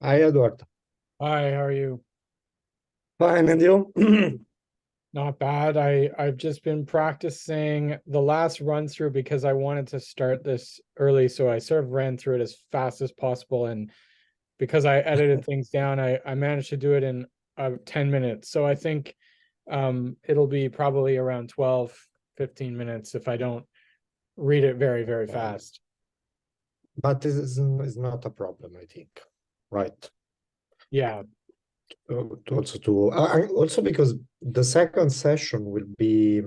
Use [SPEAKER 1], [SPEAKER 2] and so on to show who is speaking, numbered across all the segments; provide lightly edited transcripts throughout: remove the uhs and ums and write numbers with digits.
[SPEAKER 1] Hi, Edward.
[SPEAKER 2] Hi, how are you?
[SPEAKER 1] Fine, and you?
[SPEAKER 2] Not bad. I've just been practicing the last run through because I wanted to start this early, so I sort of ran through it as fast as possible. And because I edited things down, I managed to do it in 10 minutes. So I think it'll be probably around 12, 15 minutes if I don't read it very, very
[SPEAKER 1] Okay.
[SPEAKER 2] fast.
[SPEAKER 1] But this is not a problem, I think. Right.
[SPEAKER 2] Yeah.
[SPEAKER 1] Also because the second session will be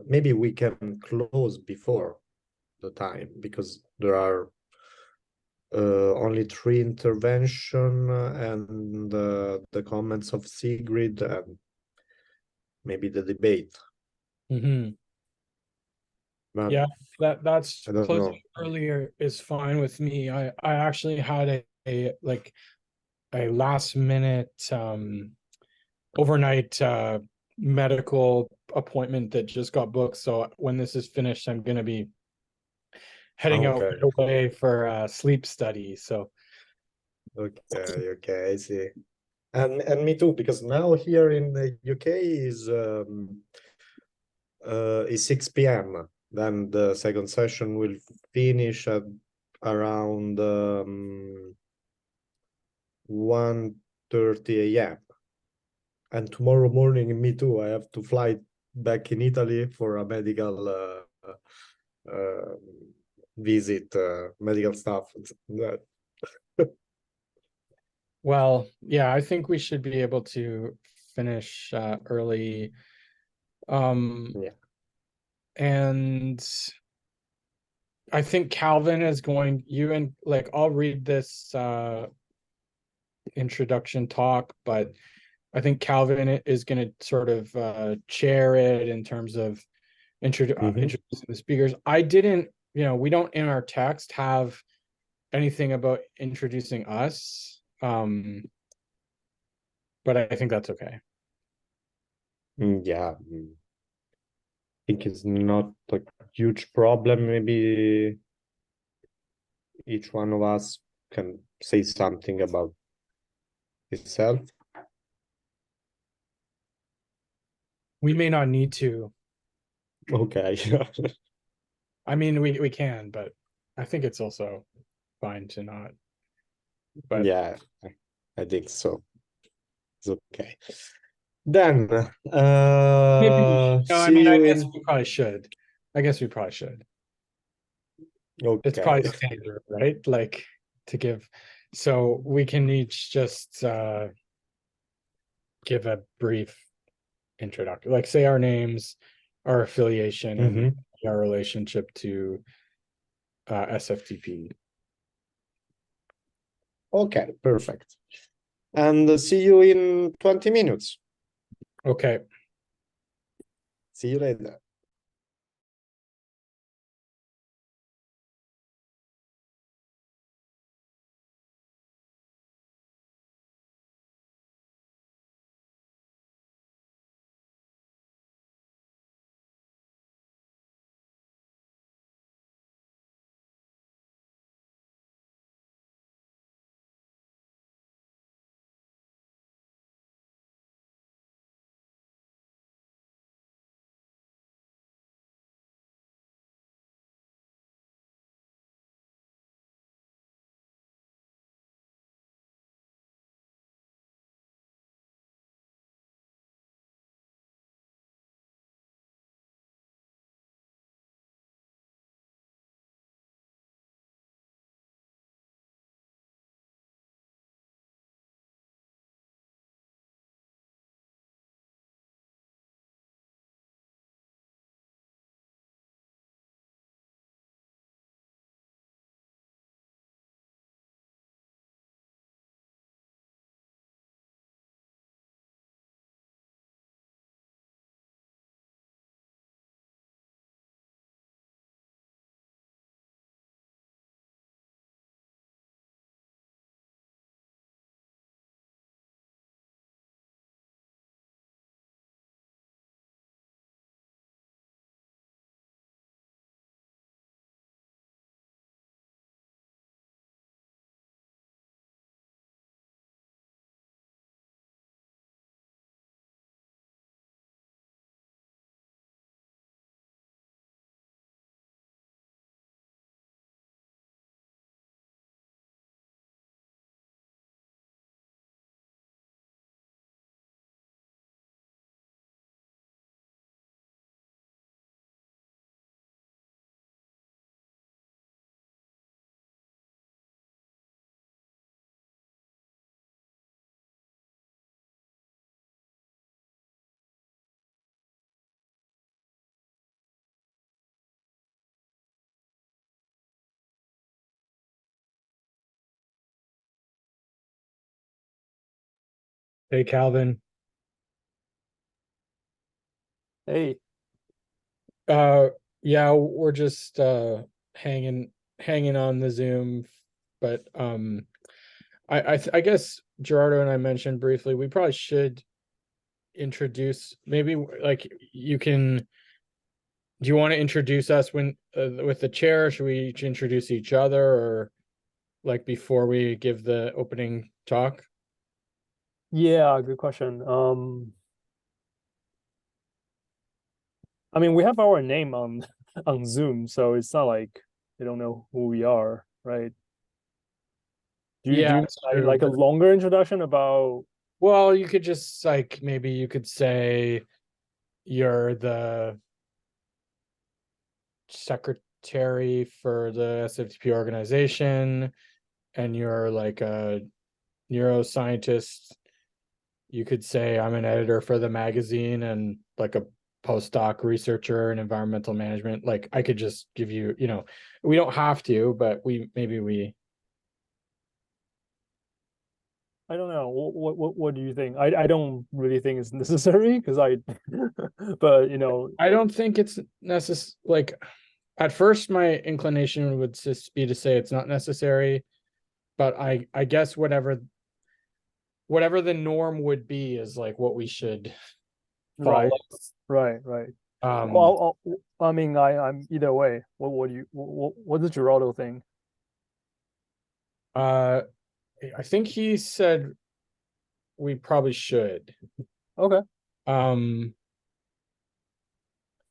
[SPEAKER 1] maybe we can close before the time because there are only three intervention and the comments of Sigrid and maybe the debate.
[SPEAKER 2] hmm
[SPEAKER 1] But
[SPEAKER 2] Yeah, that's
[SPEAKER 1] I don't
[SPEAKER 2] closing
[SPEAKER 1] know.
[SPEAKER 2] earlier is fine with me. I actually had a last minute overnight medical appointment that just got booked. So when this is finished, I'm going to be heading out
[SPEAKER 1] Okay.
[SPEAKER 2] right away for sleep study. So
[SPEAKER 1] Okay, I see. And me too, because now here in the UK is 6 p.m. Then the second session will finish at around 1:30 a.m. And tomorrow morning, me too, I have to fly back in Italy for a medical uh, visit, medical stuff.
[SPEAKER 2] well, yeah, I think we should be able to finish early. Um,
[SPEAKER 1] Yeah.
[SPEAKER 2] and I think Calvin is going, you and like, I'll read this introduction talk, but I think Calvin is going to sort of chair it in terms of
[SPEAKER 1] Mhm.
[SPEAKER 2] introducing the speakers. I didn't, we don't in our text have anything about introducing us, but I think that's okay.
[SPEAKER 1] Yeah. Think it's not a huge problem. Maybe each one of us can say something about itself.
[SPEAKER 2] We may not need to.
[SPEAKER 1] Okay.
[SPEAKER 2] I mean, we can, but I think it's also fine to not. But
[SPEAKER 1] Yeah, I think so. It's okay. Then
[SPEAKER 2] maybe no, I
[SPEAKER 1] see
[SPEAKER 2] mean, I
[SPEAKER 1] you
[SPEAKER 2] guess
[SPEAKER 1] in
[SPEAKER 2] we probably should. I guess we probably should. It's
[SPEAKER 1] okay.
[SPEAKER 2] probably standard, right? Like to give, so we can each just give a brief introduction, like say our names, our affiliation, and
[SPEAKER 1] Mhm.
[SPEAKER 2] our relationship to SFTP.
[SPEAKER 1] Okay, perfect. And see you in 20 minutes.
[SPEAKER 2] Okay.
[SPEAKER 1] See you later.
[SPEAKER 2] Hey, Calvin.
[SPEAKER 3] Hey,
[SPEAKER 2] Uh, yeah, we're just hanging on the Zoom, but I guess Gerardo and I mentioned briefly we probably should introduce maybe like you can. Do you want to introduce us when with the chair? Or should we each introduce each other, or like before we give the opening talk?
[SPEAKER 3] yeah, good question. I mean, we have our name on on Zoom, so it's not like they don't know who we are, right? Do
[SPEAKER 2] Yeah,
[SPEAKER 3] you
[SPEAKER 2] it's
[SPEAKER 3] like,
[SPEAKER 2] true.
[SPEAKER 3] like a longer introduction about?
[SPEAKER 2] Well, you could just like maybe you could say you're the secretary for the SFTP organization and you're like a neuroscientist. You could say I'm an editor for the magazine and like a postdoc researcher in environmental management. Like I could just give you, we don't have to, but we
[SPEAKER 3] I don't know. What do you think? I don't really think it's necessary because I, but
[SPEAKER 2] I don't think it's necessary. Like at first my inclination would just be to say it's not necessary, but I guess whatever the norm would be is like what we should follow.
[SPEAKER 3] right, right.
[SPEAKER 2] Um,
[SPEAKER 3] Well, I mean, I'm either way. What do you what does Geraldo think?
[SPEAKER 2] uh, I think he said we probably should.
[SPEAKER 3] Okay,
[SPEAKER 2] Um,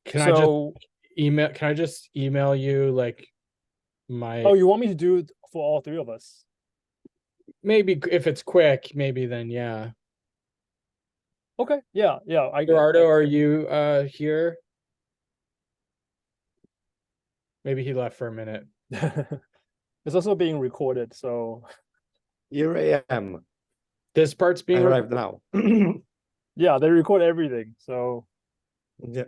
[SPEAKER 2] can I just
[SPEAKER 3] so
[SPEAKER 2] can I just email you like my
[SPEAKER 3] oh, you want me to do it for all three of us?
[SPEAKER 2] maybe if it's quick, maybe then yeah.
[SPEAKER 3] Okay, yeah,
[SPEAKER 2] Gerardo, are you here? Maybe he left for a minute.
[SPEAKER 3] it's also being recorded, so
[SPEAKER 1] Here I am.
[SPEAKER 2] This part's
[SPEAKER 1] I
[SPEAKER 2] being
[SPEAKER 1] arrived now.
[SPEAKER 3] yeah, they record everything. So
[SPEAKER 1] Yeah.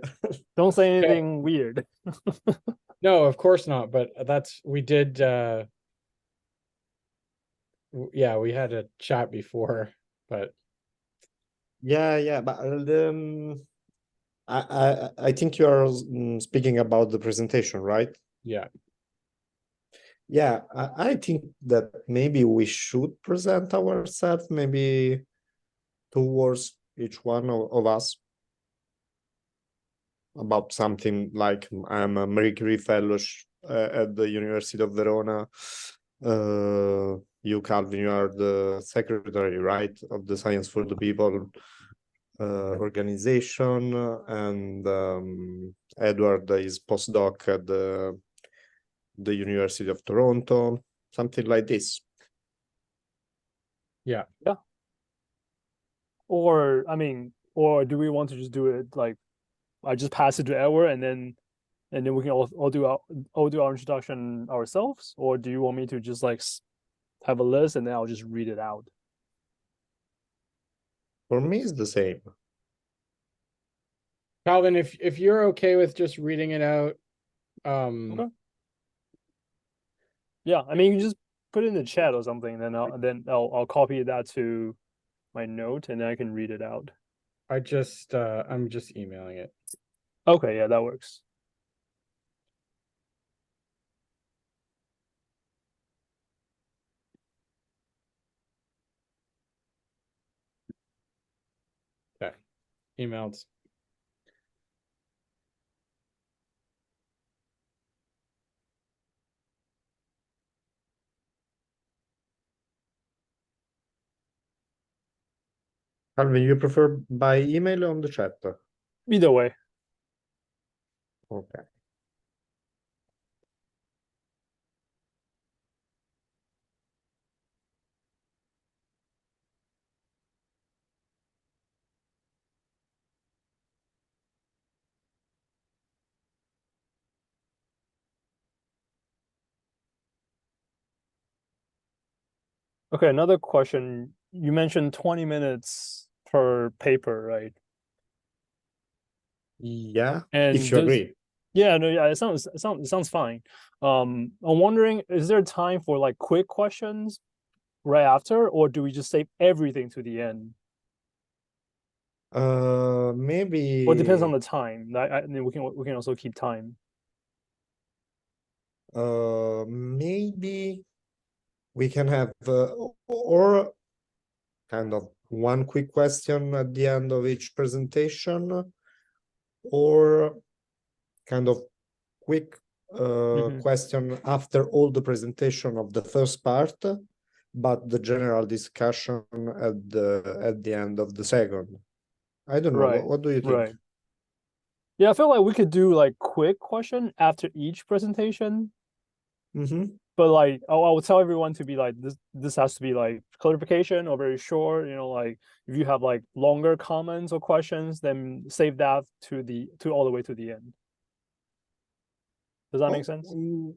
[SPEAKER 3] don't say
[SPEAKER 2] no,
[SPEAKER 3] anything weird.
[SPEAKER 2] no, of course not. But that's we did. Yeah, we had a chat before, but
[SPEAKER 1] Yeah, but I think you are speaking about the presentation, right?
[SPEAKER 2] yeah,
[SPEAKER 1] Yeah, I think that maybe we should present ourselves, maybe towards each one of us about something like I'm a Marie Curie fellow at the University of Verona. You, Calvin, you are the secretary, right, of the Science for the People organization, and Edward is postdoc at the University of Toronto, something like this.
[SPEAKER 2] yeah.
[SPEAKER 3] Yeah. Or I mean, or do we want to just do it like I just pass it to Edward and then we can all do our introduction ourselves? Or do you want me to just like have a list and then I'll just read it out?
[SPEAKER 1] For me, it's the same.
[SPEAKER 2] Calvin, if you're okay with just reading it out,
[SPEAKER 3] Okay. Yeah, I mean you can just put it in the chat or something, then I'll copy that to my note and then I can read it out.
[SPEAKER 2] I'm just emailing it.
[SPEAKER 3] Okay, yeah, that works.
[SPEAKER 2] Okay, emailed.
[SPEAKER 1] Calvin, you prefer by email or on the chat?
[SPEAKER 3] Either way.
[SPEAKER 1] Okay.
[SPEAKER 3] Okay, another question. You mentioned 20 minutes per paper, right?
[SPEAKER 1] Yeah, if
[SPEAKER 3] And
[SPEAKER 1] you
[SPEAKER 3] does
[SPEAKER 1] agree.
[SPEAKER 3] yeah, no, yeah, it sounds fine. I'm wondering, is there time for like quick questions right after, or do we just save everything to the end?
[SPEAKER 1] Maybe.
[SPEAKER 3] Or it depends on the time. And then we can also keep time.
[SPEAKER 1] Maybe we can have or kind of one quick question at the end of each presentation, or kind of quick question after all the presentation of the first part, but the general discussion at the end of the second. I don't know.
[SPEAKER 3] Right.
[SPEAKER 1] What do you think?
[SPEAKER 3] Right. Yeah, I feel like we could do like quick question after each presentation. But like I will tell everyone to be like this has to be like clarification or very short, you know, like if you have like longer comments or questions, then save that to all the way to the end. Does that make sense?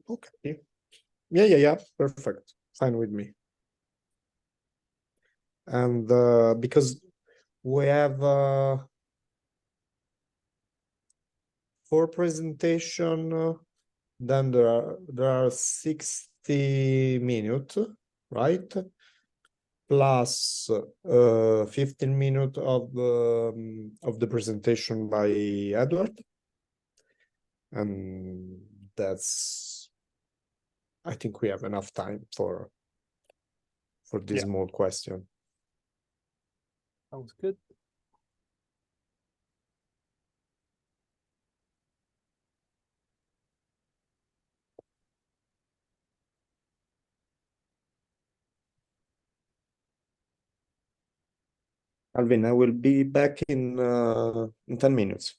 [SPEAKER 1] Okay. Yeah. Perfect. Fine with me. And because we have 4 presentation, then there are 60 minutes, right? Plus 15 minutes of the presentation by Edward, and I think we have enough time for this small question.
[SPEAKER 3] Sounds good.
[SPEAKER 1] Alvin, I will be back in 10 minutes.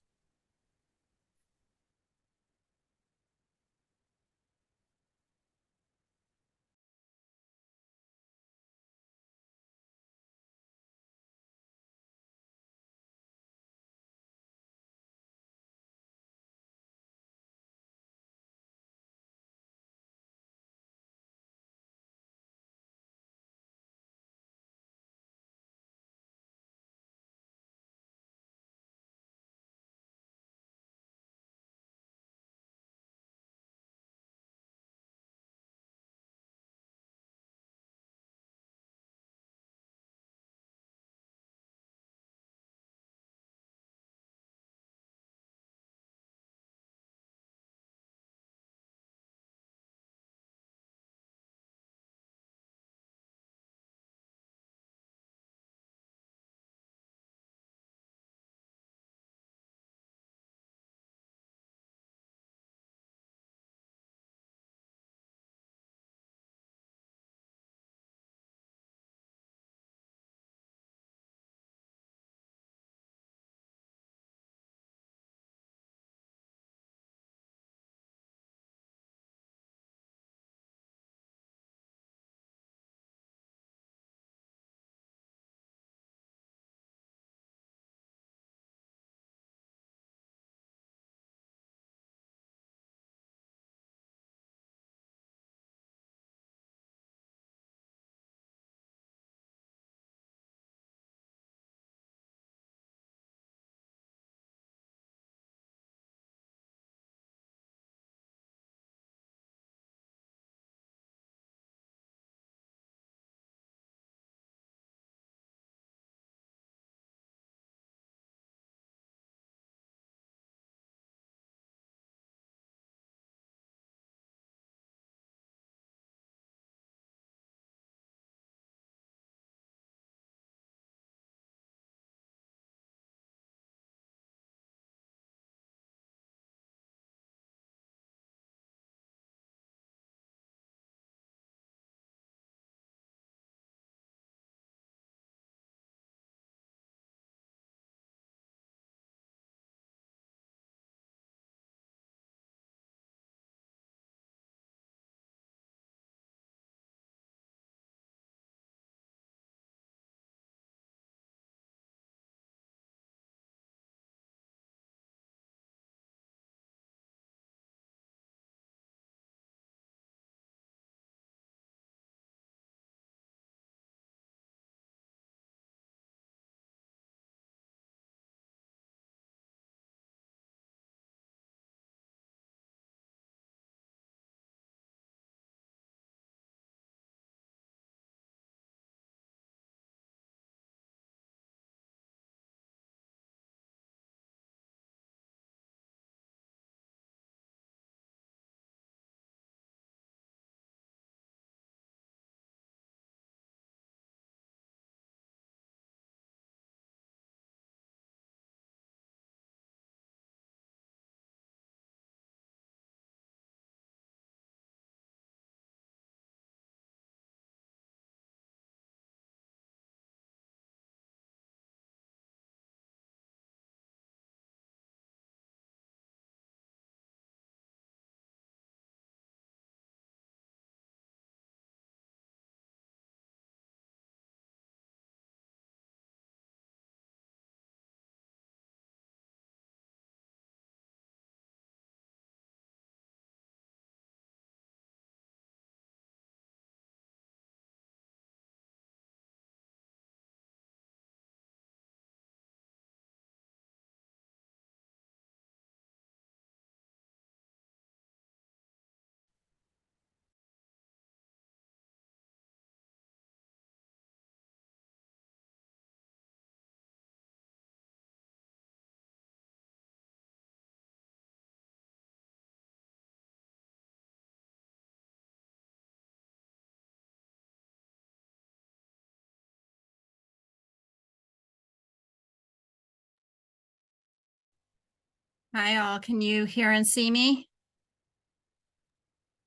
[SPEAKER 4] Hi all, can you hear and see me?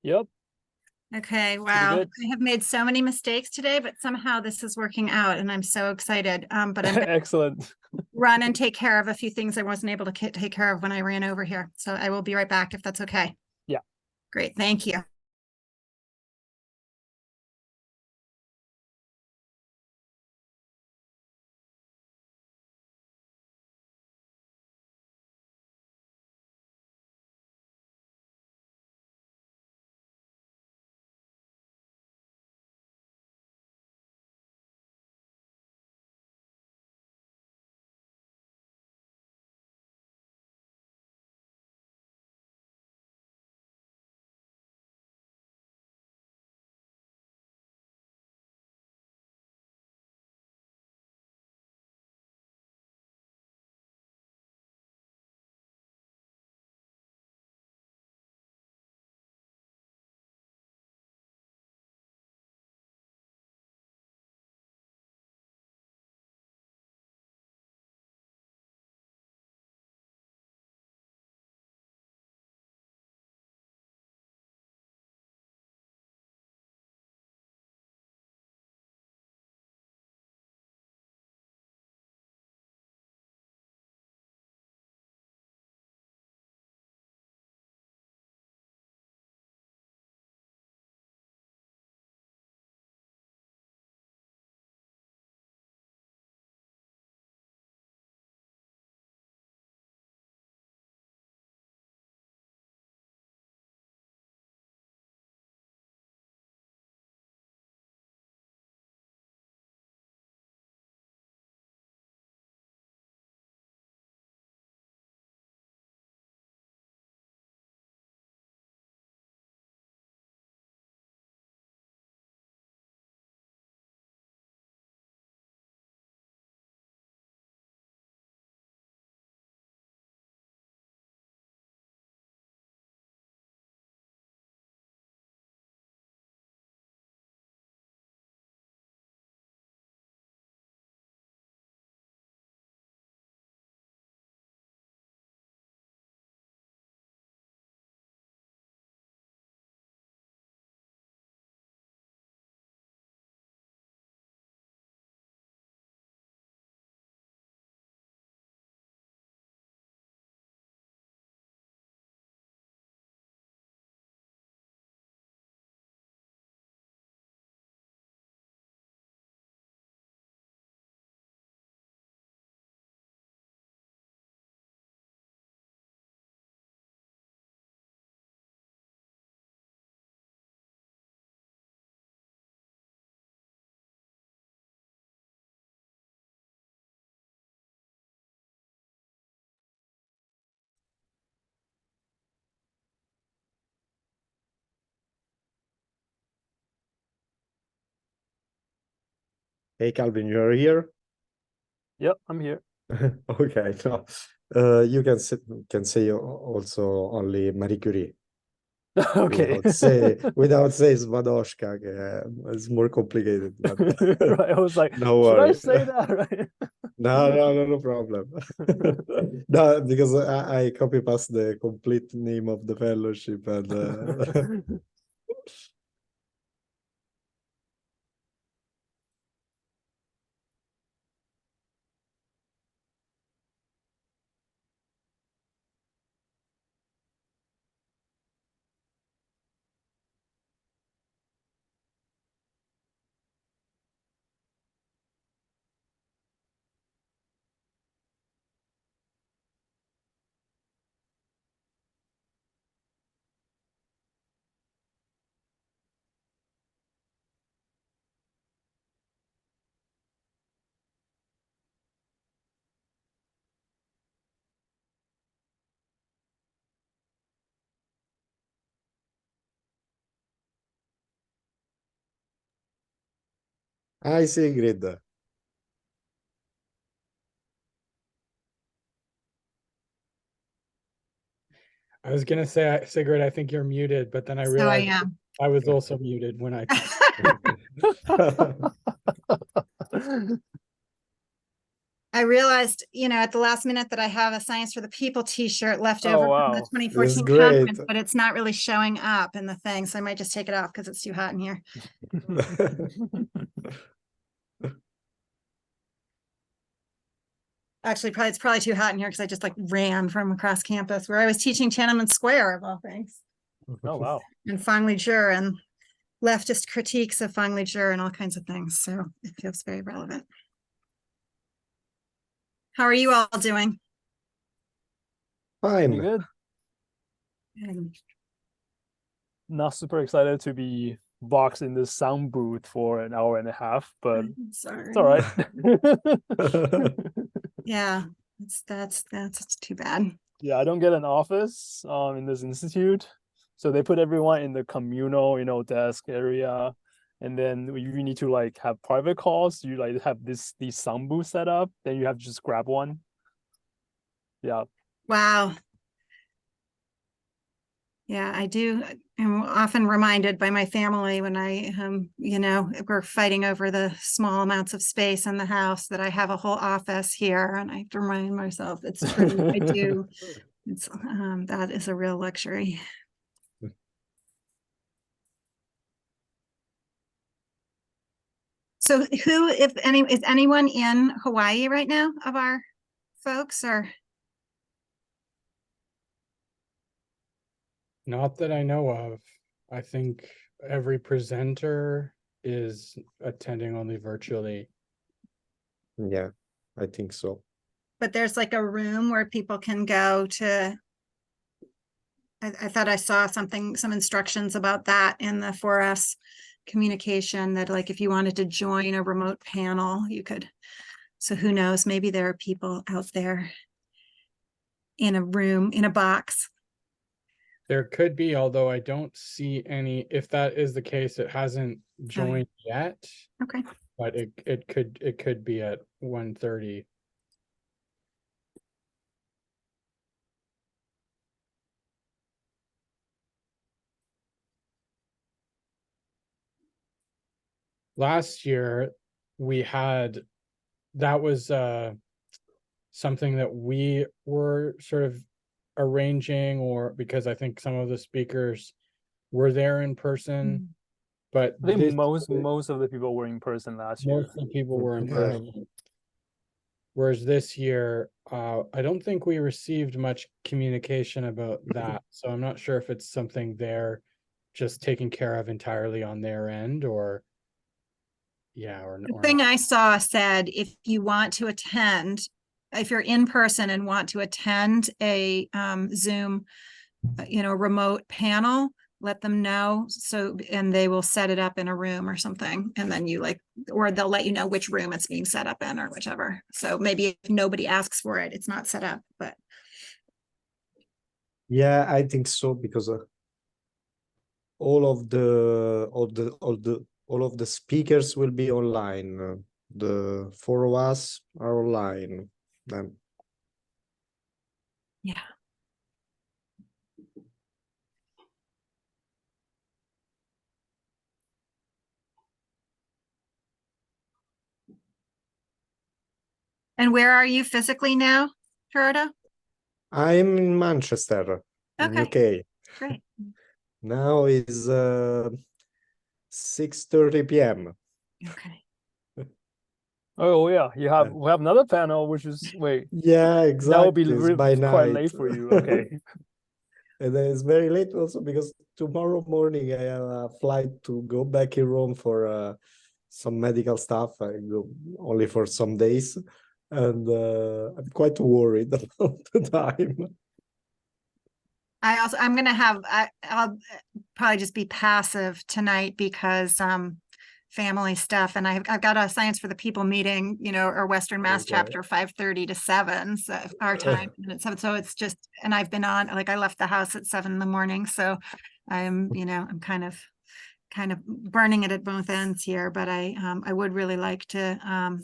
[SPEAKER 3] Yep.
[SPEAKER 4] Okay, wow.
[SPEAKER 3] good.
[SPEAKER 4] I have made so many mistakes today, but somehow this is working out and I'm so excited. But I'm gonna
[SPEAKER 3] Excellent.
[SPEAKER 4] run and take care of a few things I wasn't able to take care of when I ran over here. So I will be right back if that's okay.
[SPEAKER 3] Yeah.
[SPEAKER 4] Great, thank you.
[SPEAKER 1] Hey, Calvin, you're here?
[SPEAKER 3] Yep, I'm here.
[SPEAKER 1] Okay, no. You can say also only Marie Curie
[SPEAKER 3] Okay.
[SPEAKER 1] without say Svadoshka. It's more complicated, but
[SPEAKER 3] Right. I was like,
[SPEAKER 1] no
[SPEAKER 3] should I
[SPEAKER 1] worry.
[SPEAKER 3] say that? Right.
[SPEAKER 1] No problem. No, because I copy paste the complete name of the fellowship and I see, Grid.
[SPEAKER 2] I was gonna say, Sigrid, I think you're muted, but then I
[SPEAKER 4] So I
[SPEAKER 2] realized
[SPEAKER 4] am.
[SPEAKER 2] I was also muted when I.
[SPEAKER 4] I realized, at the last minute that I have a Science for the People t-shirt left
[SPEAKER 3] Oh,
[SPEAKER 4] over from
[SPEAKER 3] wow.
[SPEAKER 4] the
[SPEAKER 1] This
[SPEAKER 4] 2014
[SPEAKER 1] is great.
[SPEAKER 4] conference, but it's not really showing up in the thing. So I might just take it off because it's too hot in here. Actually, it's probably too hot in here because I just like ran from across campus where I was teaching Tiananmen Square of all things,
[SPEAKER 3] Oh, wow.
[SPEAKER 4] and Fang Li and leftist critiques of Fang Li and all kinds of things. So it feels very relevant. How are you all doing?
[SPEAKER 3] Pretty
[SPEAKER 1] Fine.
[SPEAKER 3] good. Not super excited to be boxed in this sound booth for an hour and a half, but
[SPEAKER 4] I'm sorry.
[SPEAKER 3] it's all right.
[SPEAKER 4] Yeah, that's too bad.
[SPEAKER 3] Yeah, I don't get an office in this institute. So they put everyone in the communal, desk area. And then you need to like have private calls. You like have these sound booths set up, then you have to just grab one. Yeah.
[SPEAKER 4] Wow. Yeah, I do. I'm often reminded by my family when I, we're fighting over the small amounts of space in the house that I have a whole office here, and I have to remind myself it's true. I do. It's that is a real luxury. So who, if any, is anyone in Hawaii right now of our folks, or?
[SPEAKER 2] Not that I know of. I think every presenter is attending only virtually.
[SPEAKER 1] Yeah, I think so.
[SPEAKER 4] But there's like a room where people can go to. I thought I saw some instructions about that in the 4S communication, that like if you wanted to join a remote panel, you could. So who knows, maybe there are people out there in a room, in a box.
[SPEAKER 2] There could be, although I don't see any. If that is the case, it hasn't joined yet,
[SPEAKER 4] Okay.
[SPEAKER 2] but it could be at 1:30. Last year we had, that was something that we were sort of arranging, or because I think some of the speakers were there in person, but
[SPEAKER 3] I think
[SPEAKER 2] this
[SPEAKER 3] most of the people were in person last year.
[SPEAKER 2] most of the people were in
[SPEAKER 1] Yeah.
[SPEAKER 2] person. Whereas this year, I don't think we received much communication about that. So I'm not sure if it's something they're just taking care of entirely on their end, or
[SPEAKER 4] The
[SPEAKER 2] or
[SPEAKER 4] thing
[SPEAKER 2] not.
[SPEAKER 4] I saw said, if you want to attend, if you're in person and want to attend a Zoom, remote panel, let them know. So, and they will set it up in a room or something. And then or they'll let you know which room it's being set up in or whichever. So maybe if nobody asks for it, it's not set up, but.
[SPEAKER 1] Yeah, I think so, because all of the speakers will be online. The 4 of us are online. Then
[SPEAKER 4] Yeah. And where are you physically now, Gerardo?
[SPEAKER 1] I'm in Manchester, in
[SPEAKER 4] Okay,
[SPEAKER 1] UK.
[SPEAKER 4] great.
[SPEAKER 1] Now is 6:30 p.m.
[SPEAKER 4] Okay.
[SPEAKER 3] Oh yeah, we have another panel, which is
[SPEAKER 1] Yeah,
[SPEAKER 3] that would be
[SPEAKER 1] exactly. It's by
[SPEAKER 3] quite
[SPEAKER 1] night.
[SPEAKER 3] late for you. Okay.
[SPEAKER 1] And then it's very late also because tomorrow morning I have a flight to go back in Rome for some medical stuff. I go only for some days, and I'm quite worried about the time.
[SPEAKER 4] I'm gonna I'll probably just be passive tonight because family stuff, and I've got a Science for the People meeting, or Western Mass
[SPEAKER 1] Okay.
[SPEAKER 4] chapter 5:30 to 7, so our time, and it's 7. So it's just, and I've been on, like I left the house at 7 in the morning, so I'm kind of burning it at both ends here, but I would really like to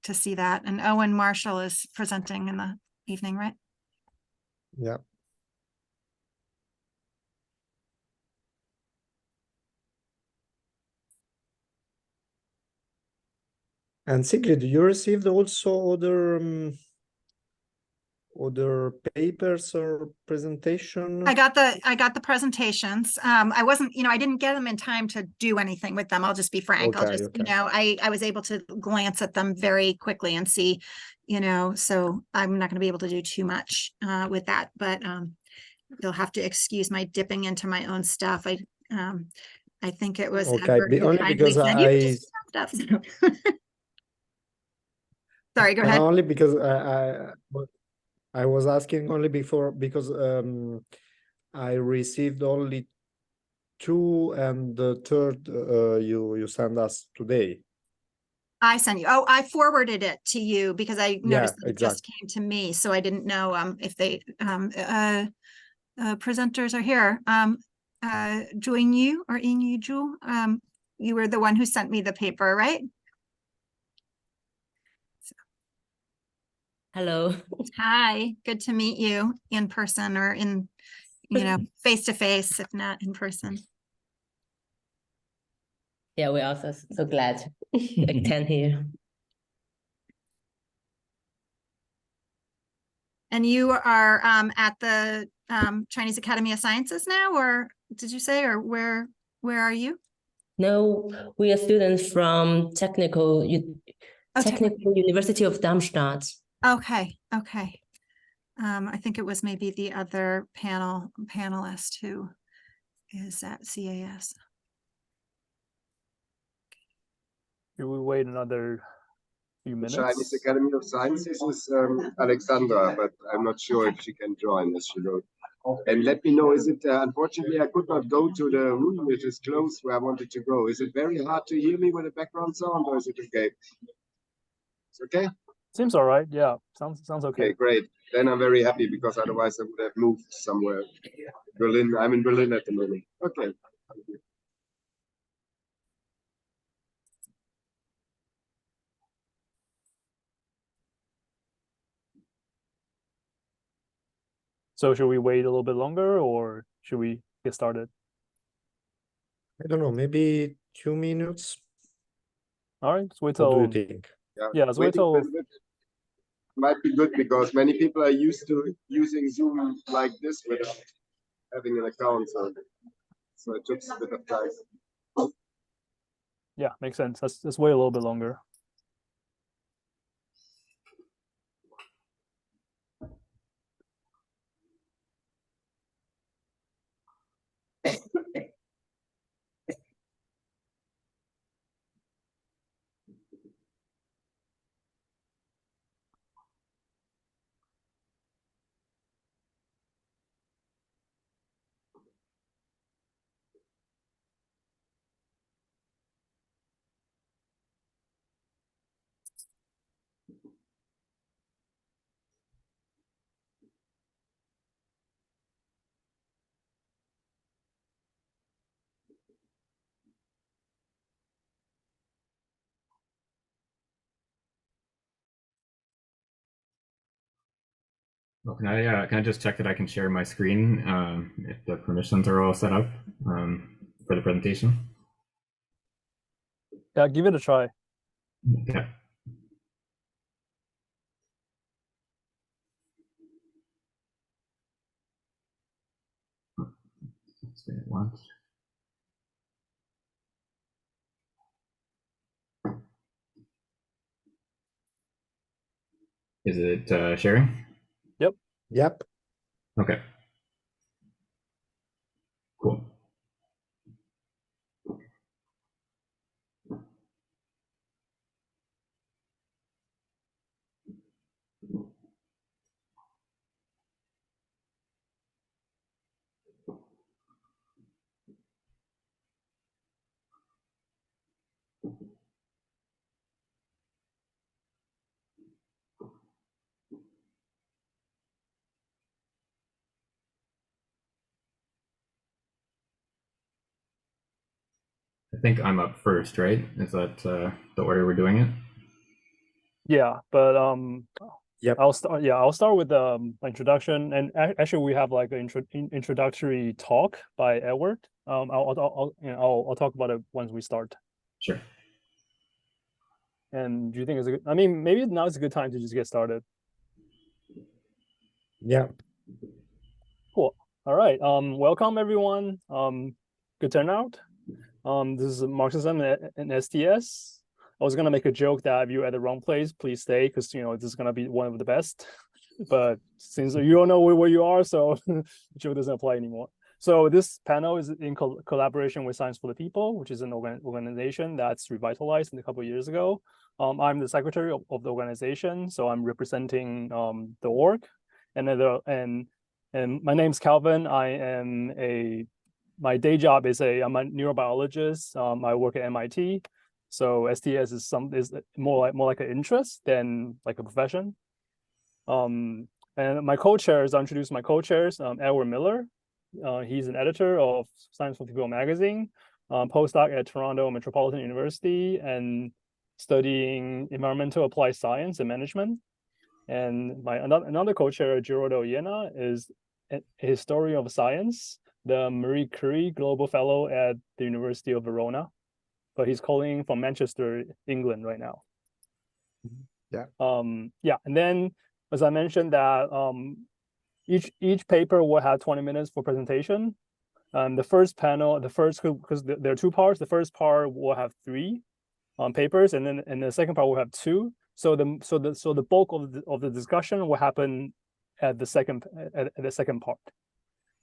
[SPEAKER 4] see that. And Owen Marshall is presenting in the evening, right?
[SPEAKER 1] Yeah. And Sigrid, you received also other papers or presentation?
[SPEAKER 4] I got the presentations. I wasn't, I didn't get them in time to do anything with them. I'll just be frank. I'll
[SPEAKER 1] Okay,
[SPEAKER 4] just,
[SPEAKER 1] okay.
[SPEAKER 4] I was able to glance at them very quickly and see, so I'm not going to be able to do too much with that, but you'll have to excuse my dipping into my own stuff. I think it was
[SPEAKER 1] Okay,
[SPEAKER 4] Edward who
[SPEAKER 1] only
[SPEAKER 4] kindly
[SPEAKER 1] because
[SPEAKER 4] said, "You can just stuff." Sorry, go ahead.
[SPEAKER 1] only because I was asking only because I received only two, and the third you sent us today.
[SPEAKER 4] I sent you. Oh, I forwarded it to you because I noticed that it just
[SPEAKER 1] exactly.
[SPEAKER 4] came to me, so I didn't know if they presenters are here. Join you or in you, Jewel. You were the one who sent me the paper, right?
[SPEAKER 5] Hello.
[SPEAKER 4] Hi, good to meet you in person or in, face to face, if not in person.
[SPEAKER 5] Yeah, we're also so glad to attend here.
[SPEAKER 4] And you are at the Chinese Academy of Sciences now, or did you say, or where are you?
[SPEAKER 5] No, we are students from Technical University of Darmstadt.
[SPEAKER 4] Okay. I think it was maybe the other panelist who is at CAS.
[SPEAKER 3] Should we wait another few minutes?
[SPEAKER 6] Chinese Academy of Sciences is Alexandra, but I'm not sure if she can join, as she wrote. And let me know, is it, unfortunately, I could not go to the room which is close where I wanted to go. Is it very hard to hear me with the background sound, or is it okay? It's okay?
[SPEAKER 3] Seems all right. Yeah, sounds okay.
[SPEAKER 6] Okay, great. Then I'm very happy, because otherwise I would have moved somewhere. Berlin, I'm in Berlin at the moment. Okay.
[SPEAKER 3] So should we wait a little bit longer, or should we get started?
[SPEAKER 1] I don't know, maybe 2 minutes.
[SPEAKER 3] All right, let's wait
[SPEAKER 1] What do you
[SPEAKER 3] till
[SPEAKER 1] think?
[SPEAKER 3] yeah, let's wait
[SPEAKER 6] Waiting
[SPEAKER 3] till
[SPEAKER 6] a little bit might be good, because many people are used to using Zoom like this without having an account, so it took a bit of time.
[SPEAKER 3] yeah, makes sense. Let's wait a little bit longer.
[SPEAKER 7] Well, can I just check that I can share my screen if the permissions are all set up for the presentation?
[SPEAKER 3] Yeah, give it a try.
[SPEAKER 7] Okay. Let's do it once. Is it sharing?
[SPEAKER 1] Yep.
[SPEAKER 7] Okay. Cool. I think I'm up first, right? Is that the order we're doing it?
[SPEAKER 3] Yeah, but
[SPEAKER 1] Yep.
[SPEAKER 3] I'll start with the introduction, and actually we have like an introductory talk by Edward. I'll talk about it once we start.
[SPEAKER 7] Sure.
[SPEAKER 3] And do you think it's a good, I mean, maybe now is a good time to just get started.
[SPEAKER 1] Yeah.
[SPEAKER 3] Cool. All right. Welcome everyone. Good turnout. This is Marxism and STS. I was gonna make a joke that if you're at the wrong place, please stay, because this is gonna be one of the best. But since you don't know where you are, so the joke doesn't apply anymore. So this panel is in collaboration with Science for the People, which is an organization that's revitalized a couple of years ago. I'm the secretary of the organization, so I'm representing the org, and my name's Calvin. My day job is I'm a neurobiologist. I work at MIT. So STS is more like an interest than like a profession. And my co-chairs, I'll introduce my co-chairs, Edward Miller. He's an editor of Science for People magazine, postdoc at Toronto Metropolitan University, and studying environmental applied science and management. And my another co-chair, Gerardo Iena, is a historian of science, the Marie Curie Global Fellow at the University of Verona, but he's calling from Manchester, England right now.
[SPEAKER 1] Yeah.
[SPEAKER 3] Yeah, and then as I mentioned that each paper will have 20 minutes for presentation. The first panel, because there are two parts. The first part will have 3 papers, and then the second part will have 2. So the bulk of the discussion will happen at the second part.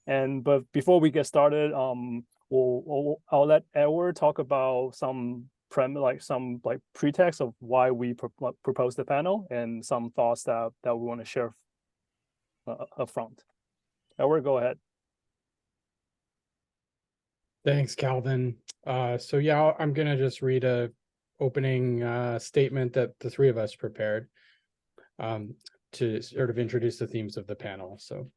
[SPEAKER 3] But before we get started, I'll let Edward talk about some pretext of why we propose the panel and some thoughts that we want to share up front. Edward, go ahead.
[SPEAKER 2] Thanks, Calvin. So yeah, I'm gonna just read a opening statement that the 3 of us prepared to sort of introduce the themes of the panel. So,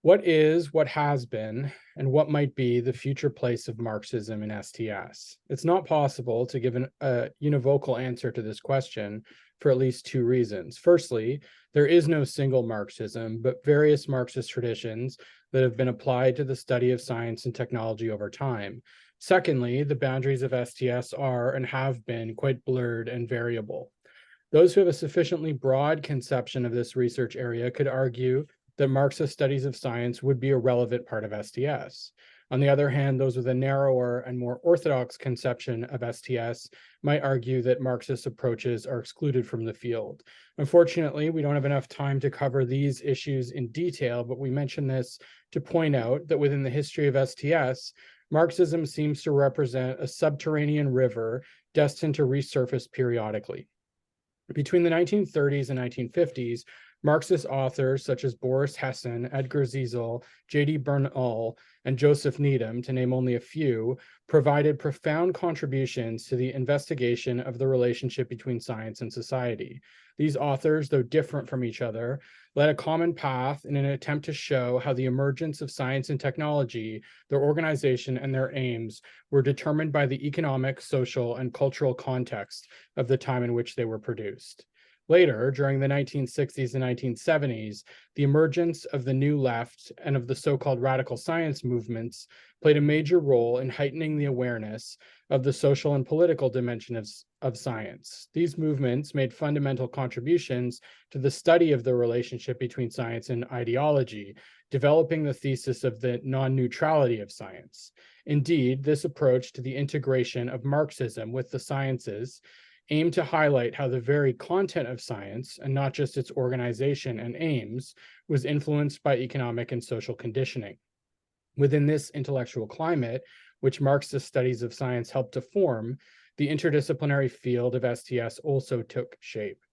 [SPEAKER 2] what is, what has been, and what might be the future place of Marxism in STS? It's not possible to give a univocal answer to this question for at least 2 reasons. Firstly, there is no single Marxism, but various Marxist traditions that have been applied to the study of science and technology over time. Secondly, the boundaries of STS are and have been quite blurred and variable. Those who have a sufficiently broad conception of this research area could argue that Marxist studies of science would be a relevant part of STS. On the other hand, those with a narrower and more orthodox conception of STS might argue that Marxist approaches are excluded from the field. Unfortunately, we don't have enough time to cover these issues in detail, but we mention this to point out that within the history of STS, Marxism seems to represent a subterranean river destined to resurface periodically. Between the 1930s and 1950s, Marxist authors such as Boris Hessen, Edgar Ziezel, J.D. Bernal, and Joseph Needham, to name only a few, provided profound contributions to the investigation of the relationship between science and society. These authors, though different from each other, led a common path in an attempt to show how the emergence of science and technology, their organization, and their aims were determined by the economic, social, and cultural context of the time in which they were produced. Later, during the 1960s and 1970s, the emergence of the New Left and of the so-called radical science movements played a major role in heightening the awareness of the social and political dimension of science. These movements made fundamental contributions to the study of the relationship between science and ideology, developing the thesis of the non-neutrality of science. Indeed, this approach to the integration of Marxism with the sciences aim to highlight how the very content of science, and not just its organization and aims, was influenced by economic and social conditioning. Within this intellectual climate, which Marxist studies of science helped to form, the interdisciplinary field of STS also took shape.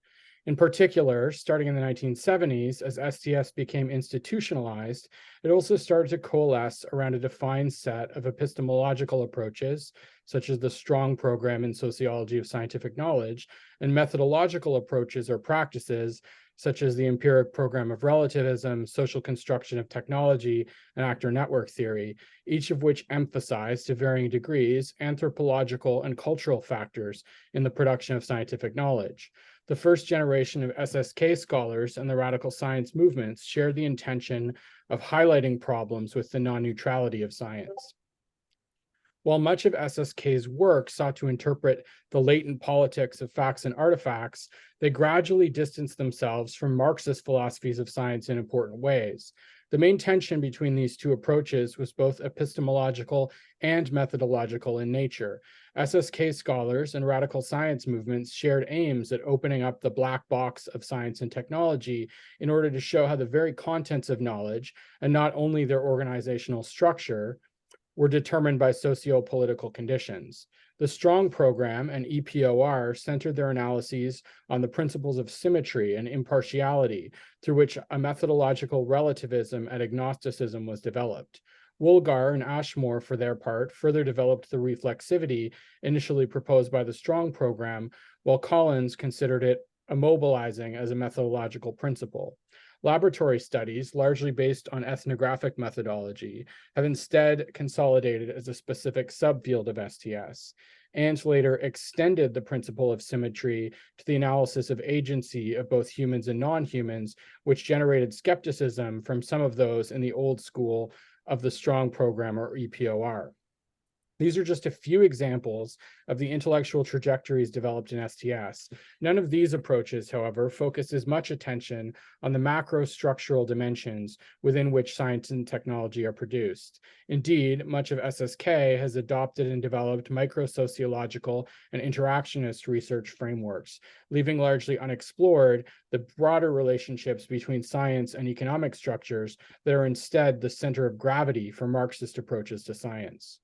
[SPEAKER 2] In particular, starting in the 1970s, as STS became institutionalized, it also started to coalesce around a defined set of epistemological approaches, such as the strong program in sociology of scientific knowledge, and methodological approaches or practices, such as the empiric program of relativism, social construction of technology, and actor network theory, each of which emphasized, to varying degrees, anthropological and cultural factors in the production of scientific knowledge. The first generation of SSK scholars and the radical science movements shared the intention of highlighting problems with the non-neutrality of science. While much of SSK's work sought to interpret the latent politics of facts and artifacts, they gradually distanced themselves from Marxist philosophies of science in important ways. The main tension between these two approaches was both epistemological and methodological in nature. SSK scholars and radical science movements shared aims at opening up the black box of science and technology in order to show how the very contents of knowledge, and not only their organizational structure, were determined by socio-political conditions. The Strong Program and EPOR centered their analyses on the principles of symmetry and impartiality, through which a methodological relativism and agnosticism was developed. Woolgar and Ashmore, for their part, further developed the reflexivity initially proposed by the Strong Program, while Collins considered it immobilizing as a methodological principle. Laboratory studies, largely based on ethnographic methodology, have instead consolidated as a specific subfield of STS, and later extended the principle of symmetry to the analysis of agency of both humans and non-humans, which generated skepticism from some of those in the old school of the Strong Program or EPOR. These are just a few examples of the intellectual trajectories developed in STS. None of these approaches, however, focuses much attention on the macro-structural dimensions within which science and technology are produced. Indeed, much of SSK has adopted and developed micro-sociological and interactionist research frameworks, leaving largely unexplored the broader relationships between science and economic structures that are instead the center of gravity for Marxist approaches to science.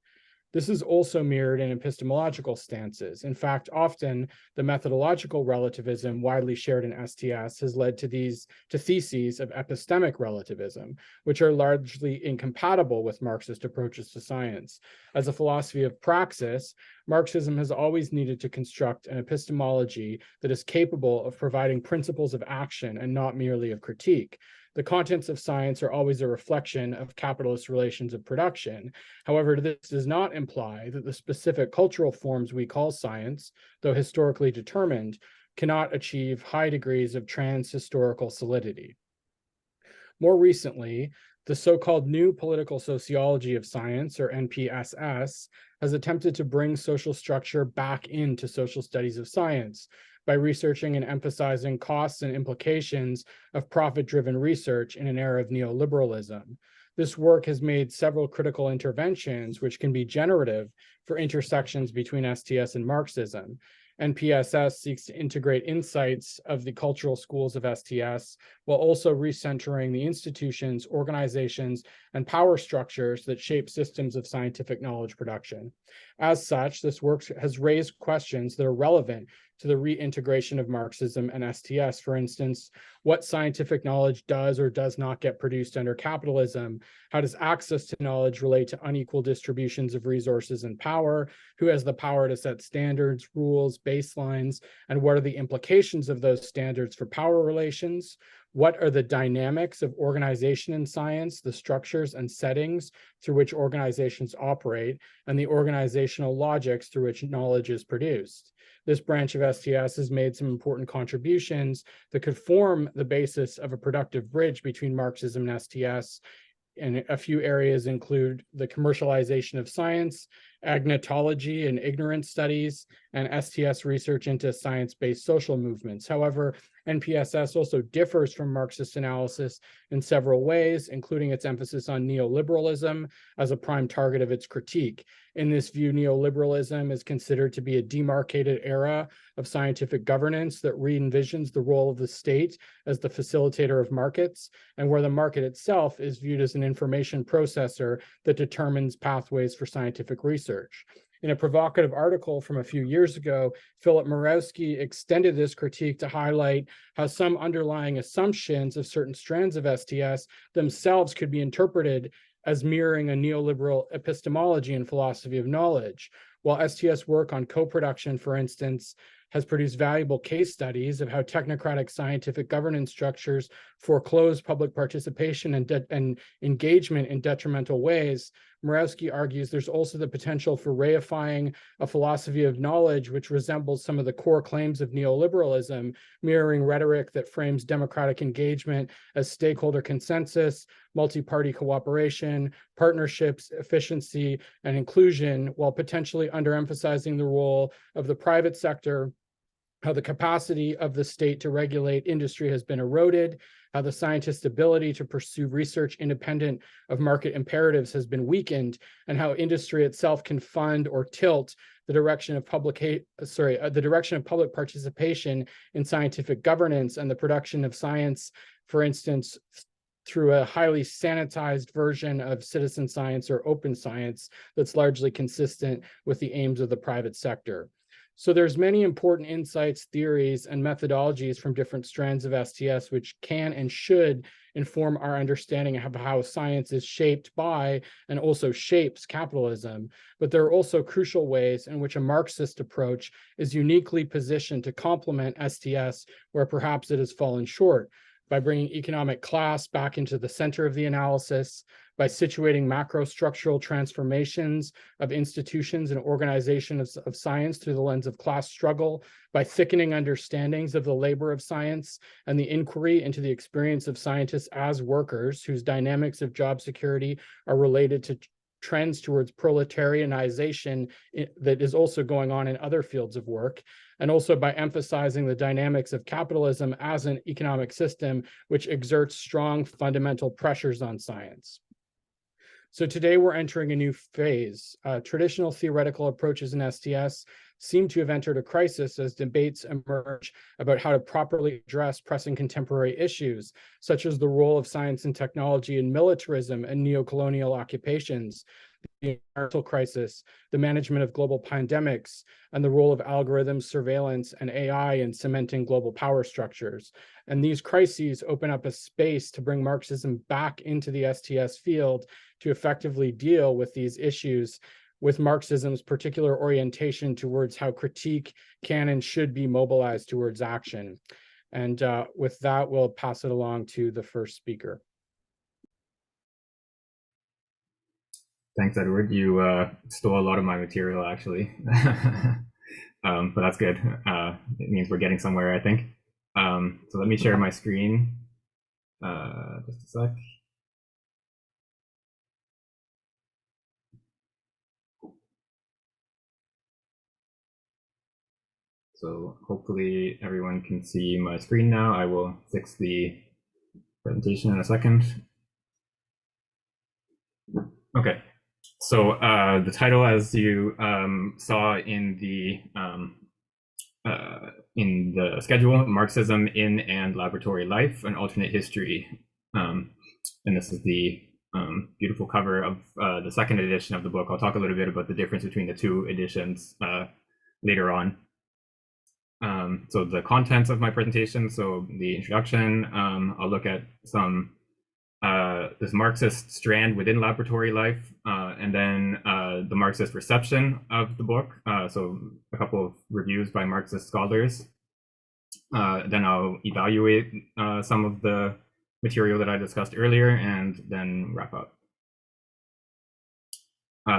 [SPEAKER 2] This is also mirrored in epistemological stances. In fact, often the methodological relativism widely shared in STS has led to theses of epistemic relativism, which are largely incompatible with Marxist approaches to science. As a philosophy of praxis, Marxism has always needed to construct an epistemology that is capable of providing principles of action and not merely of critique. The contents of science are always a reflection of capitalist relations of production. However, this does not imply that the specific cultural forms we call science, though historically determined, cannot achieve high degrees of trans-historical solidity. More recently, the so-called New Political Sociology of Science, or NPSS, has attempted to bring social structure back into social studies of science by researching and emphasizing costs and implications of profit-driven research in an era of neoliberalism. This work has made several critical interventions which can be generative for intersections between STS and Marxism. NPSS seeks to integrate insights of the cultural schools of STS while also recentering the institutions, organizations, and power structures that shape systems of scientific knowledge production. As such, this work has raised questions that are relevant to the reintegration of Marxism and STS. For instance, what scientific knowledge does or does not get produced under capitalism? How does access to knowledge relate to unequal distributions of resources and power? Who has the power to set standards, rules, baselines, and what are the implications of those standards for power relations? What are the dynamics of organization in science, the structures and settings through which organizations operate, and the organizational logics through which knowledge is produced? This branch of STS has made some important contributions that could form the basis of a productive bridge between Marxism and STS. And a few areas include the commercialization of science, agnotology and ignorance studies, and STS research into science-based social movements. However, NPSS also differs from Marxist analysis in several ways, including its emphasis on neoliberalism as a prime target of its critique. In this view, neoliberalism is considered to be a demarcated era of scientific governance that re-envisions the role of the state as the facilitator of markets, and where the market itself is viewed as an information processor that determines pathways for scientific research. In a provocative article from a few years ago, Philip Murawski extended this critique to highlight how some underlying assumptions of certain strands of STS themselves could be interpreted as mirroring a neoliberal epistemology and philosophy of knowledge. While STS work on co-production, for instance, has produced valuable case studies of how technocratic scientific governance structures foreclose public participation and engagement in detrimental ways, Murawski argues there's also the potential for reifying a philosophy of knowledge which resembles some of the core claims of neoliberalism, mirroring rhetoric that frames democratic engagement as stakeholder consensus, multi-party cooperation, partnerships, efficiency, and inclusion, while potentially underemphasizing the role of the private sector, how the capacity of the state to regulate industry has been eroded, how the scientist's ability to pursue research independent of market imperatives has been weakened, and how industry itself can fund or tilt the direction of the direction of public participation in scientific governance and the production of science, for instance, through a highly sanitized version of citizen science or open science that's largely consistent with the aims of the private sector. So there's many important insights, theories, and methodologies from different strands of STS, which can and should inform our understanding of how science is shaped by and also shapes capitalism. But there are also crucial ways in which a Marxist approach is uniquely positioned to complement STS, where perhaps it has fallen short, by bringing economic class back into the center of the analysis, by situating macro-structural transformations of institutions and organizations of science through the lens of class struggle, by thickening understandings of the labor of science and the inquiry into the experience of scientists as workers whose dynamics of job security are related to trends towards proletarianization that is also going on in other fields of work, and also by emphasizing the dynamics of capitalism as an economic system which exerts strong fundamental pressures on science. So today we're entering a new phase. Traditional theoretical approaches in STS seem to have entered a crisis as debates emerge about how to properly address pressing contemporary issues, such as the role of science and technology in militarism and neocolonial occupations, the environmental crisis, the management of global pandemics, and the role of algorithms, surveillance, and AI in cementing global power structures. And these crises open up a space to bring Marxism back into the STS field to effectively deal with these issues, with Marxism's particular orientation towards how critique can and should be mobilized towards action. And with that, we'll pass it along to the first speaker.
[SPEAKER 7] Thanks, Edward. You stole a lot of my material, actually. But that's good. It means we're getting somewhere, I think. So let me share my screen. Just a sec. So hopefully everyone can see my screen now. I will fix the presentation in a second. Okay. So the title, as you saw in the schedule, Marxism in and Laboratory Life, an Alternate History. And this is the beautiful cover of the second edition of the book. I'll talk a little bit about the difference between the two editions later on. So the contents of my presentation, so the introduction, I'll look at some this Marxist strand within Laboratory Life, and then the Marxist reception of the book, so a couple of reviews by Marxist scholars. Then I'll evaluate some of the material that I discussed earlier, and then wrap up.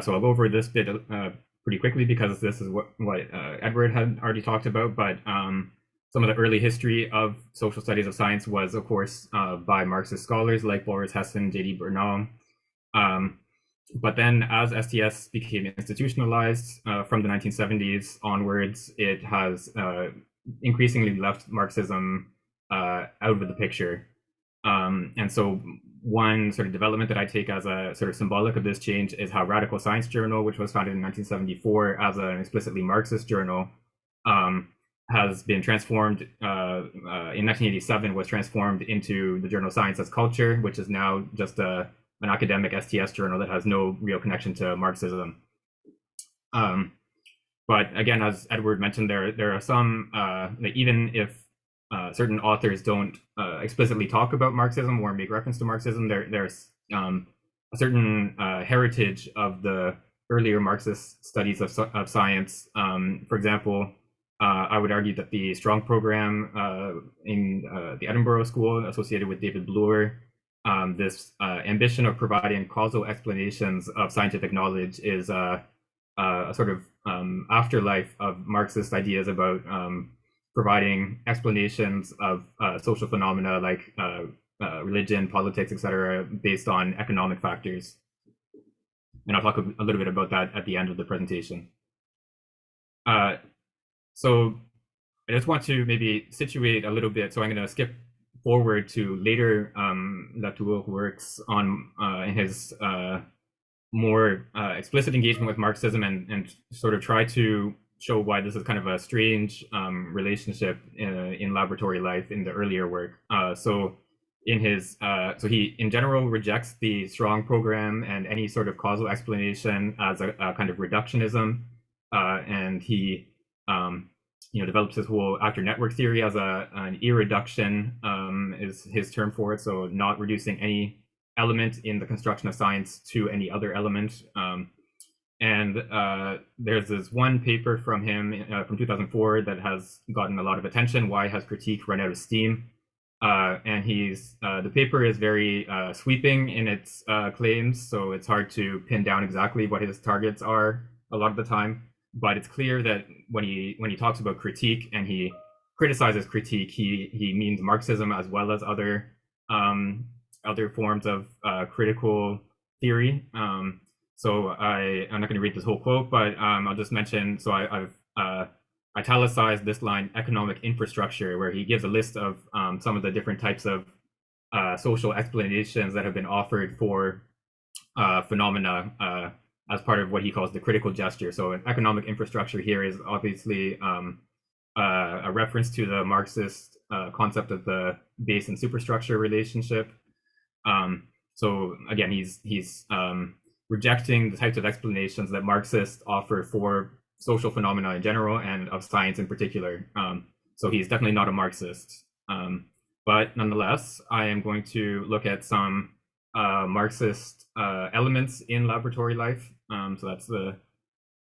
[SPEAKER 7] So I'll go over this bit pretty quickly because this is what Edward had already talked about, but some of the early history of social studies of science was, of course, by Marxist scholars like Boris Hessen, J.D. Bernal. But then as STS became institutionalized from the 1970s onwards, it has increasingly left Marxism out of the picture. And so one sort of development that I take as a sort of symbolic of this change is how Radical Science Journal, which was founded in 1974 as an explicitly Marxist journal, has been transformed in 1987, was transformed into the journal Science as Culture, which is now just an academic STS journal that has no real connection to Marxism. But again, as Edward mentioned, there are some, even if certain authors don't explicitly talk about Marxism or make reference to Marxism, there's a certain heritage of the earlier Marxist studies of science. For example, I would argue that the Strong program in the Edinburgh School, associated with David Bloor, this ambition of providing causal explanations of scientific knowledge is a sort of afterlife of Marxist ideas about providing explanations of social phenomena like religion, politics, etc., based on economic factors. And I'll talk a little bit about that at the end of the presentation. So I just want to maybe situate a little bit. So I'm going to skip forward to later Latour works on in his more explicit engagement with Marxism and sort of try to show why this is kind of a strange relationship in laboratory life in the earlier work. So in his, so he in general rejects the strong program and any sort of causal explanation as a kind of reductionism, and he develops his whole actor network theory as an irreduction is his term for it. So not reducing any element in the construction of science to any other element. And there's this one paper from him from 2004 that has gotten a lot of attention. Why has critique run out of steam? And the paper is very sweeping in its claims, so it's hard to pin down exactly what his targets are a lot of the time. But it's clear that when he talks about critique and he criticizes critique, he means Marxism as well as other forms of critical theory. So I'm not going to read this whole quote, but I'll just mention. So I've italicized this line, economic infrastructure, where he gives a list of some of the different types of social explanations that have been offered for phenomena as part of what he calls the critical gesture. So an economic infrastructure here is obviously a reference to the Marxist concept of the base and superstructure relationship. So again, he's rejecting the types of explanations that Marxists offer for social phenomena in general and of science in particular. So he's definitely not a Marxist. But nonetheless, I am going to look at some Marxist elements in laboratory life. So that's the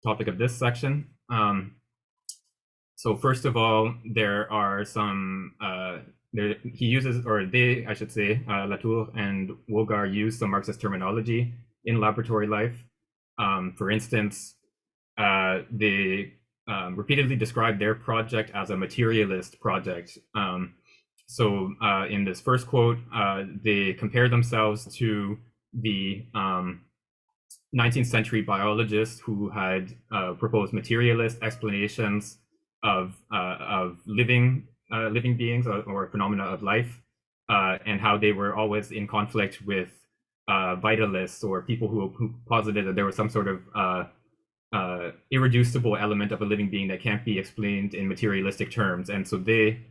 [SPEAKER 7] topic of this section. So first of all, there are some, he uses, or they, I should say, Latour and Wogar use some Marxist terminology in laboratory life. For instance, they repeatedly describe their project as a materialist project. So in this first quote, they compare themselves to the 19th century biologists who had proposed materialist explanations of living beings or phenomena of life, and how they were always in conflict with vitalists or people who posited that there was some sort of irreducible element of a living being that can't be explained in materialistic terms. And so they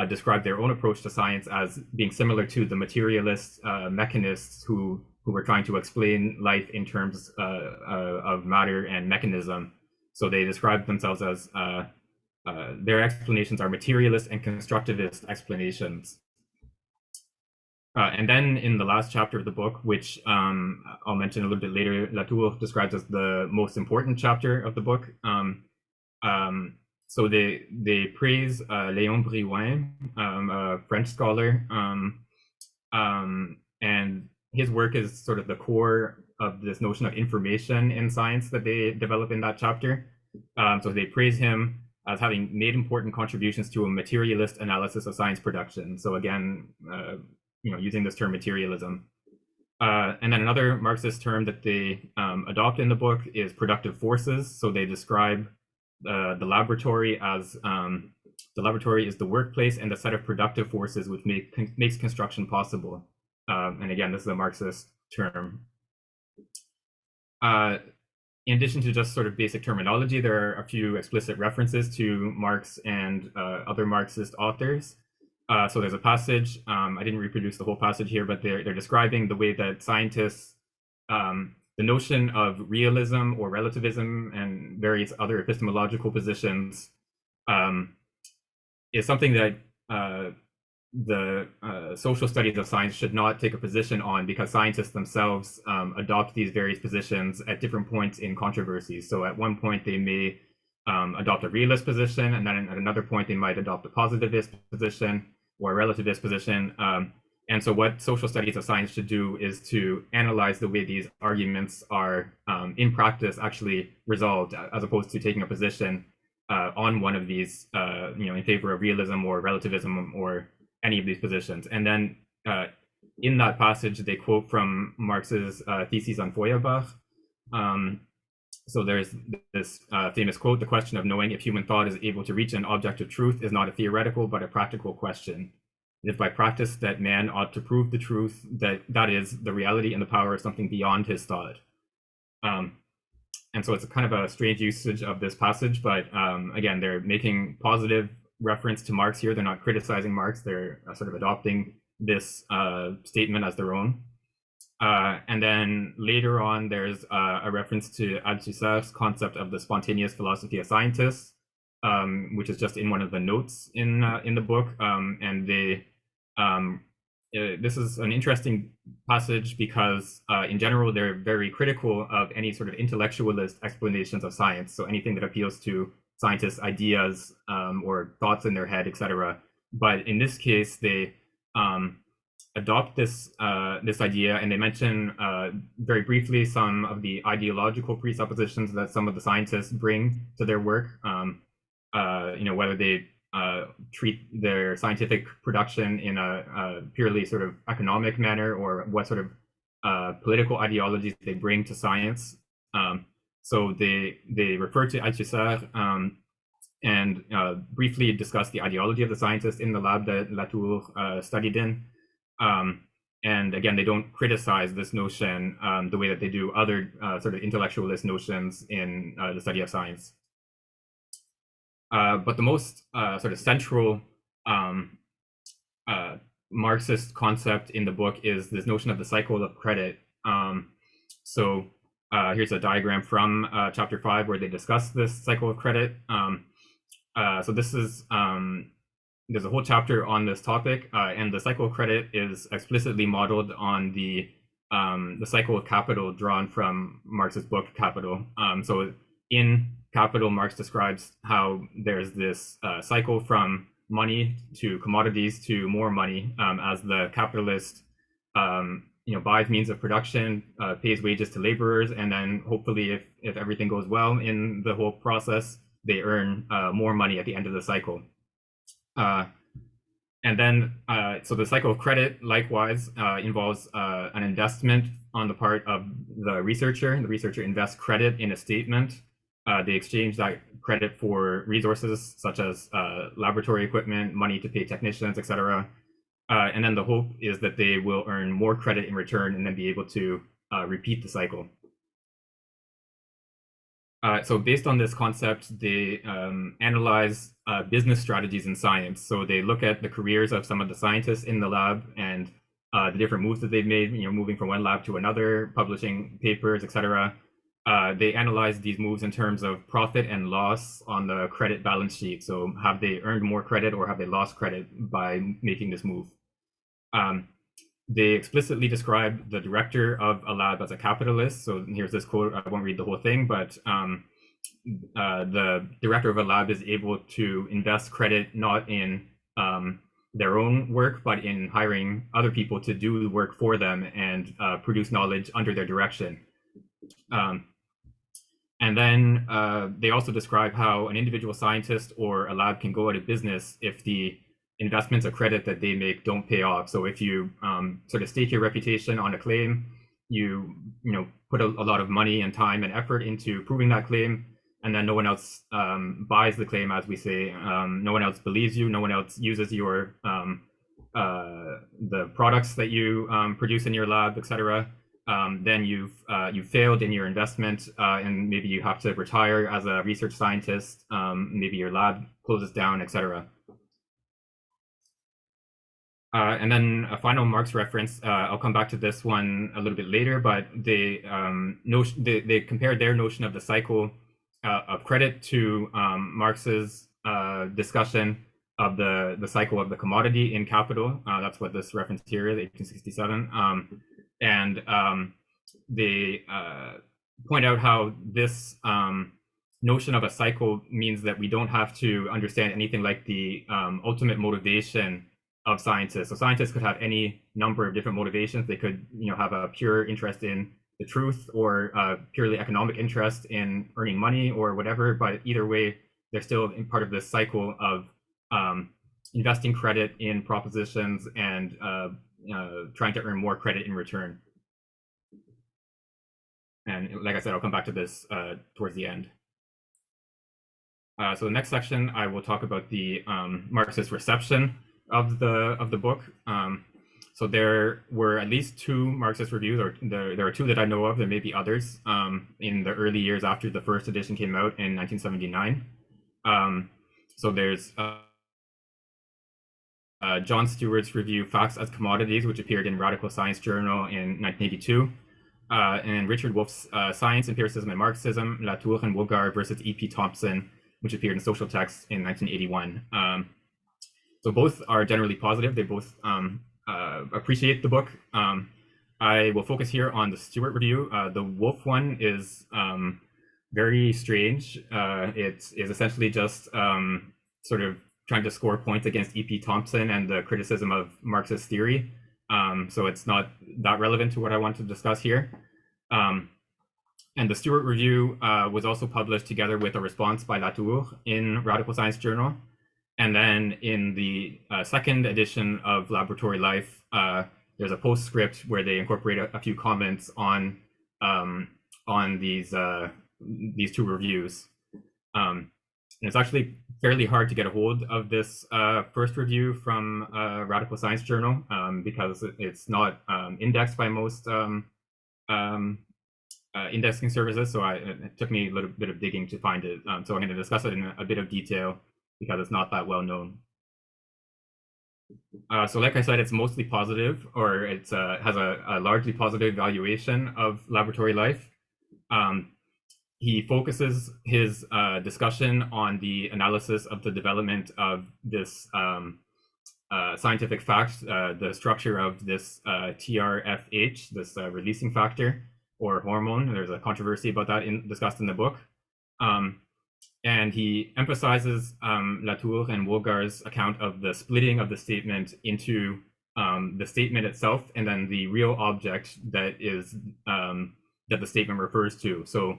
[SPEAKER 7] described their own approach to science as being similar to the materialist mechanists who were trying to explain life in terms of matter and mechanism. So they described themselves as their explanations are materialist and constructivist explanations. And then in the last chapter of the book, which I'll mention a little bit later, Latour describes as the most important chapter of the book. So they praise Léon Brillouin, a French scholar, and his work is sort of the core of this notion of information in science that they develop in that chapter. So they praise him as having made important contributions to a materialist analysis of science production. So again, using this term materialism. And then another Marxist term that they adopt in the book is productive forces. So they describe the laboratory as the laboratory is the workplace and the set of productive forces which makes construction possible. And again, this is a Marxist term. In addition to just sort of basic terminology, there are a few explicit references to Marx and other Marxist authors. So there's a passage, I didn't reproduce the whole passage here, but they're describing the way that scientists, the notion of realism or relativism and various other epistemological positions is something that the social studies of science should not take a position on, because scientists themselves adopt these various positions at different points in controversies. So at one point they may adopt a realist position, and then at another point they might adopt a positivist position or a relativist position. And so what social studies of science should do is to analyze the way these arguments are in practice actually resolved, as opposed to taking a position on one of these, in favor of realism or relativism or any of these positions. And then in that passage, they quote from Marx's thesis on Feuerbach. So there's this famous quote: "The question of knowing if human thought is able to reach an objective truth is not a theoretical but a practical question. It is by practice that man ought to prove the truth, that is, the reality and the power of something beyond his thought." And so it's a kind of a strange usage of this passage, but again, they're making positive reference to Marx here. They're not criticizing Marx. They're sort of adopting this statement as their own. And then later on, there's a reference to Althusser's concept of the spontaneous philosophy of scientists, which is just in one of the notes in the book. And they this is an interesting passage because in general, they're very critical of any sort of intellectualist explanations of science. So anything that appeals to scientists' ideas or thoughts in their head, etc. But in this case, they adopt this this idea, and they mention very briefly some of the ideological presuppositions that some of the scientists bring to their work. Whether they treat their scientific production in a purely sort of economic manner, or what sort of political ideologies they bring to science. So they refer to Althusser and briefly discuss the ideology of the scientist in the lab that Latour studied in. And again, they don't criticize this notion the way that they do other sort of intellectualist notions in the study of science. But the most sort of central Marxist concept in the book is this notion of the cycle of credit. So here's a diagram from chapter 5 where they discuss this cycle of credit. So this is there's a whole chapter on this topic, and the cycle of credit is explicitly modeled on the cycle of capital drawn from Marx's book Capital. So in Capital, Marx describes how there's this cycle from money to commodities to more money, as the capitalist buys means of production, pays wages to laborers, and then hopefully, if everything goes well in the whole process, they earn more money at the end of the cycle. And then, so the cycle of credit likewise involves an investment on the part of the researcher. The researcher invests credit in a statement. They exchange that credit for resources such as laboratory equipment, money to pay technicians, etc. And then the hope is that they will earn more credit in return and then be able to repeat the cycle. So based on this concept, they analyze business strategies in science. So they look at the careers of some of the scientists in the lab and the different moves that they've made, moving from one lab to another, publishing papers, etc. They analyze these moves in terms of profit and loss on the credit balance sheet. So have they earned more credit or have they lost credit by making this move? They explicitly describe the director of a lab as a capitalist. So here's this quote. I won't read the whole thing, but the director of a lab is able to invest credit not in their own work, but in hiring other people to do the work for them and produce knowledge under their direction. And then they also describe how an individual scientist or a lab can go out of business if the investments of credit that they make don't pay off. So if you sort of stake your reputation on a claim, you put a lot of money and time and effort into proving that claim, and then no one else buys the claim, as we say. No one else believes you. No one else uses your the products that you produce in your lab, etc. Then you've failed in your investment, and maybe you have to retire as a research scientist. Maybe your lab closes down, etc. And then a final Marx reference. I'll come back to this one a little bit later, but they compared their notion of the cycle of credit to Marx's discussion of the cycle of the commodity in Capital. That's what this reference here is, 1867. And they point out how this notion of a cycle means that we don't have to understand anything like the ultimate motivation of scientists. So scientists could have any number of different motivations. They could, have a pure interest in the truth, or a purely economic interest in earning money or whatever. But either way, they're still in part of this cycle of investing credit in propositions and trying to earn more credit in return. And like I said, I'll come back to this towards the end. So the next section, I will talk about the Marxist reception of the book. So there were at least 2 Marxist reviews, or there are 2 that I know of. There may be others in the early years after the first edition came out in 1979. So there's John Stewart's review, Facts as Commodities, which appeared in Radical Science Journal in 1982. And Richard Wolff's Science, Empiricism, and Marxism, Latour and Woolgar versus E.P. Thompson, which appeared in Social Texts in 1981. So both are generally positive. They both appreciate the book. I will focus here on the Stewart review. The Wolff one is very strange. It is essentially just sort of trying to score points against E.P. Thompson and the criticism of Marxist theory. So it's not that relevant to what I want to discuss here. And the Stewart review was also published together with a response by Latour in Radical Science Journal. And then in the second edition of Laboratory Life, there's a postscript where they incorporate a few comments on these 2 reviews. And it's actually fairly hard to get a hold of this first review from Radical Science Journal because it's not indexed by most indexing services. So it took me a little bit of digging to find it. So I'm going to discuss it in a bit of detail because it's not that well known. So like I said, it's mostly positive, or it has a largely positive evaluation of Laboratory Life. He focuses his discussion on the analysis of the development of this scientific fact, the structure of this TRFH, this releasing factor or hormone. There's a controversy about that discussed in the book. And he emphasizes Latour and Woolgar's account of the splitting of the statement into the statement itself and then the real object that is that the statement refers to. So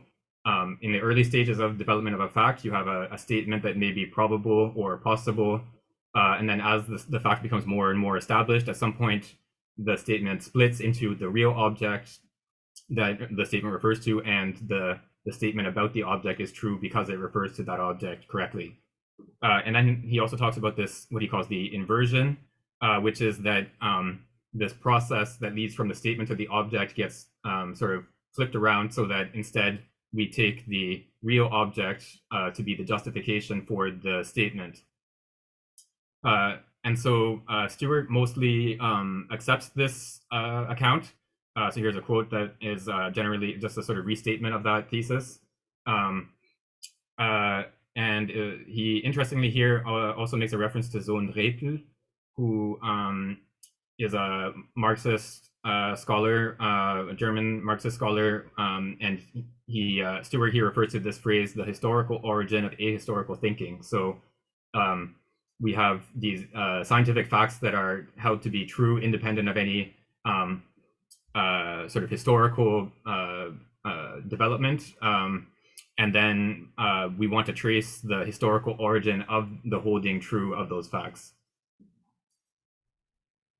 [SPEAKER 7] in the early stages of development of a fact, you have a statement that may be probable or possible. And then as the fact becomes more and more established, at some point, the statement splits into the real object that the statement refers to, and the statement about the object is true because it refers to that object correctly. And then he also talks about this, what he calls the inversion, which is that this process that leads from the statement to the object gets sort of flipped around so that instead we take the real object to be the justification for the statement. And so Stewart mostly accepts this account. So here's a quote that is generally just a sort of restatement of that thesis. And he interestingly here also makes a reference to Sohn Rethel, who is a Marxist scholar, a German Marxist scholar, and Stewart here refers to this phrase, the historical origin of ahistorical thinking. So we have these scientific facts that are held to be true, independent of any sort of historical development. And then we want to trace the historical origin of the holding true of those facts.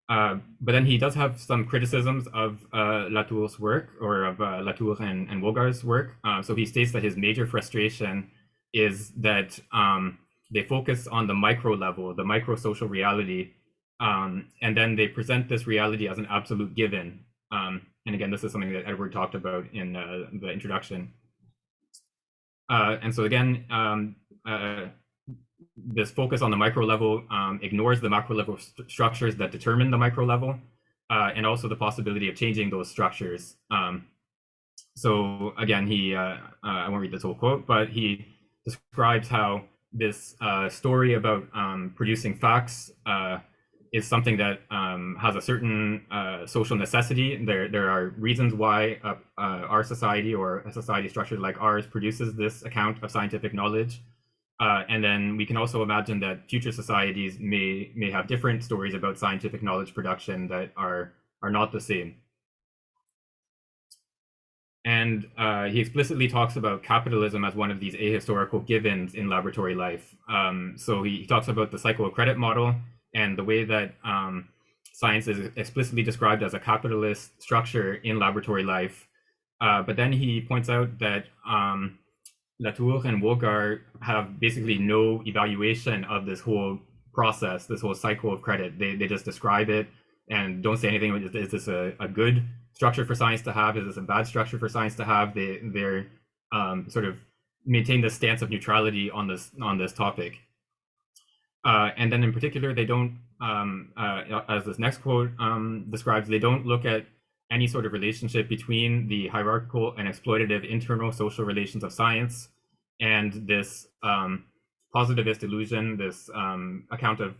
[SPEAKER 7] But then he does have some criticisms of Latour's work, or of Latour and Woolgar's work. So he states that his major frustration is that they focus on the micro level, the micro social reality, and then they present this reality as an absolute given. And again, this is something that Edward talked about in the introduction. And so again, this focus on the micro level ignores the macro level structures that determine the micro level, and also the possibility of changing those structures. So again, I won't read this whole quote, but he describes how this story about producing facts is something that has a certain social necessity. There are reasons why our society, or a society structured like ours, produces this account of scientific knowledge. And then we can also imagine that future societies may have different stories about scientific knowledge production that are not the same. And he explicitly talks about capitalism as one of these ahistorical givens in laboratory life. So he talks about the cycle of credit model and the way that science is explicitly described as a capitalist structure in laboratory life. But then he points out that Latour and Wogar have basically no evaluation of this whole process, this whole cycle of credit. They just describe it and don't say anything. Is this a good structure for science to have? Is this a bad structure for science to have? They're sort of maintain this stance of neutrality on this topic. And then in particular, they don't, as this next quote describes, they don't look at any sort of relationship between the hierarchical and exploitative internal social relations of science and this positivist illusion, this account of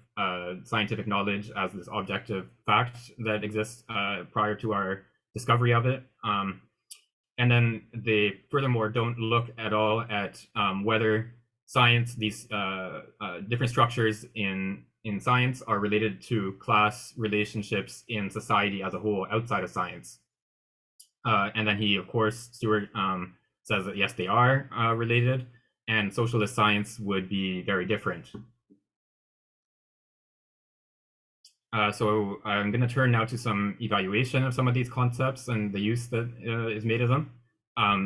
[SPEAKER 7] scientific knowledge as this objective fact that exists prior to our discovery of it. And then they furthermore don't look at all at whether science, these different structures in science are related to class relationships in society as a whole outside of science. And then he, of course, Stewart says that yes, they are related, and socialist science would be very different. So I'm going to turn now to some evaluation of some of these concepts and the use that is made of them.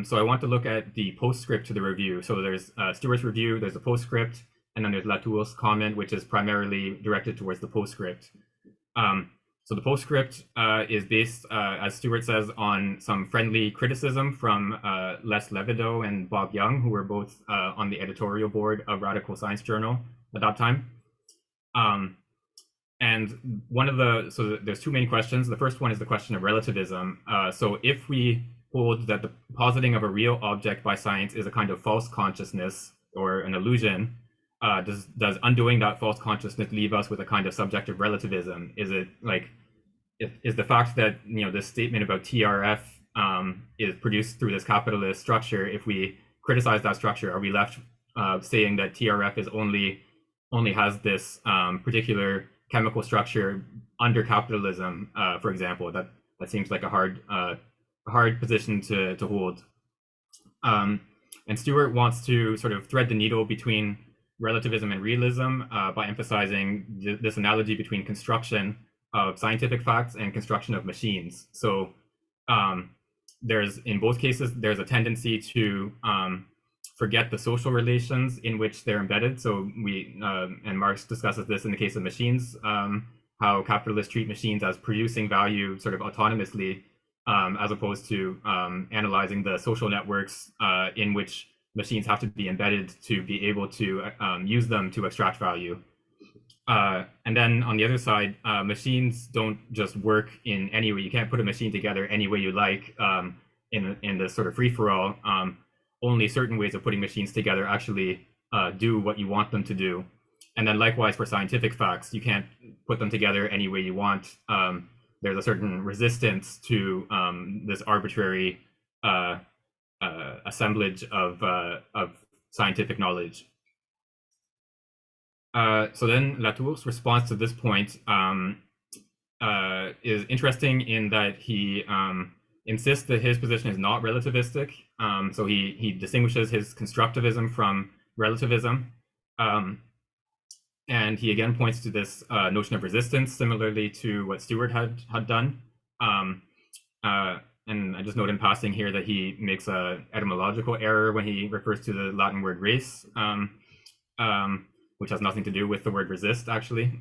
[SPEAKER 7] So I want to look at the postscript to the review. So there's Stewart's review, there's a postscript, and then there's Latour's comment, which is primarily directed towards the postscript. So the postscript is based, as Stewart says, on some friendly criticism from Les Levideau and Bob Young, who were both on the editorial board of Radical Science Journal at that time. And so there's two main questions. The first one is the question of relativism. So if we hold that the positing of a real object by science is a kind of false consciousness or an illusion, does undoing that false consciousness leave us with a kind of subjective relativism? Is it like, is the fact that, this statement about TRF is produced through this capitalist structure, if we criticize that structure, are we left saying that TRF is only has this particular chemical structure under capitalism, for example? That seems like a hard position to hold. And Stewart wants to sort of thread the needle between relativism and realism by emphasizing this analogy between construction of scientific facts and construction of machines. So in both cases, there's a tendency to forget the social relations in which they're embedded. So and Marx discusses this in the case of machines, how capitalists treat machines as producing value sort of autonomously, as opposed to analyzing the social networks in which machines have to be embedded to be able to use them to extract value. And then on the other side, machines don't just work in any way. You can't put a machine together any way you like in this sort of free-for-all. Only certain ways of putting machines together actually do what you want them to do. And then likewise for scientific facts, you can't put them together any way you want. There's a certain resistance to this arbitrary assemblage of scientific knowledge. So then Latour's response to this point is interesting in that he insists that his position is not relativistic. So he distinguishes his constructivism from relativism. And he again points to this notion of resistance, similarly to what Stewart had done. And I just note in passing here that he makes an etymological error when he refers to the Latin word race, which has nothing to do with the word resist, actually.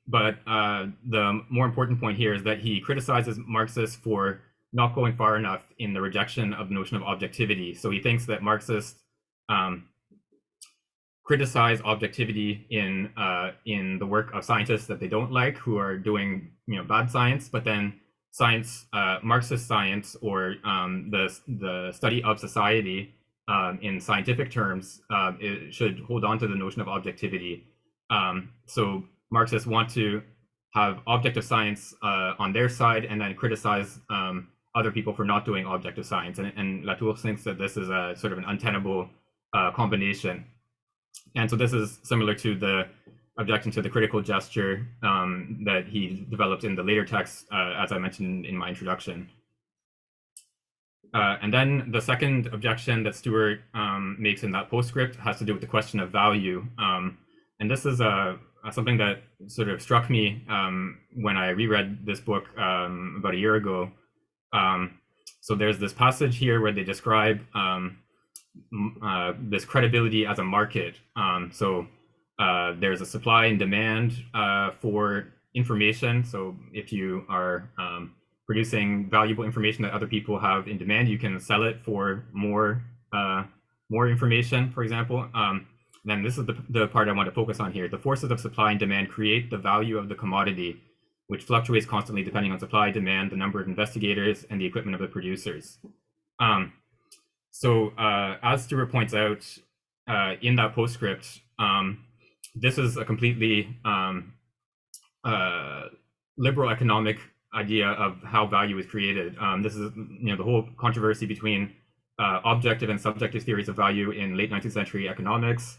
[SPEAKER 7] But the more important point here is that he criticizes Marxists for not going far enough in the rejection of the notion of objectivity. So he thinks that Marxists criticize objectivity in the work of scientists that they don't like, who are doing bad science, but then science, Marxist science, or the study of society in scientific terms, it should hold on to the notion of objectivity. So Marxists want to have objective science on their side and then criticize other people for not doing objective science. And Latour thinks that this is a sort of an untenable combination. And so this is similar to the objection to the critical gesture that he developed in the later text, as I mentioned in my introduction. And then the second objection that Stewart makes in that postscript has to do with the question of value. And this is something that sort of struck me when I reread this book about a year ago. So there's this passage here where they describe this credibility as a market. So there's a supply and demand for information. So if you are producing valuable information that other people have in demand, you can sell it for more information, for example. Then this is the part I want to focus on here. The forces of supply and demand create the value of the commodity, which fluctuates constantly depending on supply, demand, the number of investigators, and the equipment of the producers. So as Stewart points out in that postscript, this is a completely liberal economic idea of how value is created. This is, the whole controversy between objective and subjective theories of value in late 19th century economics.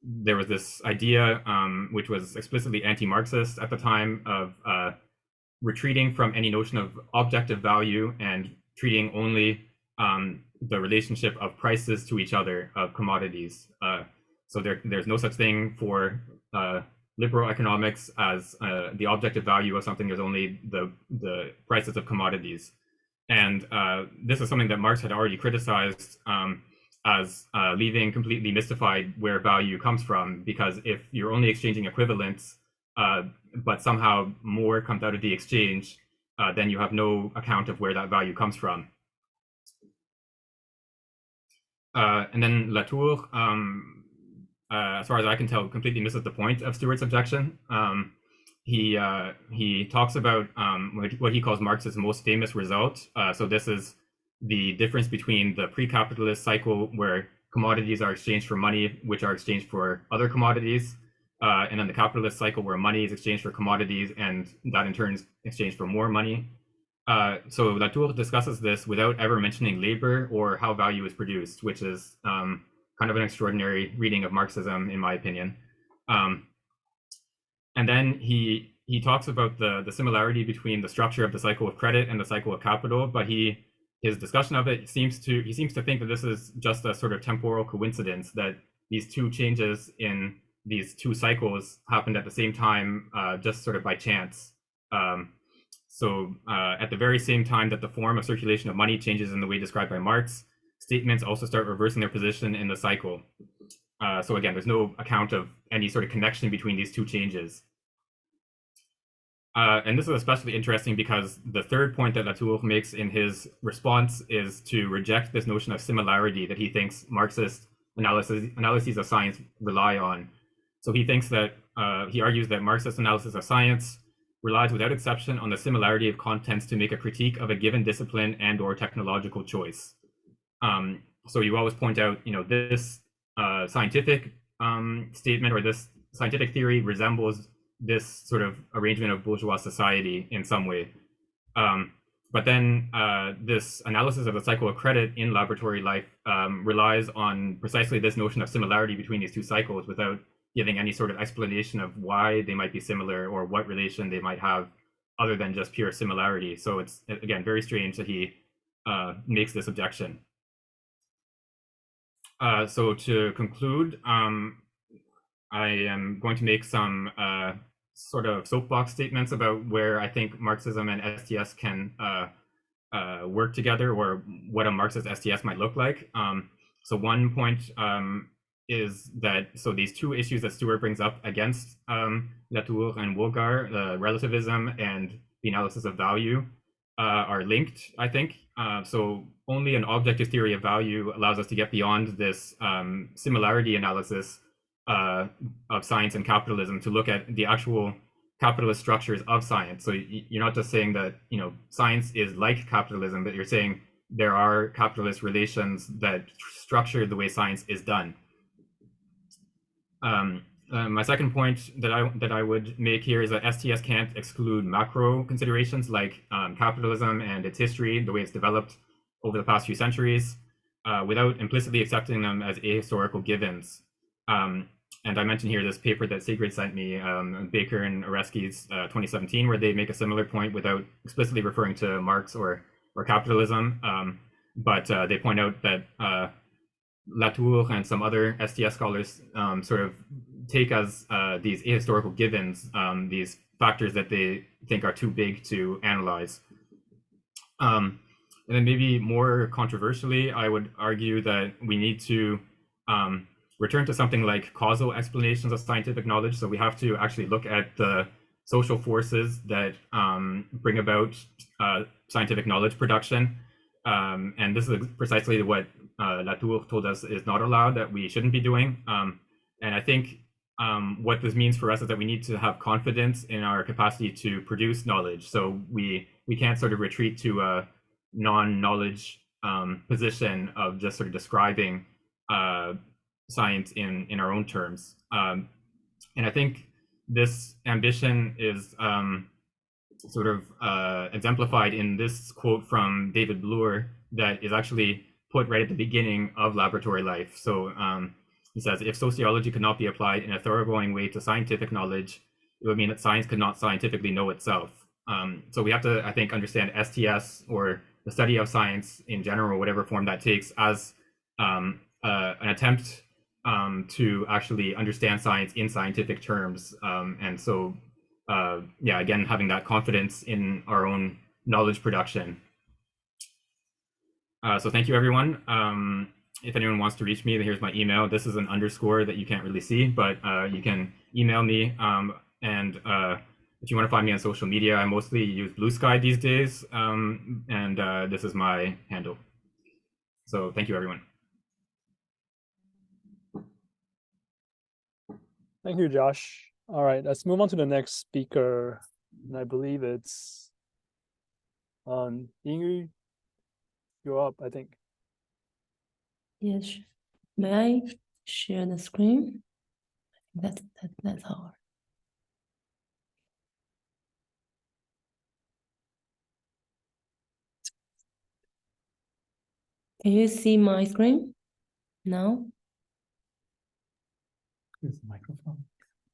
[SPEAKER 7] There was this idea, which was explicitly anti-Marxist at the time, of retreating from any notion of objective value and treating only the relationship of prices to each other of commodities. So there's no such thing for liberal economics as the objective value of something. There's only the prices of commodities. And this is something that Marx had already criticized as leaving completely mystified where value comes from, because if you're only exchanging equivalents, but somehow more comes out of the exchange, then you have no account of where that value comes from. And then Latour, as far as I can tell, completely misses the point of Stewart's objection. He talks about what he calls Marx's most famous result. So this is the difference between the pre-capitalist cycle, where commodities are exchanged for money, which are exchanged for other commodities, and then the capitalist cycle, where money is exchanged for commodities, and that in turn is exchanged for more money. So Latour discusses this without ever mentioning labor or how value is produced, which is kind of an extraordinary reading of Marxism, in my opinion. And then he talks about the similarity between the structure of the cycle of credit and the cycle of capital, but his discussion of it he seems to think that this is just a sort of temporal coincidence, that these two changes in these two cycles happened at the same time, just sort of by chance. So at the very same time that the form of circulation of money changes in the way described by Marx, statements also start reversing their position in the cycle. So again, there's no account of any sort of connection between these two changes. And this is especially interesting because the third point that Latour makes in his response is to reject this notion of similarity that he thinks Marxist analyses of science rely on. So he thinks that, he argues that Marxist analysis of science relies without exception on the similarity of contents to make a critique of a given discipline and or technological choice. So you always point out, this scientific statement or this scientific theory resembles this sort of arrangement of bourgeois society in some way. But then this analysis of the cycle of credit in laboratory life relies on precisely this notion of similarity between these two cycles without giving any sort of explanation of why they might be similar or what relation they might have other than just pure similarity. So it's, again, very strange that he makes this objection. So to conclude, I am going to make some sort of soapbox statements about where I think Marxism and STS can work together, or what a Marxist STS might look like. So one point is that, so these two issues that Stewart brings up against Latour and Woolgar, relativism and the analysis of value, are linked, I think. So only an objective theory of value allows us to get beyond this similarity analysis of science and capitalism to look at the actual capitalist structures of science. So you're not just saying that science is like capitalism, but you're saying there are capitalist relations that structure the way science is done. My second point that I would make here is that STS can't exclude macro considerations like capitalism and its history, the way it's developed over the past few centuries. without implicitly accepting them as ahistorical givens. And I mentioned here this paper that Sigrid sent me, Baker and Oresky's 2017, where they make a similar point without explicitly referring to Marx or capitalism. But they point out that Latour and some other STS scholars sort of take as these ahistorical givens, these factors that they think are too big to analyze. And then maybe more controversially, I would argue that we need to return to something like causal explanations of scientific knowledge. So we have to actually look at the social forces that bring about scientific knowledge production. And this is precisely what Latour told us is not allowed, that we shouldn't be doing. And I think what this means for us is that we need to have confidence in our capacity to produce knowledge. So we can't sort of retreat to a non-knowledge position of just sort of describing science in our own terms. And I think this ambition is sort of exemplified in this quote from David Bloor that is actually put right at the beginning of Laboratory Life. So he says, if sociology could not be applied in a thoroughgoing way to scientific knowledge, it would mean that science could not scientifically know itself. So we have to, I think, understand STS, or the study of science in general, whatever form that takes, as an attempt to actually understand science in scientific terms. And so, yeah, again, having that confidence in our own knowledge production. So thank you, everyone. If anyone wants to reach me, here's my email. This is an underscore that you can't really see, but you can email me. And if you want to find me on social media, I mostly use Blue Sky these days. And this is my handle. So thank you, everyone.
[SPEAKER 3] Thank you, Josh. All right, let's move on to the next speaker. And I believe it's Yingyu. You're up, I think.
[SPEAKER 5] Yes. May I share the screen? That's all. Can you see my screen? No?
[SPEAKER 1] Is the microphone?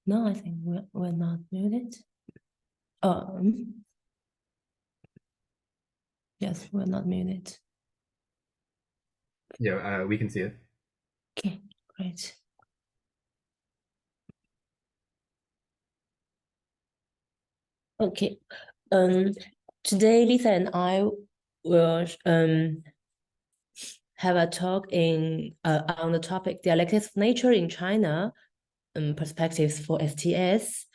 [SPEAKER 5] No, I think we're not muted. Yes, we're not muted.
[SPEAKER 7] Yeah, we can see it.
[SPEAKER 5] Okay, great. Okay. Today Lisa and I will have a talk on the topic dialectics of nature in China, perspectives for STS.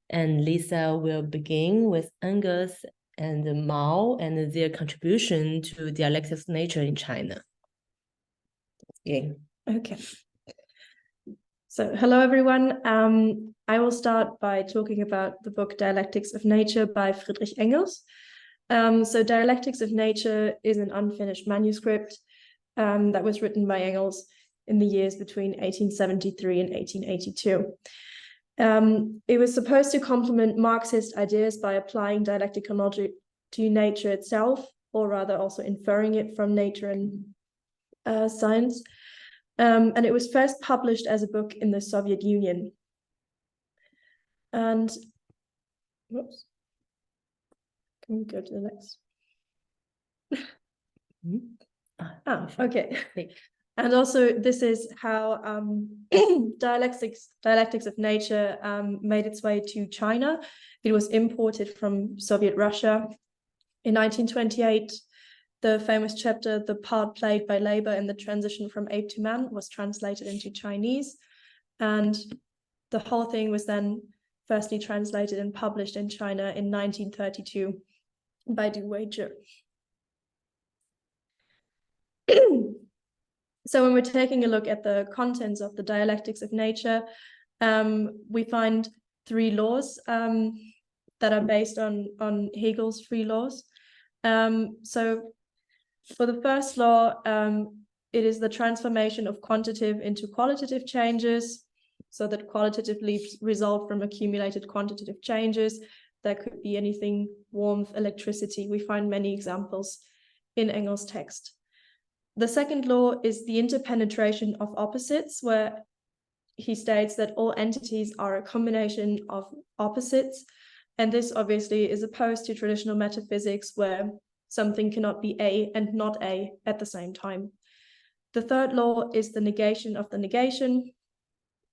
[SPEAKER 5] And Lisa will begin with Engels and Mao and their contribution to dialectics of nature in China. Yeah.
[SPEAKER 8] Okay. So hello, everyone. I will start by talking about the book Dialectics of Nature by Friedrich Engels. So Dialectics of Nature is an unfinished manuscript that was written by Engels in the years between 1873 and 1882. It was supposed to complement Marxist ideas by applying dialectical logic to nature itself, or rather also inferring it from nature and science. And it was first published as a book in the Soviet Union. And, whoops, can we go to the next? Okay. And also this is how dialectics of nature made its way to China. It was imported from Soviet Russia. In 1928, the famous chapter, The Part Played by Labor in the Transition from Ape to Man, was translated into Chinese. And the whole thing was then firstly translated and published in China in 1932 by Du Weizhi. So when we're taking a look at the contents of the Dialectics of Nature, we find three laws that are based on Hegel's three laws. So for the first law, it is the transformation of quantitative into qualitative changes, so that qualitatively result from accumulated quantitative changes. That could be anything, warmth, electricity. We find many examples in Engels' text. The second law is the interpenetration of opposites, where he states that all entities are a combination of opposites. And this obviously is opposed to traditional metaphysics, where something cannot be A and not A at the same time. The third law is the negation of the negation.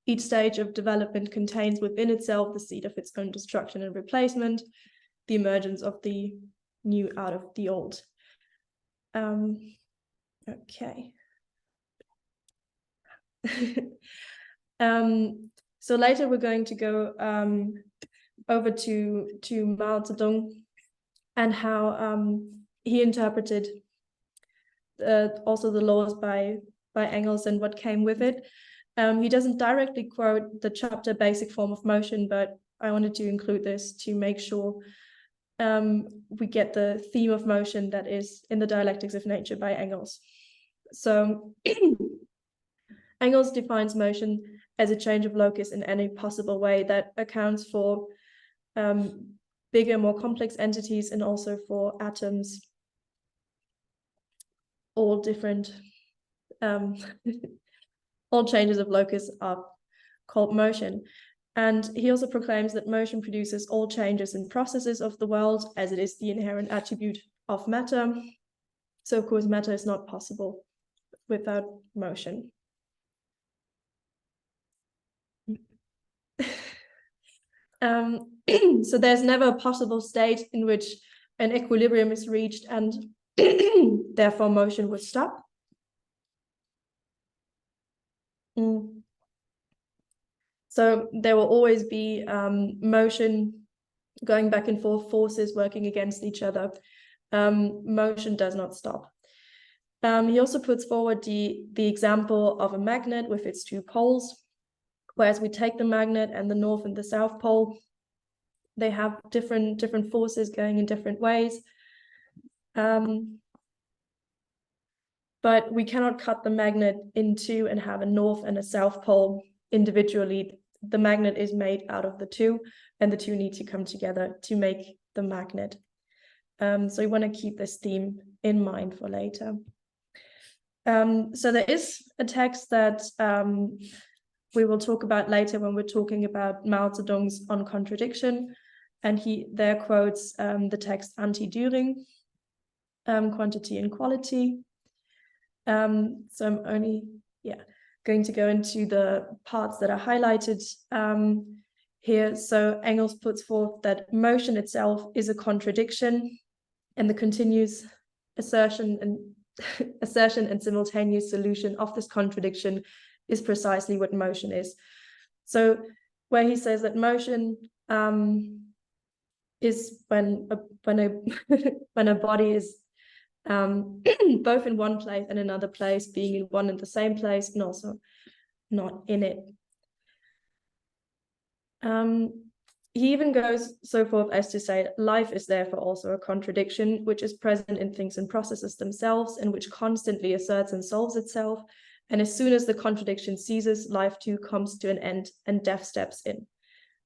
[SPEAKER 8] Each stage of development contains within itself the seed of its own destruction and replacement, the emergence of the new out of the old. Okay. So later we're going to go over to Mao Zedong and how he interpreted also the laws by Engels and what came with it. He doesn't directly quote the chapter Basic Form of Motion, but I wanted to include this to make sure we get the theme of motion that is in the Dialectics of Nature by Engels. So Engels defines motion as a change of locus in any possible way that accounts for bigger, more complex entities and also for atoms, all different, all changes of locus are called motion. And he also proclaims that motion produces all changes and processes of the world, as it is the inherent attribute of matter. So of course, matter is not possible without motion. So there's never a possible state in which an equilibrium is reached and therefore motion would stop. So there will always be motion going back and forth, forces working against each other. Motion does not stop. He also puts forward the example of a magnet with its two poles, whereas we take the magnet and the North and the South Pole, they have different forces going in different ways. But we cannot cut the magnet in two and have a North and a South Pole individually. The magnet is made out of the two, and the two need to come together to make the magnet. So we want to keep this theme in mind for later. So there is a text that we will talk about later when we're talking about Mao Zedong's On Contradiction, and he there quotes the text Anti-Düring, Quantity and Quality. So I'm only going to go into the parts that are highlighted here. So Engels puts forth that motion itself is a contradiction, and the continuous assertion and simultaneous solution of this contradiction is precisely what motion is. So where he says that motion is when a body is both in one place and another place, being in one and the same place and also not in it. He even goes so forth as to say life is therefore also a contradiction, which is present in things and processes themselves and which constantly asserts and solves itself. And as soon as the contradiction ceases, life too comes to an end and death steps in.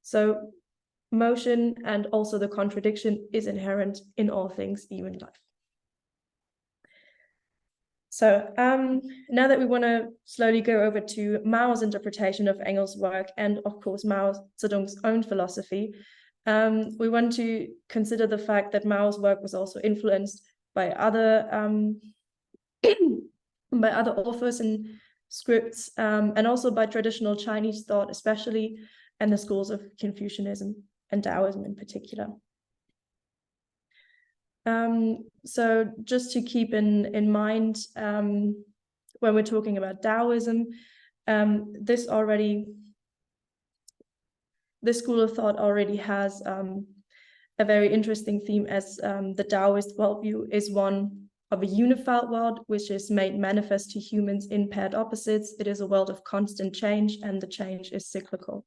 [SPEAKER 8] So motion and also the contradiction is inherent in all things, even life. So now that we want to slowly go over to Mao's interpretation of Engels' work and of course Mao Zedong's own philosophy, we want to consider the fact that Mao's work was also influenced by other authors and scripts, and also by traditional Chinese thought especially, and the schools of Confucianism and Taoism in particular. So just to keep in mind, when we're talking about Taoism, this school of thought already has a very interesting theme, as the Taoist worldview is one of a unified world, which is made manifest to humans in paired opposites. It is a world of constant change, and the change is cyclical.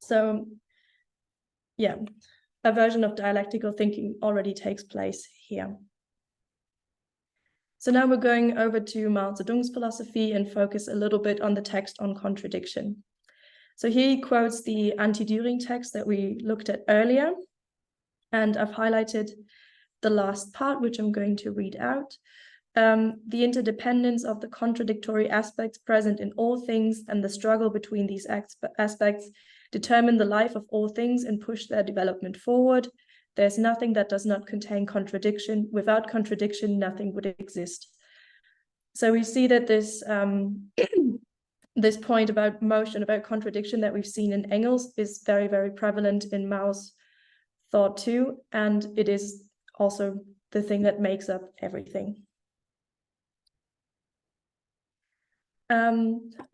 [SPEAKER 8] So, yeah. A version of dialectical thinking already takes place here. So now we're going over to Mao Zedong's philosophy and focus a little bit on the text on contradiction. So here he quotes the Anti-Düring text that we looked at earlier, and I've highlighted the last part, which I'm going to read out. The interdependence of the contradictory aspects present in all things and the struggle between these aspects determine the life of all things and push their development forward. There's nothing that does not contain contradiction. Without contradiction, nothing would exist. So we see that this this point about motion, about contradiction that we've seen in Engels is very, very prevalent in Mao's thought too, and it is also the thing that makes up everything.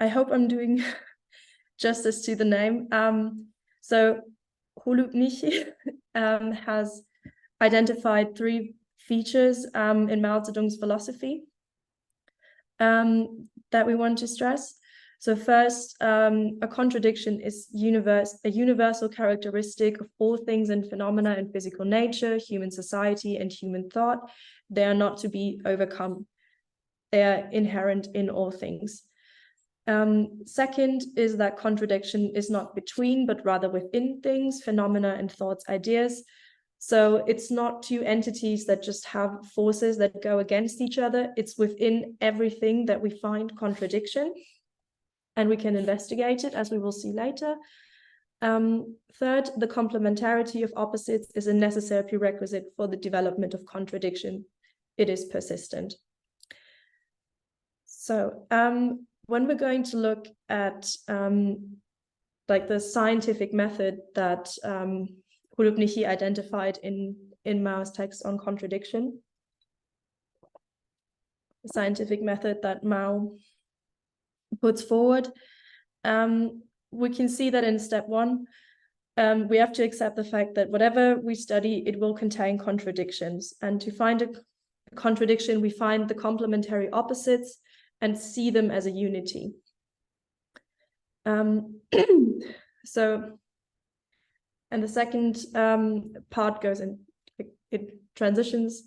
[SPEAKER 8] I hope I'm doing justice to the name. So Huluk Nishi has identified 3 features in Mao Zedong's philosophy that we want to stress. So first, a contradiction is a universal characteristic of all things and phenomena in physical nature, human society, and human thought. They are not to be overcome. They are inherent in all things. Second is that contradiction is not between, but rather within things, phenomena, and thoughts, ideas. So it's not 2 entities that just have forces that go against each other. It's within everything that we find contradiction, and we can investigate it, as we will see later. Third, the complementarity of opposites is a necessary prerequisite for the development of contradiction. It is persistent. So when we're going to look at like the scientific method that Huluk Nishi identified in Mao's text on contradiction, the scientific method that Mao puts forward, we can see that in step 1, we have to accept the fact that whatever we study, it will contain contradictions. And to find a contradiction, we find the complementary opposites and see them as a unity. So, and the second part goes in, it transitions.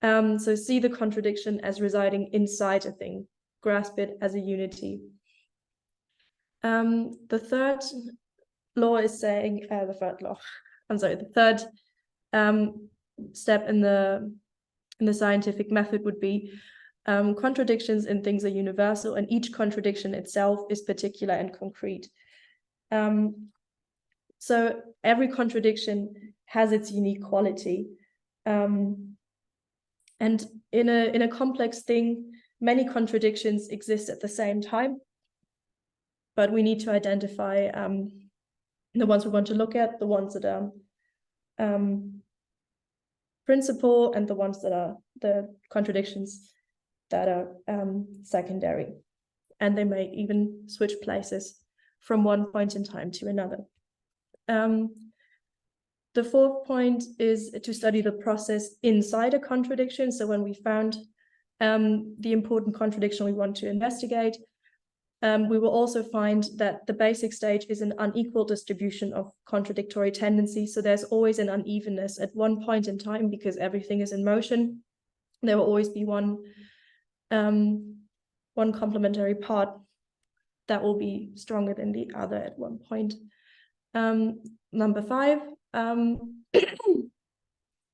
[SPEAKER 8] So see the contradiction as residing inside a thing, grasp it as a unity. The third law is saying, the third step in the scientific method would be contradictions in things are universal, and each contradiction itself is particular and concrete. So every contradiction has its unique quality. And in a complex thing, many contradictions exist at the same time, but we need to identify the ones we want to look at, the ones that are principal, and the ones that are the contradictions that are secondary. And they may even switch places from one point in time to another. The fourth point is to study the process inside a contradiction. So when we found the important contradiction we want to investigate, we will also find that the basic stage is an unequal distribution of contradictory tendencies. So there's always an unevenness at one point in time, because everything is in motion. There will always be one complementary part that will be stronger than the other at one point. Number 5,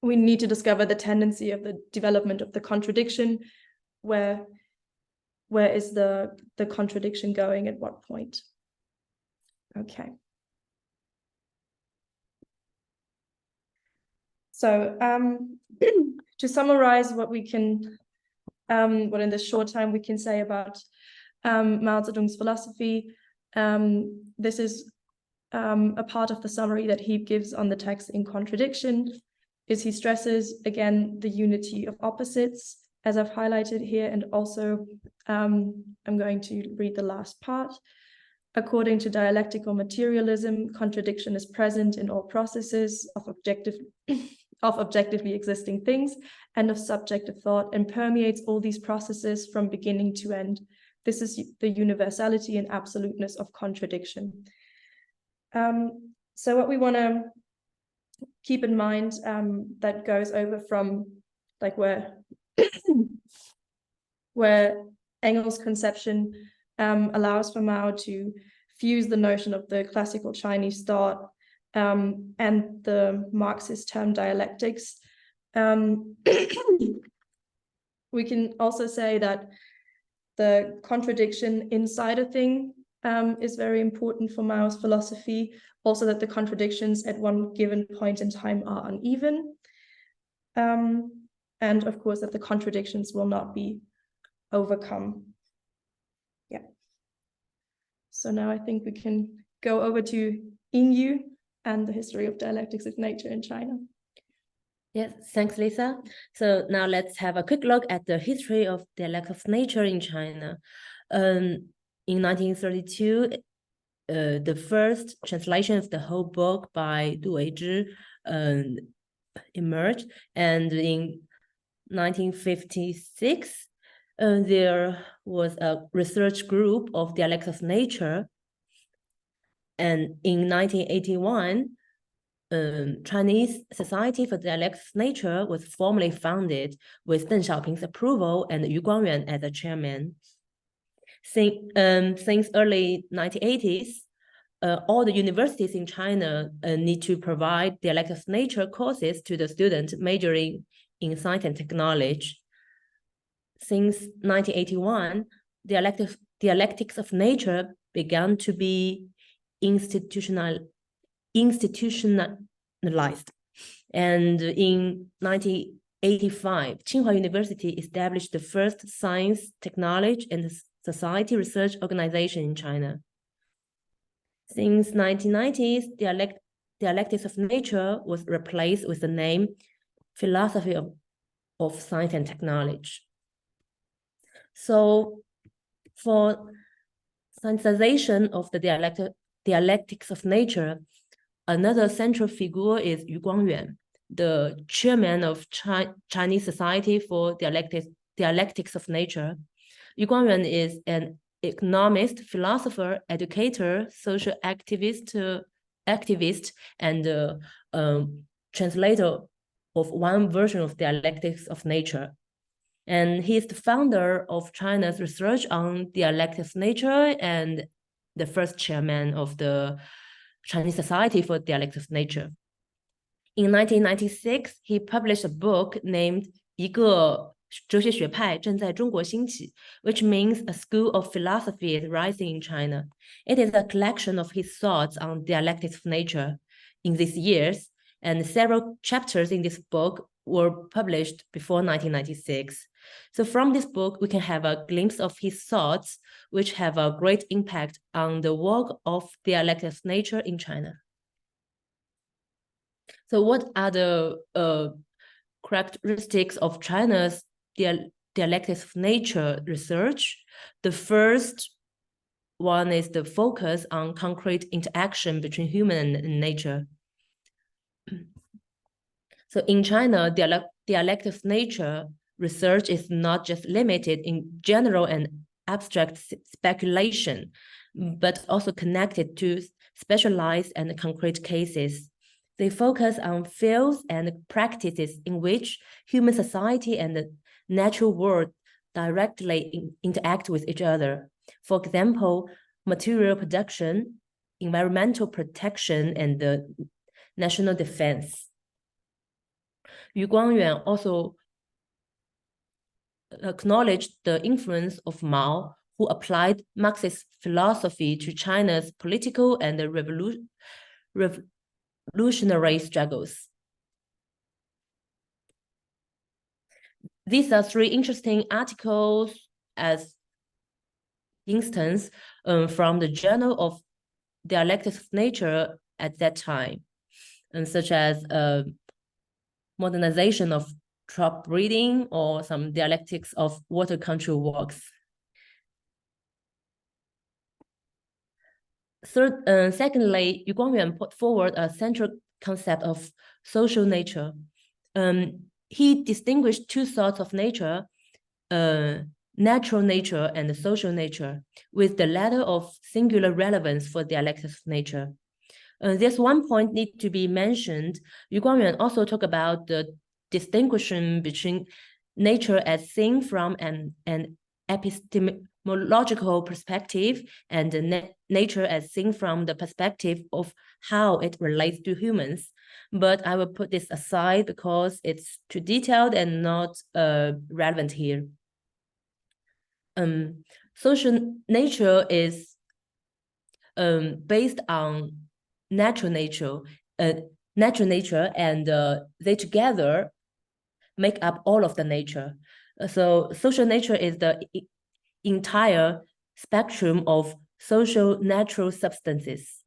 [SPEAKER 8] we need to discover the tendency of the development of the contradiction. Where is the contradiction going at what point? Okay. So to summarize what we can, what in this short time we can say about Mao Zedong's philosophy, this is a part of the summary that he gives on the text in contradiction, is he stresses again the unity of opposites, as I've highlighted here, and also I'm going to read the last part. According to dialectical materialism, contradiction is present in all processes of objectively existing things and of subjective thought, and permeates all these processes from beginning to end. This is the universality and absoluteness of contradiction. So what we want to keep in mind, that goes over from like where Engels' conception allows for Mao to fuse the notion of the classical Chinese thought and the Marxist term dialectics, We can also say that the contradiction inside a thing is very important for Mao's philosophy. Also that the contradictions at one given point in time are uneven. And of course that the contradictions will not be overcome. Yeah. So now I think we can go over to Yingyu and the history of dialectics of nature in China.
[SPEAKER 5] Yes, thanks, Lisa. So now let's have a quick look at the history of dialectics of nature in China. In 1932, the first translation of the whole book by Du Weizhi emerged, and in 1956, there was a research group of dialectics of nature, and in 1981, Chinese Society for Dialectics of Nature was formally founded with Deng Xiaoping's approval and Yu Guangyuan as the chairman. Since early 1980s, all the universities in China need to provide dialectics of nature courses to the students majoring in science and technology. Since 1981, dialectics of nature began to be institutionalized. And in 1985, Tsinghua University established the first science, technology, and society research organization in China. Since 1990s, dialectics of nature was replaced with the name philosophy of science and technology. So for scientization of the dialectics of nature, another central figure is Yu Guangyuan, the chairman of Chinese Society for Dialectics of Nature. Yu Guangyuan is an economist, philosopher, educator, social activist, and translator of one version of dialectics of nature. And he is the founder of China's research on dialectics of nature and the first chairman of the Chinese Society for Dialectics of Nature. In 1996, he published a book named 一个哲学学派正在中国兴起, which means a school of philosophy is rising in China. It is a collection of his thoughts on dialectics of nature in these years, and several chapters in this book were published before 1996. So from this book, we can have a glimpse of his thoughts, which have a great impact on the work of dialectics of nature in China. So what are the characteristics of China's dialectics of nature research? The first one is the focus on concrete interaction between human and nature. So in China, dialectics of nature research is not just limited in general and abstract speculation, but also connected to specialized and concrete cases. They focus on fields and practices in which human society and the natural world directly interact with each other. For example, material production, environmental protection, and the national defense. Yu Guangyuan also acknowledged the influence of Mao, who applied Marxist philosophy to China's political and revolutionary struggles. These are three interesting articles as instance from the Journal of Dialectics of Nature at that time, and such as modernization of crop breeding or some dialectics of water control works. Secondly, Yu Guangyuan put forward a central concept of social nature. He distinguished two sorts of nature, natural nature and social nature, with the latter of singular relevance for dialectics of nature. There's one point need to be mentioned. Yu Guangyuan also talked about the distinction between nature as seen from and epistemological perspective and nature as seen from the perspective of how it relates to humans. But I will put this aside because it's too detailed and not relevant here. Social nature is based on natural nature, and they together make up all of the nature. So social nature is the entire spectrum of social natural substances.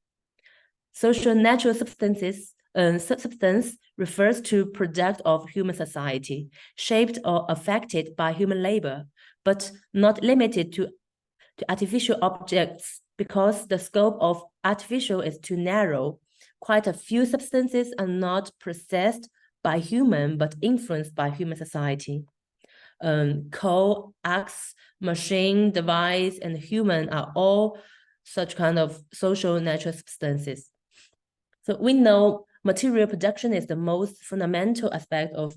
[SPEAKER 5] Social natural substances substance refers to product of human society, shaped or affected by human labor, but not limited to artificial objects, because the scope of artificial is too narrow. Quite a few substances are not processed by human, but influenced by human society. Coal, axe, machine, device, and human are all such kind of social natural substances. So we know material production is the most fundamental aspect of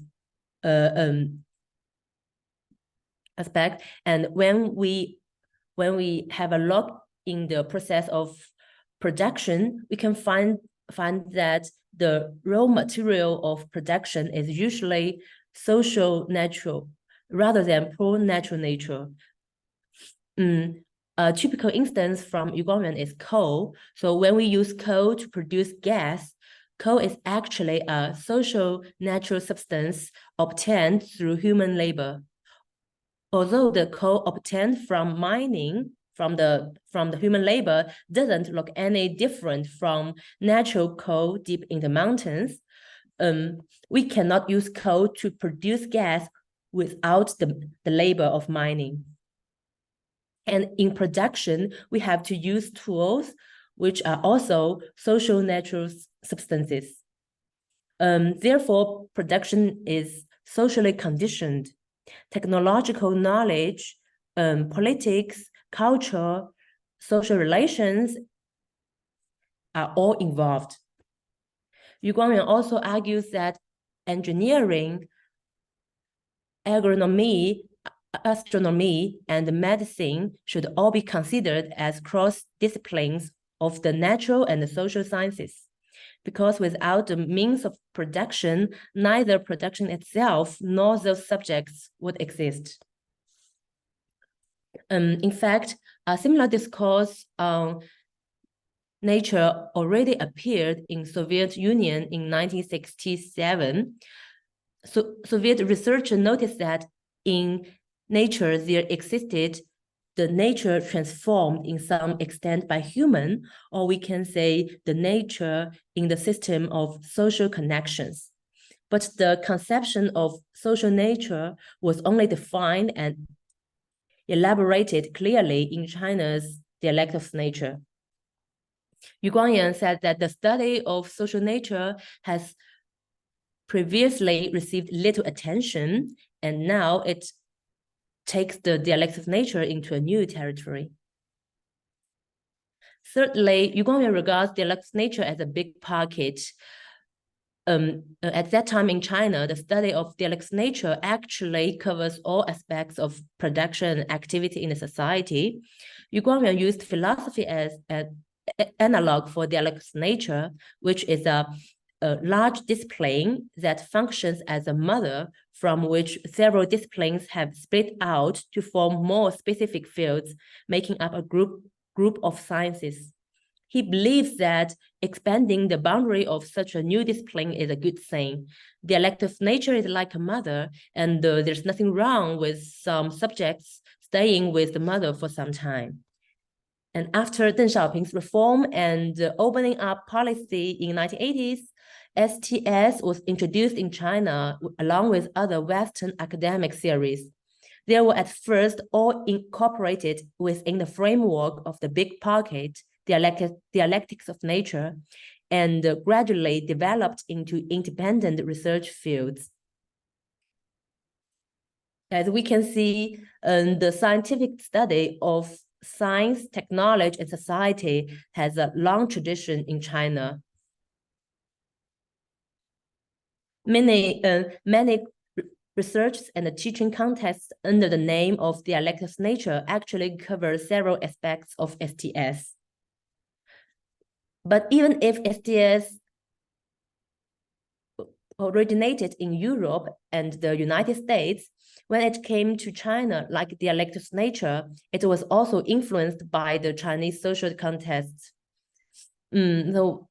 [SPEAKER 5] and when we have a look in the process of production, we can find that the raw material of production is usually social natural rather than pro-natural nature. A typical instance from Yu Guangyuan is coal. So when we use coal to produce gas, coal is actually a social natural substance obtained through human labor. Although the coal obtained from mining, from the human labor, doesn't look any different from natural coal deep in the mountains, we cannot use coal to produce gas without the labor of mining. And in production, we have to use tools, which are also social natural substances. Therefore, production is socially conditioned. Technological knowledge, politics, culture, social relations are all involved. Yu Guangyuan also argues that engineering, agronomy, astronomy, and medicine should all be considered as cross-disciplines of the natural and the social sciences, because without the means of production, neither production itself nor those subjects would exist. In fact, a similar discourse on nature already appeared in Soviet Union in 1967. So Soviet researchers noticed that in nature there existed the nature transformed in some extent by human, or we can say the nature in the system of social connections. But the conception of social nature was only defined and elaborated clearly in China's dialect of nature. Yu Guangyuan said that the study of social nature has previously received little attention, and now it takes the dialects of nature into a new territory. Thirdly, Yu Guangyuan regards dialects of nature as a big pocket. At that time in China, the study of dialects of nature actually covers all aspects of production and activity in the society. Yu Guangyuan used philosophy as an analog for dialects of nature, which is a large discipline that functions as a mother from which several disciplines have split out to form more specific fields, making up a group of sciences. He believes that expanding the boundary of such a new discipline is a good thing. Dialect of nature is like a mother, and there's nothing wrong with some subjects staying with the mother for some time. And after Deng Xiaoping's reform and opening up policy in the 1980s, STS was introduced in China along with other Western academic theories. They were at first all incorporated within the framework of the big pocket, dialectics of nature, and gradually developed into independent research fields. As we can see, the scientific study of science, technology, and society has a long tradition in China. Many research and teaching contexts under the name of dialectics of nature actually cover several aspects of STS. But even if STS originated in Europe and the United States, when it came to China, like dialectics of nature, it was also influenced by the Chinese social context. So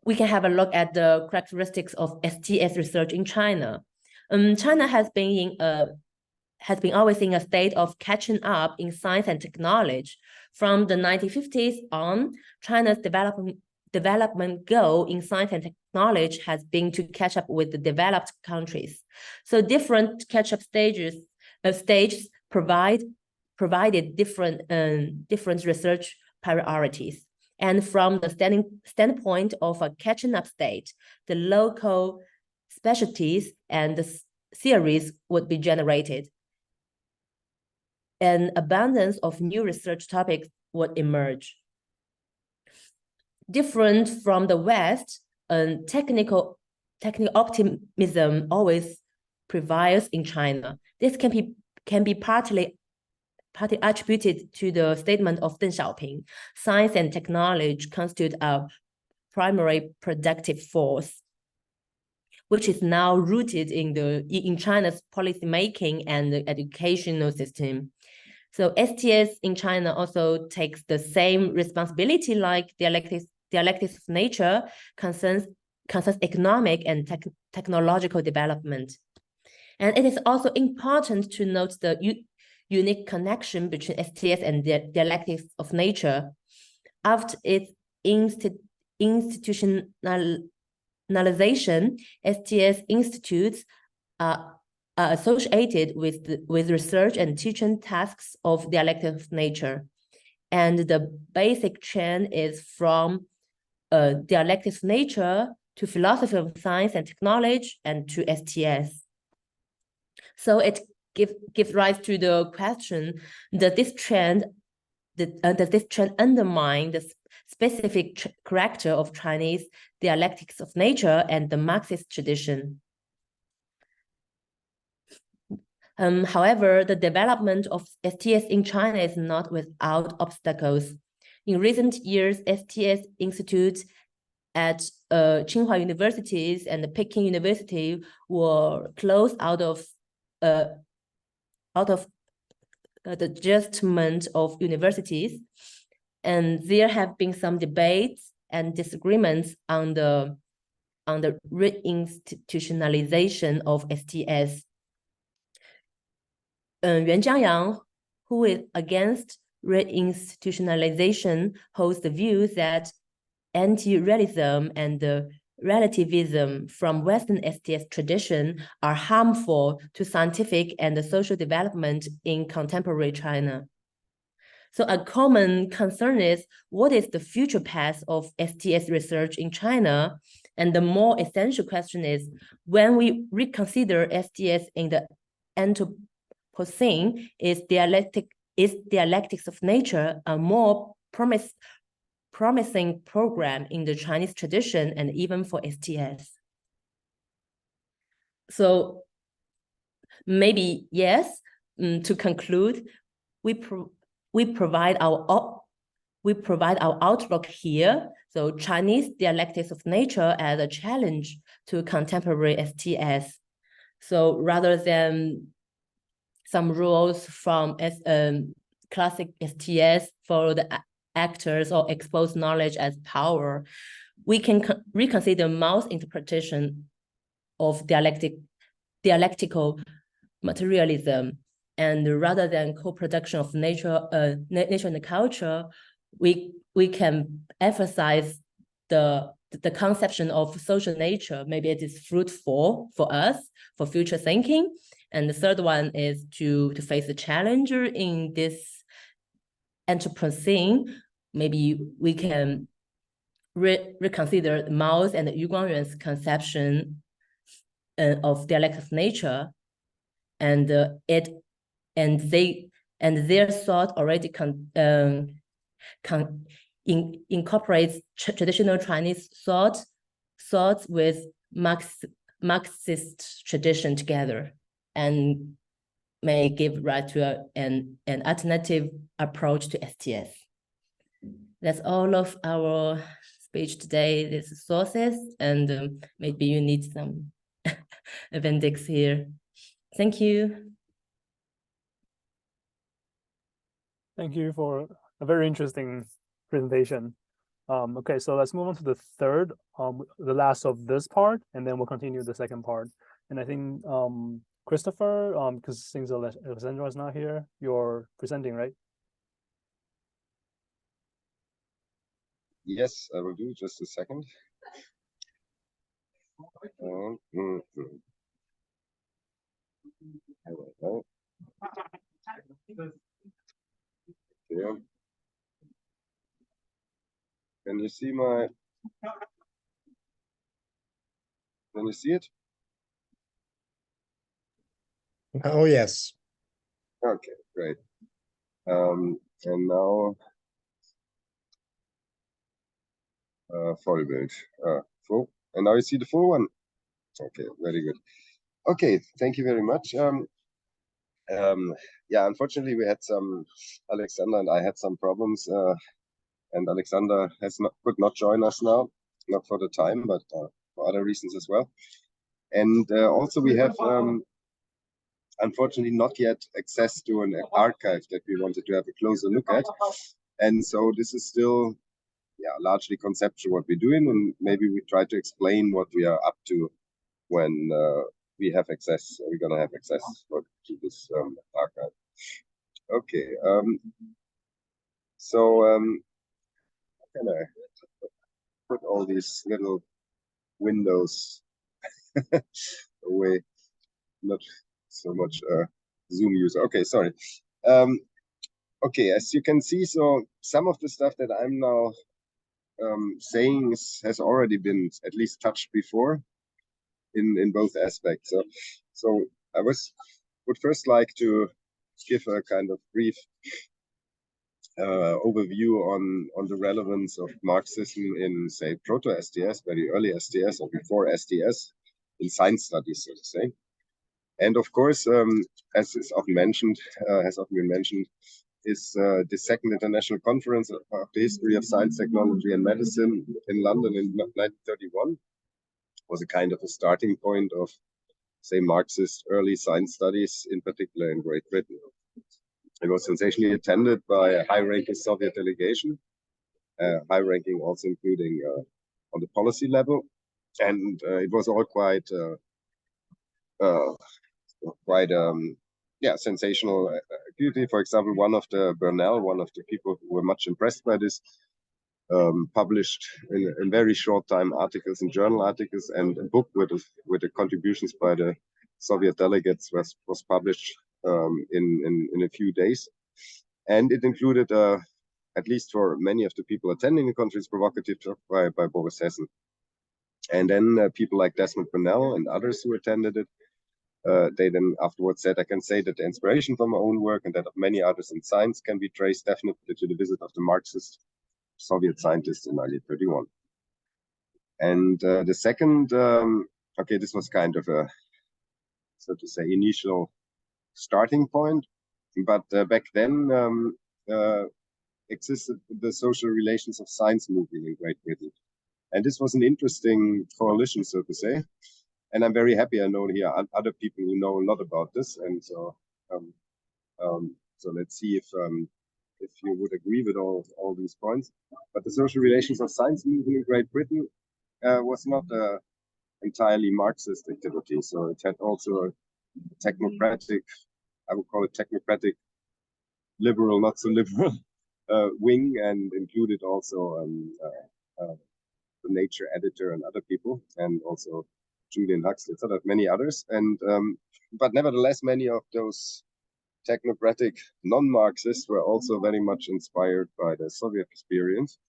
[SPEAKER 5] we can have a look at the characteristics of STS research in China. China has been always in a state of catching up in science and technology. From the 1950s on, China's development goal in science and technology has been to catch up with the developed countries. So different catch-up stages provided different research priorities. And from the standpoint of a catching up state, the local specialties and the theories would be generated. An abundance of new research topics would emerge. Different from the West, technical optimism always prevails in China. This can be partly attributed to the statement of Deng Xiaoping: science and technology constitute a primary productive force, which is now rooted in China's policymaking and the educational system. So STS in China also takes the same responsibility like dialectics of nature, concerns economic and technological development. And it is also important to note the unique connection between STS and dialectics of nature. After its institutionalization, STS institutes are associated with research and teaching tasks of dialectics of nature. And the basic chain is from dialectics of nature to philosophy of science and technology and to STS. So it gives rise to the question: does this trend undermine the specific character of Chinese dialectics of nature and the Marxist tradition? However, the development of STS in China is not without obstacles. In recent years, STS institutes at Tsinghua universities and Peking University were closed out of the adjustment of universities, and there have been some debates and disagreements on the reinstitutionalization of STS. Yuan Jiangyang, who is against reinstitutionalization, holds the view that anti-realism and relativism from Western STS tradition are harmful to scientific and social development in contemporary China. So a common concern is, what is the future path of STS research in China? And the more essential question is, when we reconsider STS in the Anthropocene, is dialectics of nature a more promising program in the Chinese tradition and even for STS? So maybe yes. To conclude, we provide our outlook here. So Chinese dialectics of nature as a challenge to contemporary STS. So rather than some rules from classic STS for the actors or expose knowledge as power, we can reconsider Mao's interpretation of dialectical materialism. And rather than co-production of nature and culture, we can emphasize the conception of social nature. Maybe it is fruitful for us for future thinking. And the third one is to face the challenger in this Anthropocene. Maybe we can reconsider Mao's and Yu Guangyuan's conception of dialectics of nature, and their thought already incorporates traditional Chinese thoughts with Marxist tradition together and may give rise to an alternative approach to STS. That's all of our speech today. These sources, and maybe you need some appendix here. Thank you.
[SPEAKER 3] Thank you for a very interesting presentation. Okay, so let's move on to the third, the last of this part, and then we'll continue the second part. And I think Christopher, because since Alexandra is not here, you're presenting, right?
[SPEAKER 6] Yes, I will do. Just a second. Yeah. Can you see my? Can you see it?
[SPEAKER 1] Oh, yes.
[SPEAKER 6] Okay, great. And now Vollbild. Full. And now you see the full one. Okay, very good. Okay, thank you very much. Yeah, unfortunately, we had some, Alexander and I had some problems, and Alexander could not join us now, not for the time, but for other reasons as well. And also we have, unfortunately, not yet access to an archive that we wanted to have a closer look at. And so this is still, yeah, largely conceptual what we're doing, and maybe we try to explain what we are up to when we have access, we're going to have access to this archive. Okay, so how can I put all these little windows away? Not so much Zoom user. Okay, sorry. Okay, as you can see, so some of the stuff that I'm now saying has already been at least touched before in both aspects. So I would first like to give a kind of brief overview on the relevance of Marxism in, say, proto-STS, very early STS, or before STS, in science studies, so to say. And of course, as is often mentioned, has often been mentioned, is the Second International Conference of the History of Science, Technology and Medicine in London in 1931, was a kind of a starting point of, say, Marxist early science studies, in particular in Great Britain. It was sensationally attended by a high-ranking Soviet delegation, high-ranking also including on the policy level, and it was all quite yeah, sensational activity. For example, one of the people who were much impressed by this, published in very short time articles and journal articles, and a book with the contributions by the Soviet delegates was published in a few days, and it included at least for many of the people attending the conference, provocative talk by Boris Hessen, and then people like Desmond Burnell and others who attended it. They then afterwards said, I can say that the inspiration from my own work and that of many others in science can be traced definitely to the visit of the Marxist Soviet scientists in 1931. And the second, okay, this was kind of a, so to say, initial starting point, but back then existed the social relations of science movement in Great Britain. And this was an interesting coalition, so to say. And I'm very happy I know here other people who know a lot about this. And so, so let's see if you would agree with all these points. But the social relations of science movement in Great Britain was not entirely Marxist activity. So it had also a technocratic, I would call it technocratic, liberal, not so liberal wing, and included also the Nature editor and other people, and also Julian Huxley, sort of many others. And but nevertheless, many of those technocratic non-Marxists were also very much inspired by the Soviet experience.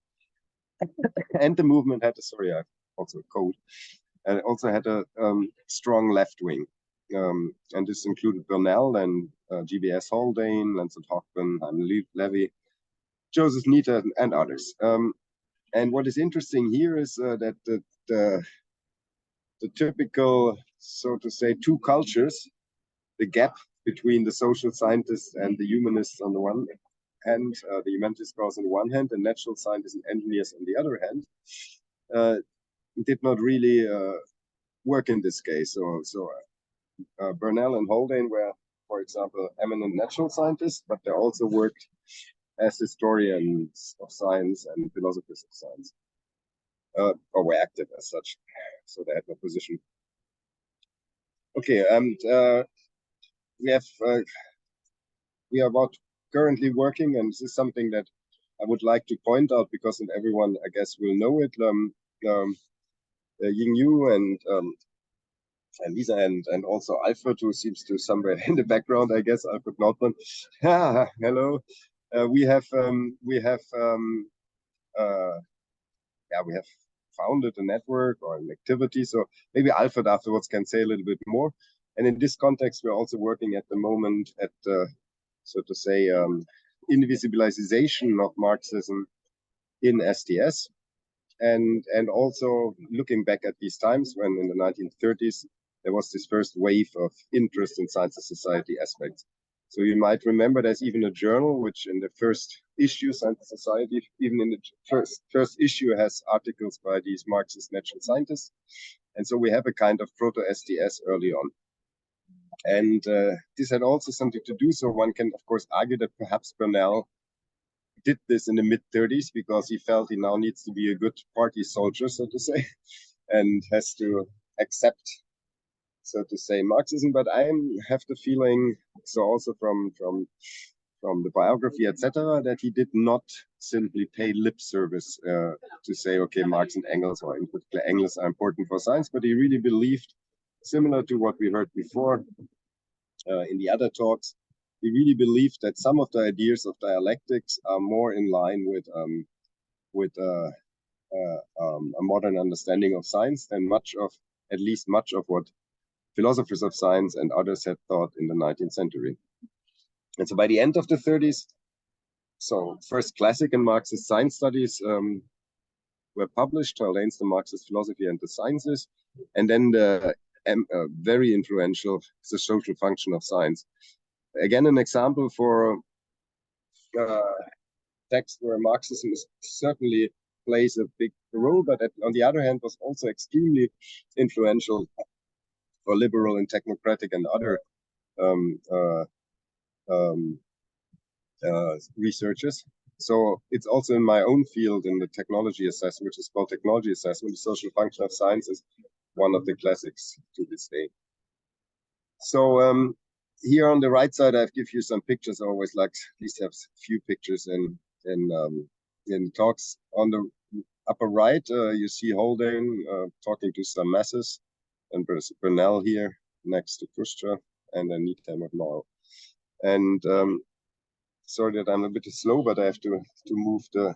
[SPEAKER 6] And the movement had sorry, I also a code, and it also had a strong left wing. And this included Burnell and GBS Haldane, Lancet Hochman, Heinrich Levy, Joseph Nita, and others. And what is interesting here is that the typical, so to say, two cultures, the gap between the social scientists and the humanists on the one hand, the humanities scholars on the one hand, and natural scientists and engineers on the other hand, did not really work in this case. So Bernal and Haldane were, for example, eminent natural scientists, but they also worked as historians of science and philosophers of science, or were active as such. So they had no position. Okay, and we are about currently working, and this is something that I would like to point out because everyone, I guess, will know it. Ying Yu and Lisa and also Alfred, who seems to somewhere in the background, I guess, Alfred Nordmann. Hello. We have founded a network or an activity. So maybe Alfred afterwards can say a little bit more. And in this context, we're also working at the moment at, so to say, invisibilization of Marxism in STS. And also looking back at these times when in the 1930s, there was this first wave of interest in science and society aspects. So you might remember there's even a journal which in the first issue, Science and Society, even in the first issue has articles by these Marxist natural scientists. And so we have a kind of proto-STS early on. And this had also something to do, so one can of course argue that perhaps Bernal did this in the mid-30s because he felt he now needs to be a good party soldier, so to say, and has to accept, so to say, Marxism. But I have the feeling, so also from the biography, etc., that he did not simply pay lip service to say, okay, Marx and Engels, or in particular Engels, are important for science, but he really believed, similar to what we heard before in the other talks, he really believed that some of the ideas of dialectics are more in line with a modern understanding of science than at least much of what philosophers of science and others had thought in the 19th century. And so by the end of the 30s, so first classic and Marxist science studies were published, Haldane's The Marxist Philosophy and the Sciences, and then the very influential The Social Function of Science. Again, an example for text where Marxism certainly plays a big role, but on the other hand was also extremely influential for liberal and technocratic and other researchers. So it's also in my own field in the technology assessment, which is called technology assessment. The social function of science is one of the classics to this day. So here on the right side, I've give you some pictures. I always like at least have a few pictures in talks. On the upper right, you see Haldane talking to some masses, and Bernal here next to Khrushchev, and then Niethammer Mao. And sorry that I'm a bit slow, but I have to move the.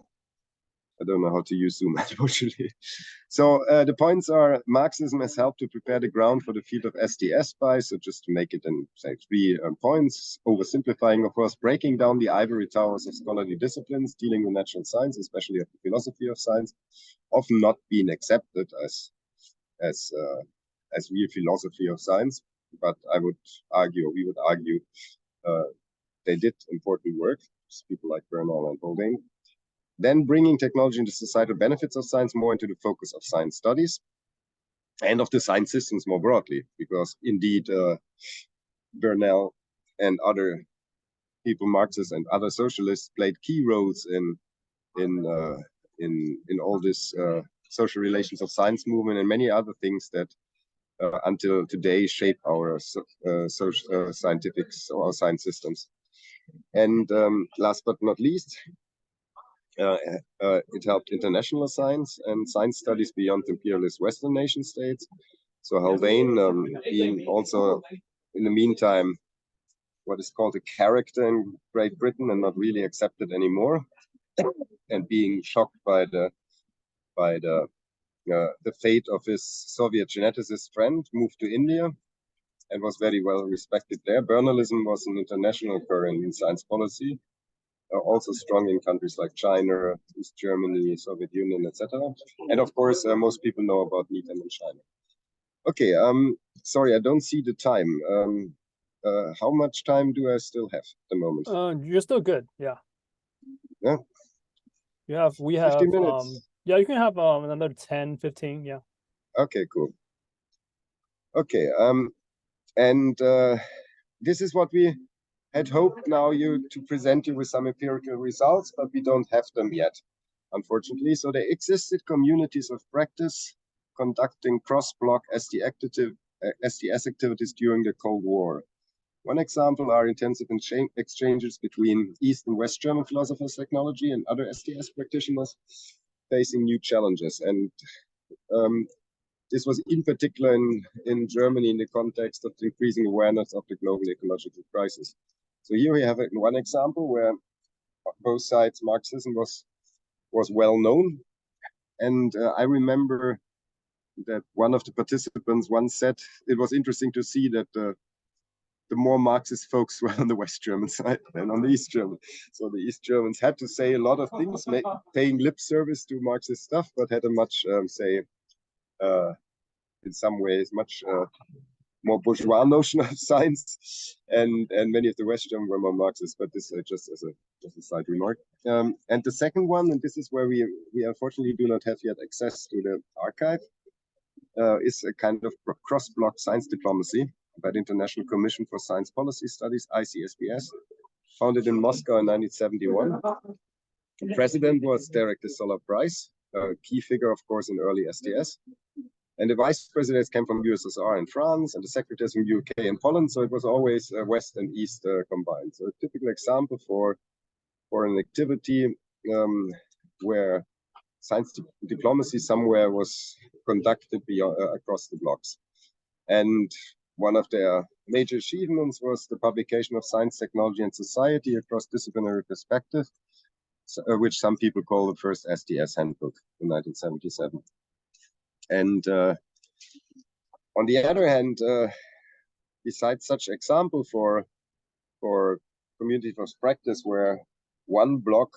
[SPEAKER 6] I don't know how to use Zoom, unfortunately. So the points are, Marxism has helped to prepare the ground for the field of STS by, so just to make it in, say, 3 points, oversimplifying, of course, breaking down the ivory towers of scholarly disciplines, dealing with natural science, especially of the philosophy of science, often not being accepted as real philosophy of science, but I would argue, or we would argue, they did important work, people like Bernal and Haldane. Then bringing technology and the societal benefits of science more into the focus of science studies and of the science systems more broadly, because indeed Bernal and other people, Marxists and other socialists, played key roles in all this social relations of science movement and many other things that until today shape our scientific or science systems. And last but not least, it helped international science and science studies beyond imperialist Western nation states. So Haldane being also, in the meantime, what is called a character in Great Britain and not really accepted anymore, and being shocked by the fate of his Soviet geneticist friend, moved to India and was very well respected there. Bernalism was an international current in science policy, also strong in countries like China, East Germany, Soviet Union, etc. And of course, most people know about Niethammer in China. Okay, sorry, I don't see the time. How much time do I still have at the moment?
[SPEAKER 3] You're still good. Yeah.
[SPEAKER 6] Yeah.
[SPEAKER 3] We have
[SPEAKER 6] 15 minutes.
[SPEAKER 3] yeah, you can have another 10, 15, yeah.
[SPEAKER 6] Okay, cool. Okay, and this is what we had hoped now to present you with some empirical results, but we don't have them yet, unfortunately. So there existed communities of practice conducting cross-block STS activities during the Cold War. One example are intensive exchanges between East and West German philosophers, technology, and other STS practitioners facing new challenges. And this was in particular in Germany in the context of the increasing awareness of the global ecological crisis. So here we have one example where both sides Marxism was well known. And I remember that one of the participants once said it was interesting to see that the more Marxist folks were on the West German side than on the East German. So the East Germans had to say a lot of things, paying lip service to Marxist stuff, but had a much, in some ways, much more bourgeois notion of science, and many of the West German were more Marxist. But this just as a side remark. And the second one, and this is where we unfortunately do not have yet access to the archive, is a kind of cross-block science diplomacy by the International Commission for Science Policy Studies, ICSPS, founded in Moscow in 1971. The president was Derek de Solla Price, a key figure, of course, in early STS. And the vice presidents came from USSR and France, and the secretaries from UK and Poland. So it was always West and East combined. So a typical example for an activity where science diplomacy somewhere was conducted across the blocks. And one of their major achievements was the publication of Science, Technology, and Society across disciplinary perspective, which some people call the first STS handbook in 1977. And on the other hand, besides such example for community of practice where one block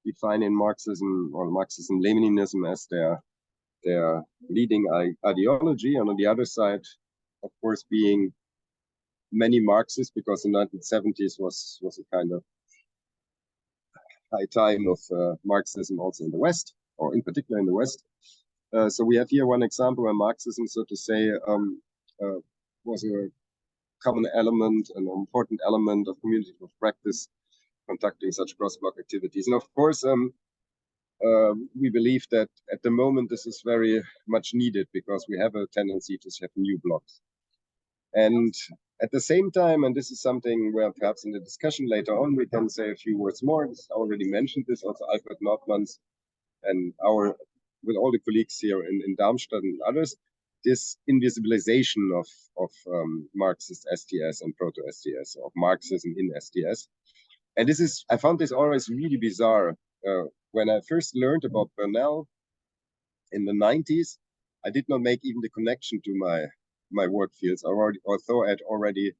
[SPEAKER 6] defining Marxism or Marxism-Leninism as their leading ideology, and on the other side, of course, being many Marxists, because the 1970s was a kind of high time of Marxism also in the West, or in particular in the West. So we have here one example where Marxism, so to say, was a common element, an important element of community of practice conducting such cross-block activities. And of course, we believe that at the moment this is very much needed because we have a tendency to have new blocks. And at the same time, and this is something where perhaps in the discussion later on we can say a few words more. I already mentioned this, also Alfred Nordmann's and with all the colleagues here in Darmstadt and others, this invisibilization of Marxist STS and proto-STS, of Marxism in STS. And I found this always really bizarre. When I first learned about Bernal in the 90s, I did not make even the connection to my work fields, although I had already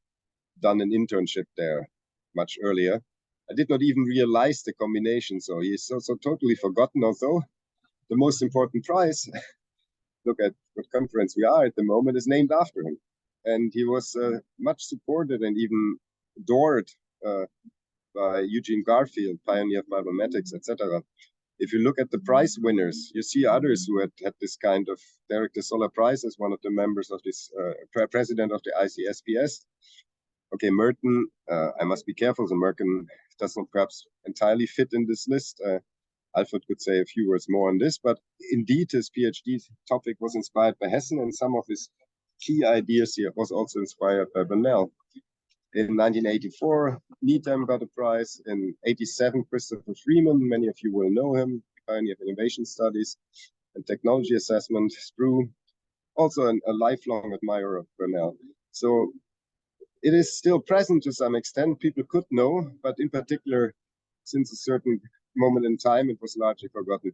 [SPEAKER 6] done an internship there much earlier. I did not even realize the combination. So he is so totally forgotten, although the most important prize, look at what conference we are at the moment, is named after him. And he was much supported and even adored by Eugene Garfield, pioneer of biomathematics, etc. If you look at the prize winners, you see others who had this kind of Derek de Solla Prize as one of the members of this, president of the ICSPS. Okay, Merton, I must be careful, so Merton does not perhaps entirely fit in this list. Alfred could say a few words more on this, but indeed his PhD topic was inspired by Hessen, and some of his key ideas here was also inspired by Bernal. In 1984, Needham got a prize. In 87, Christopher Freeman, many of you will know him, pioneer of innovation studies and technology assessment. Sproul, also a lifelong admirer of Bernal. So it is still present to some extent. People could know, but in particular, since a certain moment in time, it was largely forgotten.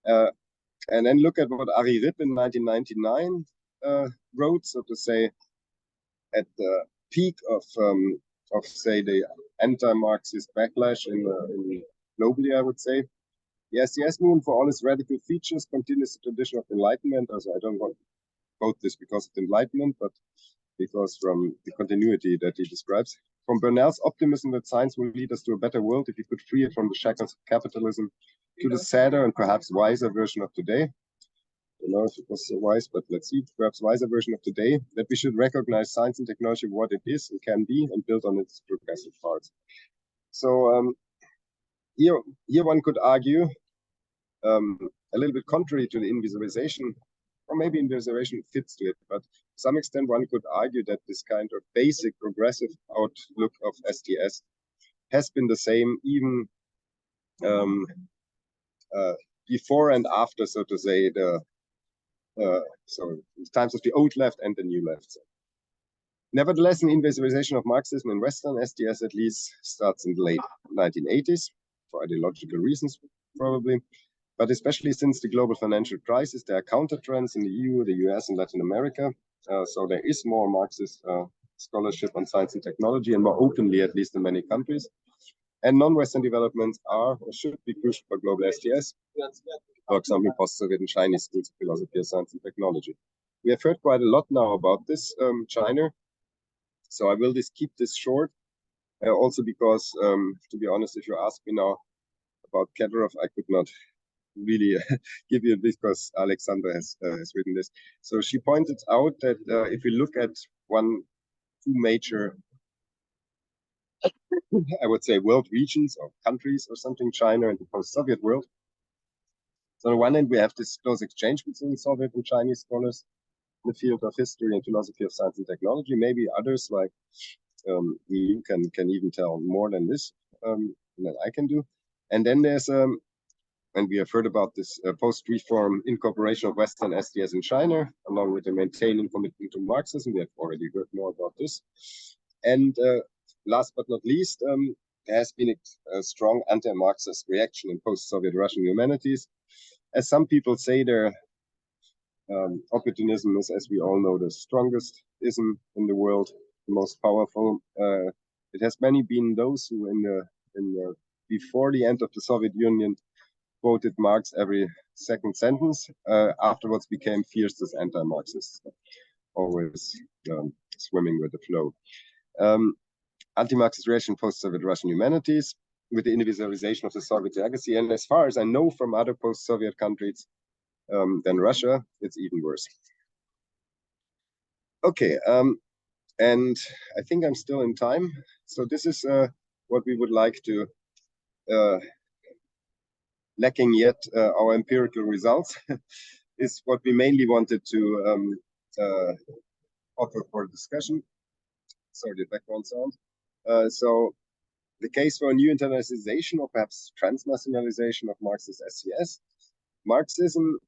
[SPEAKER 6] And then look at what Ari Ripp in 1999 wrote, so to say, at the peak of say the anti-Marxist backlash in globally, I would say. The STS movement, for all its radical features, continues the tradition of enlightenment. Also, I don't want quote this because of the Enlightenment, but because from the continuity that he describes. From Bernal's optimism that science will lead us to a better world if we could free it from the shackles of capitalism, to the sadder and perhaps wiser version of today. I don't know if it was so wise, but let's see, perhaps wiser version of today, that we should recognize science and technology for what it is and can be and build on its progressive parts. So here one could argue, a little bit contrary to the invisibilization, or maybe invisibilization fits to it, but to some extent one could argue that this kind of basic progressive outlook of STS has been the same even before and after, so to say, the times of the old left and the new left. So. Nevertheless, an invisibilization of Marxism in Western STS at least starts in the late 1980s, for ideological reasons probably, but especially since the global financial crisis, there are counter trends in the EU, the US, and Latin America. So there is more Marxist scholarship on science and technology, and more openly, at least in many countries. And non-Western developments are or should be crucial for global STS, for example, post-Soviet and Chinese schools of philosophy, science, and technology. We have heard quite a lot now about this, China. So I will keep this short, also because, to be honest, if you ask me now about Kedorov, I could not really give you this because Alexandra has written this. So she pointed out that if we look at two major, I would say, world regions or countries or something, China and the post-Soviet world. So on the one hand, we have this close exchange between Soviet and Chinese scholars in the field of history and philosophy of science and technology. Maybe others like EU can even tell more than this than I can do. And then there's and we have heard about this post-reform incorporation of Western STS in China, along with the maintaining commitment to Marxism. We have already heard more about this. And last but not least, there has been a strong anti-Marxist reaction in post-Soviet Russian humanities. As some people say, their opportunism is, as we all know, the strongest ism in the world, the most powerful. It has many been those who, before the end of the Soviet Union, quoted Marx every second sentence, afterwards became fierce as anti-Marxists, always swimming with the flow. Anti-Marxist reaction post-Soviet Russian humanities with the individualization of the Soviet legacy. And as far as I know from other post-Soviet countries than Russia, it's even worse. Okay, and I think I'm still in time. So this is what we would like to lacking yet our empirical results is what we mainly wanted to offer for discussion. Sorry, the background sound. So the case for a new internationalization or perhaps transnationalization of Marxist STS. Marxism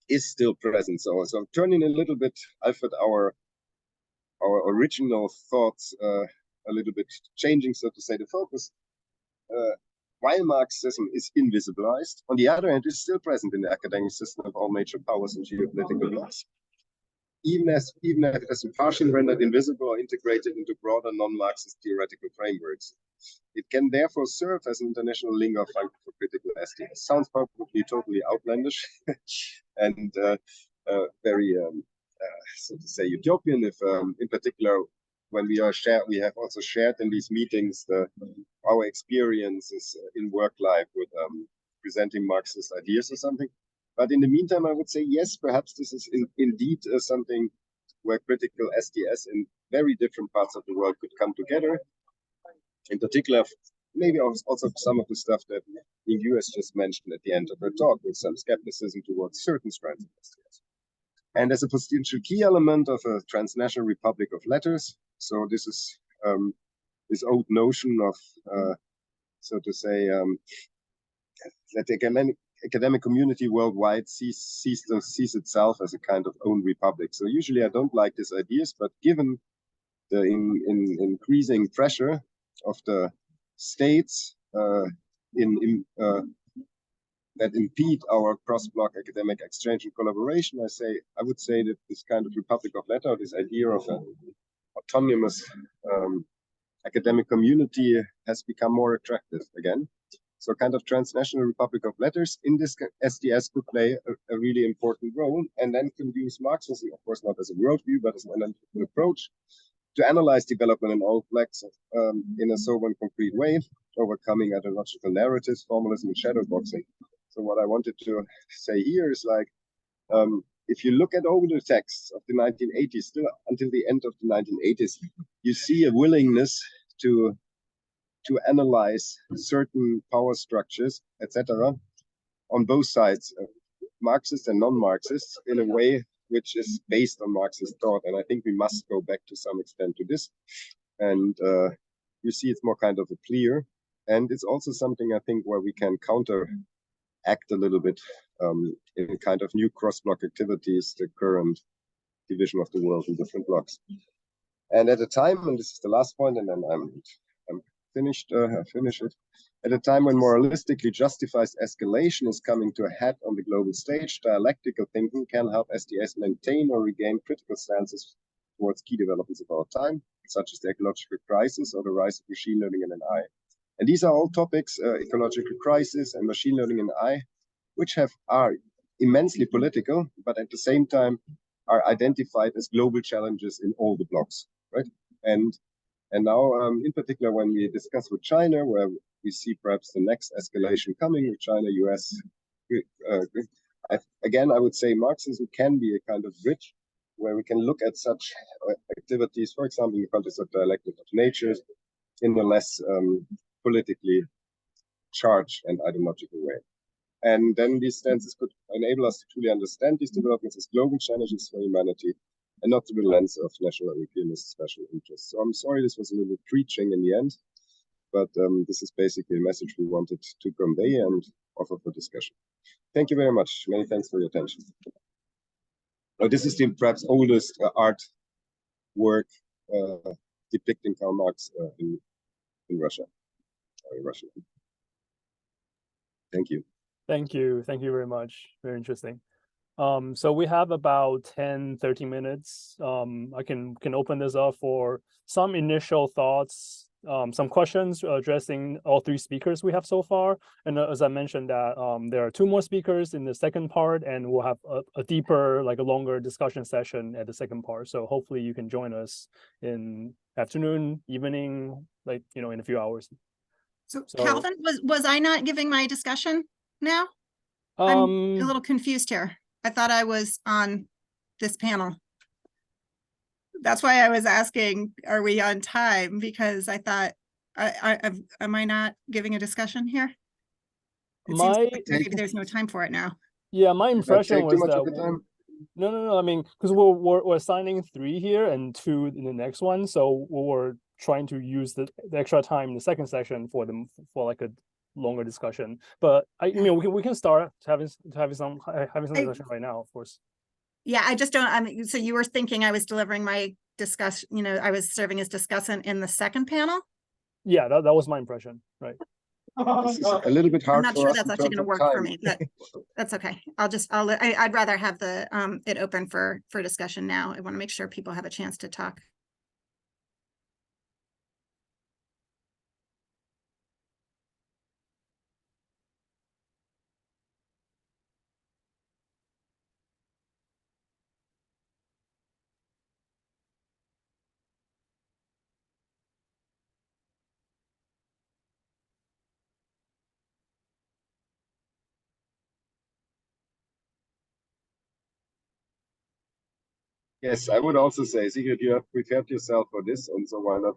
[SPEAKER 6] is still present. So turning a little bit, Alfred, our original thoughts a little bit, changing, so to say, the focus. While Marxism is invisibilized, on the other hand, it's still present in the academic system of all major powers and geopolitical blocs. Even if it has been partially rendered invisible or integrated into broader non-Marxist theoretical frameworks. It can therefore serve as an international lingua franca for critical STS. Sounds probably totally outlandish and very, so to say, utopian. If, in particular, when we have also shared in these meetings our experiences in work life with presenting Marxist ideas or something. But in the meantime, I would say, yes, perhaps this is indeed something where critical STS in very different parts of the world could come together. In particular, maybe also some of the stuff that EU has just mentioned at the end of her talk, with some skepticism towards certain strands of STS. And as a potential key element of a transnational republic of letters, so this is this old notion of, so to say, that the academic community worldwide sees itself as a kind of own republic. So usually I don't like these ideas, but given the increasing pressure of the states that impede our cross-block academic exchange and collaboration, I would say that this kind of republic of letter, this idea of an autonomous academic community has become more attractive again. So kind of transnational republic of letters in this STS could play a really important role, and then can use Marxism, of course, not as a worldview, but as an analytical approach to analyze development in all flags in a sober and concrete way, overcoming ideological narratives, formalism, and shadowboxing. So what I wanted to say here is like, if you look at all the texts of the 1980s, still until the end of the 1980s, you see a willingness to analyze certain power structures, etc., on both sides, Marxist and non-Marxist, in a way which is based on Marxist thought. And I think we must go back to some extent to this. And you see it's more kind of a clear. And it's also something, I think, where we can counteract a little bit in kind of new cross-block activities, the current division of the world in different blocks. And at a time, and this is the last point, and then I'm finished, I finish it. At a time when moralistically justified escalation is coming to a head on the global stage, dialectical thinking can help STS maintain or regain critical stances towards key developments of our time, such as the ecological crisis or the rise of machine learning in AI. And these are all topics, ecological crisis and machine learning in AI, which are immensely political, but at the same time are identified as global challenges in all the blocks, right? And now, in particular, when we discuss with China, where we see perhaps the next escalation coming with China, US, again, I would say Marxism can be a kind of bridge where we can look at such activities, for example, in the context of dialectic of nature, in a less politically charged and ideological way. And then these stances could enable us to truly understand these developments as global challenges for humanity, and not through the lens of national Europeanist special interests. So I'm sorry this was a little preaching in the end, but this is basically a message we wanted to convey and offer for discussion. Thank you very much. Many thanks for your attention. Now, this is the perhaps oldest art work depicting Karl Marx in Russia. In Russian. Thank you.
[SPEAKER 3] Thank you. Thank you very much. Very interesting. So we have about 10-13 minutes. I can open this up for some initial thoughts, some questions addressing all three speakers we have so far. And as I mentioned that there are two more speakers in the second part, and we'll have a deeper, like a longer discussion session at the second part. So hopefully you can join us in afternoon, evening, like, you know, in a few hours.
[SPEAKER 4] So Calvin, was I not giving my discussion now? I'm a little confused here. I thought I was on this panel. That's why I was asking, are we on time? Because I thought, am I not giving a discussion here? It seems like maybe there's no time for it now.
[SPEAKER 3] Yeah, my impression was that no. I mean, because we're assigning 3 here and 2 in the next one, so we're trying to use the extra time in the second section for like a longer discussion. But I mean, we can start having some discussion right now, of course.
[SPEAKER 4] Yeah, I just don't. I mean, so you were thinking I was delivering my discussion. You know, I was serving as discussant in the second panel.
[SPEAKER 3] Yeah, that was my impression, right?
[SPEAKER 6] This is a little bit hard.
[SPEAKER 4] I'm not sure that's actually going to work for me, but that's okay. I'd rather have the it open for discussion now. I want to make sure people have a chance to talk.
[SPEAKER 6] Yes, I would also say, Sigrid, you have prepared yourself for this, and so why not?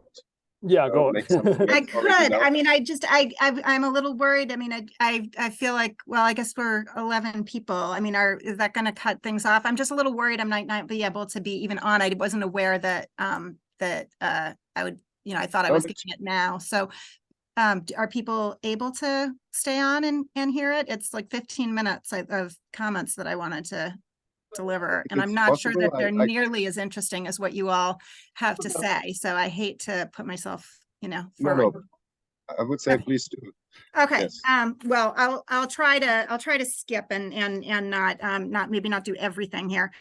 [SPEAKER 3] Yeah, go on.
[SPEAKER 4] I could. I mean, I'm a little worried. I mean, I feel like, well, I guess we're 11 people. I mean, is that going to cut things off? I'm just a little worried I might not be able to be even on. I wasn't aware that I would, you know, I thought I was getting it now. So are people able to stay on and hear it? It's like 15 minutes of comments that I wanted to deliver, and I'm not sure that they're nearly as interesting as what you all have to say. So I hate to put myself, you know, forward.
[SPEAKER 6] No, I would say please do.
[SPEAKER 4] Okay. Yes. Well, I'll try to skip and not maybe not do everything here.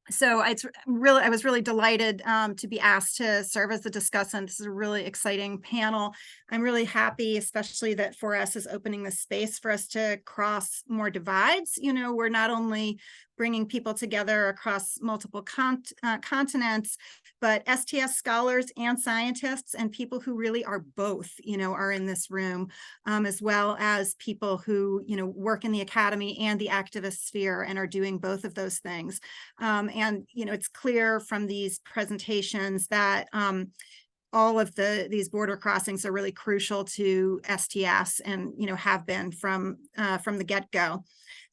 [SPEAKER 4] So I was really delighted to be asked to serve as the discussant. This is a really exciting panel. I'm really happy, especially that 4S is opening the space for us to cross more divides. You know, we're not only bringing people together across multiple continents, but STS scholars and scientists and people who really are both, you know, are in this room, as well as people who, you know, work in the academy and the activist sphere and are doing both of those things. And, you know, it's clear from these presentations that all of these border crossings are really crucial to STS and, you know, have been from the get-go.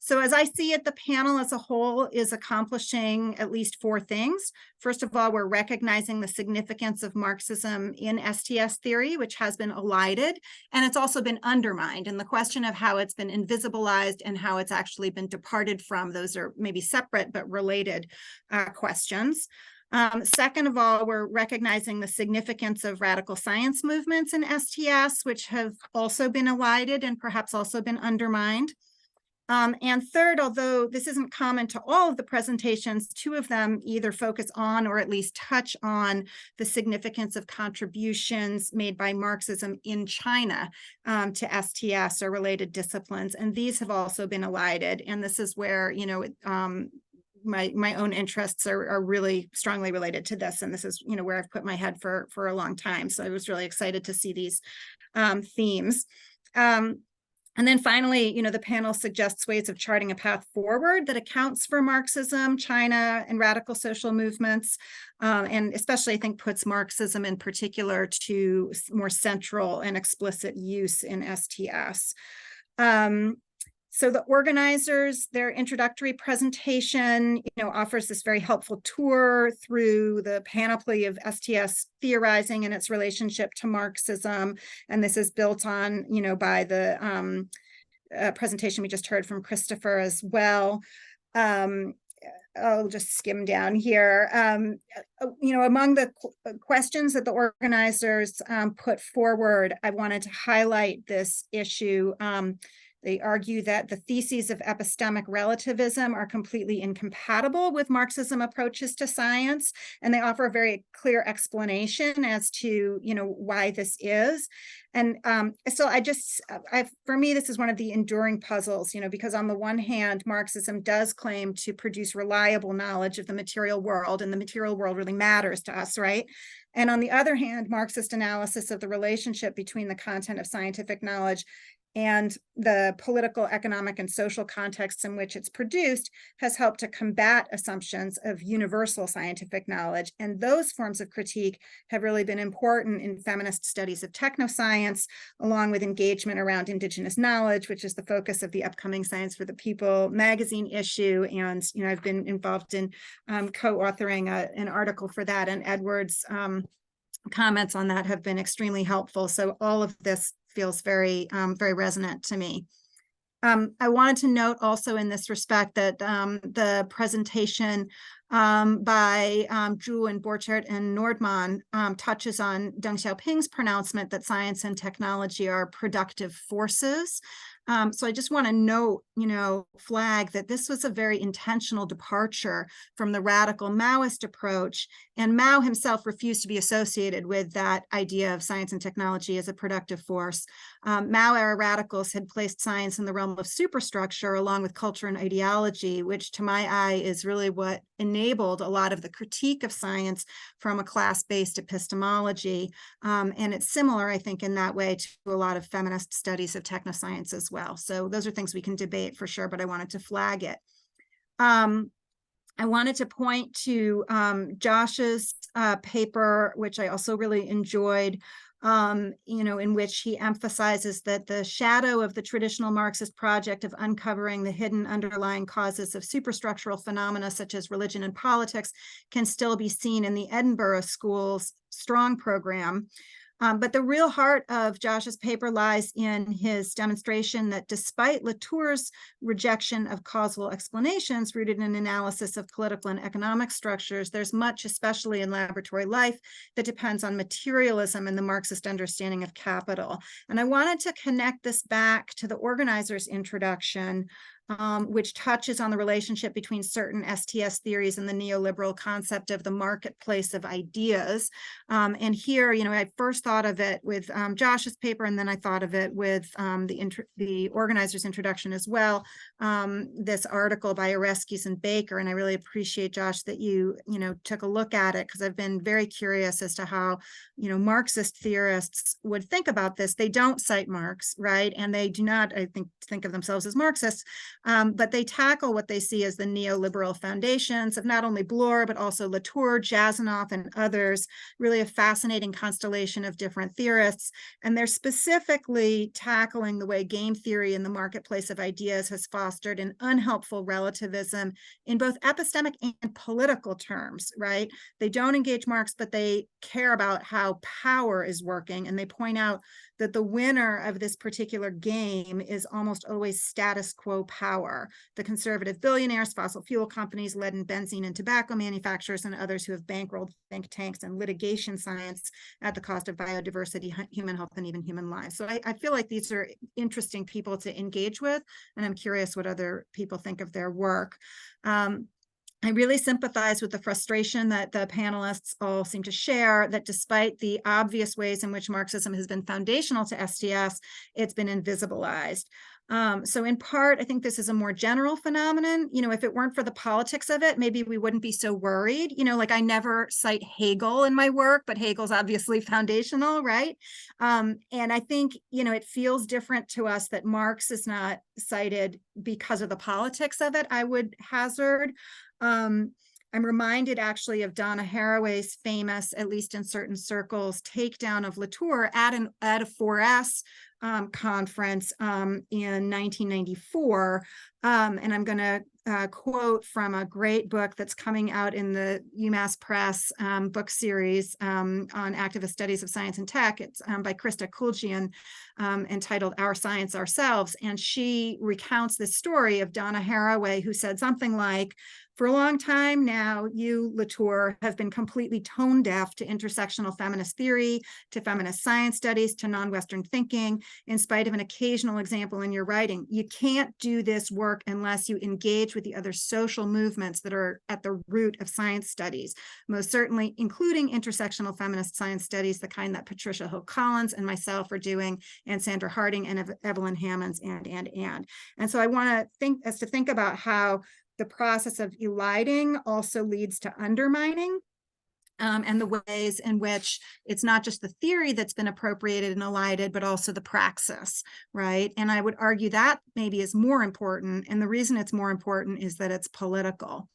[SPEAKER 4] So as I see it, the panel as a whole is accomplishing at least 4 things. First of all, we're recognizing the significance of Marxism in STS theory, which has been elided, and it's also been undermined. And the question of how it's been invisibilized and how it's actually been departed from, those are maybe separate but related questions. Second of all, we're recognizing the significance of radical science movements in STS, which have also been elided and perhaps also been undermined. And third, although this isn't common to all of the presentations, 2 of them either focus on or at least touch on the significance of contributions made by Marxism in China to STS or related disciplines. And these have also been elided. And this is where, you know, my own interests are really strongly related to this. And this is, you know, where I've put my head for a long time. So I was really excited to see these themes. And then finally, you know, the panel suggests ways of charting a path forward that accounts for Marxism, China, and radical social movements, and especially I think puts Marxism in particular to more central and explicit use in STS. So the organizers, their introductory presentation, you know, offers this very helpful tour through the panoply of STS theorizing and its relationship to Marxism. And this is built on, you know, by the presentation we just heard from Christopher as well. I'll just skim down here. You know, among the questions that the organizers put forward, I wanted to highlight this issue. They argue that the theses of epistemic relativism are completely incompatible with Marxism approaches to science, and they offer a very clear explanation as to, you know, why this is. And so for me, this is one of the enduring puzzles, you know, because on the one hand, Marxism does claim to produce reliable knowledge of the material world, and the material world really matters to us, right? And on the other hand, Marxist analysis of the relationship between the content of scientific knowledge and the political, economic, and social contexts in which it's produced has helped to combat assumptions of universal scientific knowledge. And those forms of critique have really been important in feminist studies of technoscience, along with engagement around indigenous knowledge, which is the focus of the upcoming Science for the People magazine issue. And, you know, I've been involved in co-authoring an article for that, and Edward's comments on that have been extremely helpful. So all of this feels very, very resonant to me. I wanted to note also in this respect that the presentation by Zhu and Borchert and Nordmann touches on Deng Xiaoping's pronouncement that science and technology are productive forces. So I just want to note, you know, flag that this was a very intentional departure from the radical Maoist approach, and Mao himself refused to be associated with that idea of science and technology as a productive force. Mao-era radicals had placed science in the realm of superstructure along with culture and ideology, which to my eye is really what enabled a lot of the critique of science from a class-based epistemology. And it's similar, I think, in that way to a lot of feminist studies of technoscience as well. So those are things we can debate for sure, but I wanted to flag it. I wanted to point to Josh's paper, which I also really enjoyed, you know, in which he emphasizes that the shadow of the traditional Marxist project of uncovering the hidden underlying causes of superstructural phenomena such as religion and politics can still be seen in the Edinburgh School's STRONG program. But the real heart of Josh's paper lies in his demonstration that despite Latour's rejection of causal explanations rooted in analysis of political and economic structures, there's much, especially in laboratory life, that depends on materialism and the Marxist understanding of capital. And I wanted to connect this back to the organizer's introduction, which touches on the relationship between certain STS theories and the neoliberal concept of the marketplace of ideas. And here, I first thought of it with Josh's paper, and then I thought of it with the organizer's introduction as well. This article by Oreskes and Baker, and I really appreciate, Josh, that you took a look at it, because I've been very curious as to how Marxist theorists would think about this. They don't cite Marx, right? And they do not, I think of themselves as Marxists, but they tackle what they see as the neoliberal foundations of not only Bloor, but also Latour, Jasanoff, and others. Really a fascinating constellation of different theorists. And they're specifically tackling the way game theory in the marketplace of ideas has fostered an unhelpful relativism in both epistemic and political terms, right? They don't engage Marx, but they care about how power is working. And they point out that the winner of this particular game is almost always status quo power. The conservative billionaires, fossil fuel companies, lead and benzene and tobacco manufacturers, and others who have bankrolled think tanks and litigation science at the cost of biodiversity, human health, and even human lives. So I feel like these are interesting people to engage with, and I'm curious what other people think of their work. I really sympathize with the frustration that the panelists all seem to share, that despite the obvious ways in which Marxism has been foundational to STS, it's been invisibilized. So in part, I think this is a more general phenomenon. If it weren't for the politics of it, maybe we wouldn't be so worried. Like I never cite Hegel in my work, but Hegel's obviously foundational, right? And I think, it feels different to us that Marx is not cited because of the politics of it, I would hazard. I'm reminded actually of Donna Haraway's famous, at least in certain circles, takedown of Latour at a 4S conference in 1994. And I'm going to quote from a great book that's coming out in the UMass Press book series on activist studies of science and tech. It's by Krista Kuljian, entitled Our Science Ourselves. And she recounts this story of Donna Haraway, who said something like, "For a long time now, you, Latour, have been completely tone deaf to intersectional feminist theory, to feminist science studies, to non-Western thinking, in spite of an occasional example in your writing. You can't do this work unless you engage with the other social movements that are at the root of science studies, most certainly including intersectional feminist science studies, the kind that Patricia Hill Collins and myself are doing, and Sandra Harding and Evelyn Hammonds, and so I want to think about how the process of eliding also leads to undermining, and the ways in which it's not just the theory that's been appropriated and elided, but also the praxis, right? And I would argue that maybe is more important. And the reason it's more important is that it's political.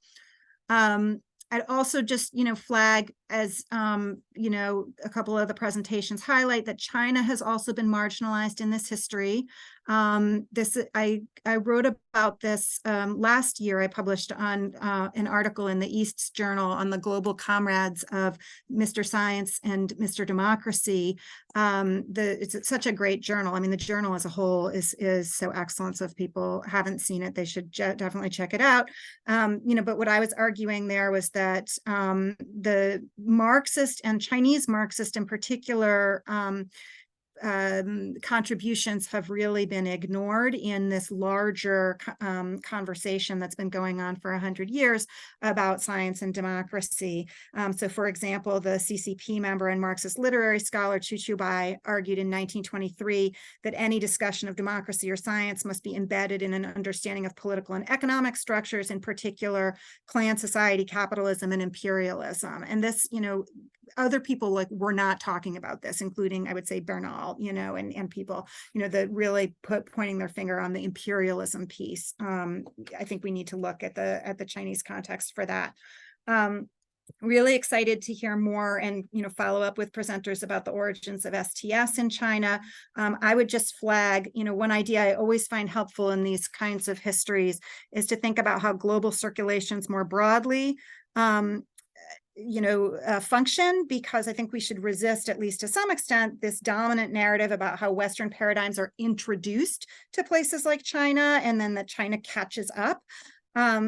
[SPEAKER 4] I'd also just, flag, as, a couple of the presentations highlight, that China has also been marginalized in this history. I wrote about this last year. I published on an article in the East's Journal on the global comrades of Mr. Science and Mr. Democracy. It's such a great journal. I mean, the journal as a whole is so excellent. So if people haven't seen it, they should definitely check it out. But what I was arguing there was that the Marxist and Chinese Marxist in particular contributions have really been ignored in this larger conversation that's been going on for 100 years about science and democracy. So for example, the CCP member and Marxist literary scholar Chu Chu Bai argued in 1923 that any discussion of democracy or science must be embedded in an understanding of political and economic structures, in particular clan society, capitalism, and imperialism. And this, other people were not talking about this, including, I would say, Bernal, and people, that really pointing their finger on the imperialism piece. I think we need to look at the Chinese context for that. Really excited to hear more and follow up with presenters about the origins of STS in China. I would just flag, one idea I always find helpful in these kinds of histories is to think about how global circulations more broadly function, because I think we should resist, at least to some extent, this dominant narrative about how Western paradigms are introduced to places like China and then that China catches up.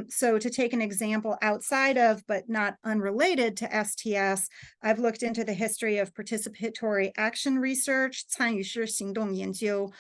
[SPEAKER 4] So to take an example outside of, but not unrelated to STS, I've looked into the history of participatory action research, 参与式行动研究,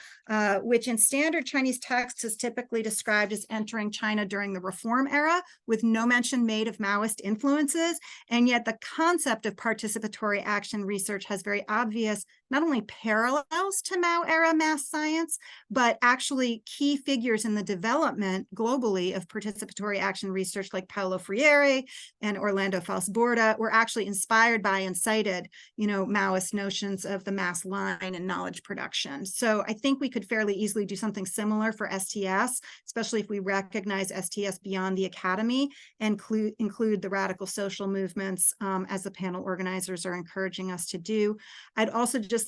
[SPEAKER 4] which in standard Chinese texts is typically described as entering China during the reform era, with no mention made of Maoist influences. And yet the concept of participatory action research has very obvious, not only parallels to Mao era mass science, but actually key figures in the development globally of participatory action research like Paulo Freire and Orlando Falsborda were actually inspired by and cited, Maoist notions of the mass line and knowledge production. So I think we could fairly easily do something similar for STS, especially if we recognize STS beyond the academy and include the radical social movements as the panel organizers are encouraging us to do. I'd also just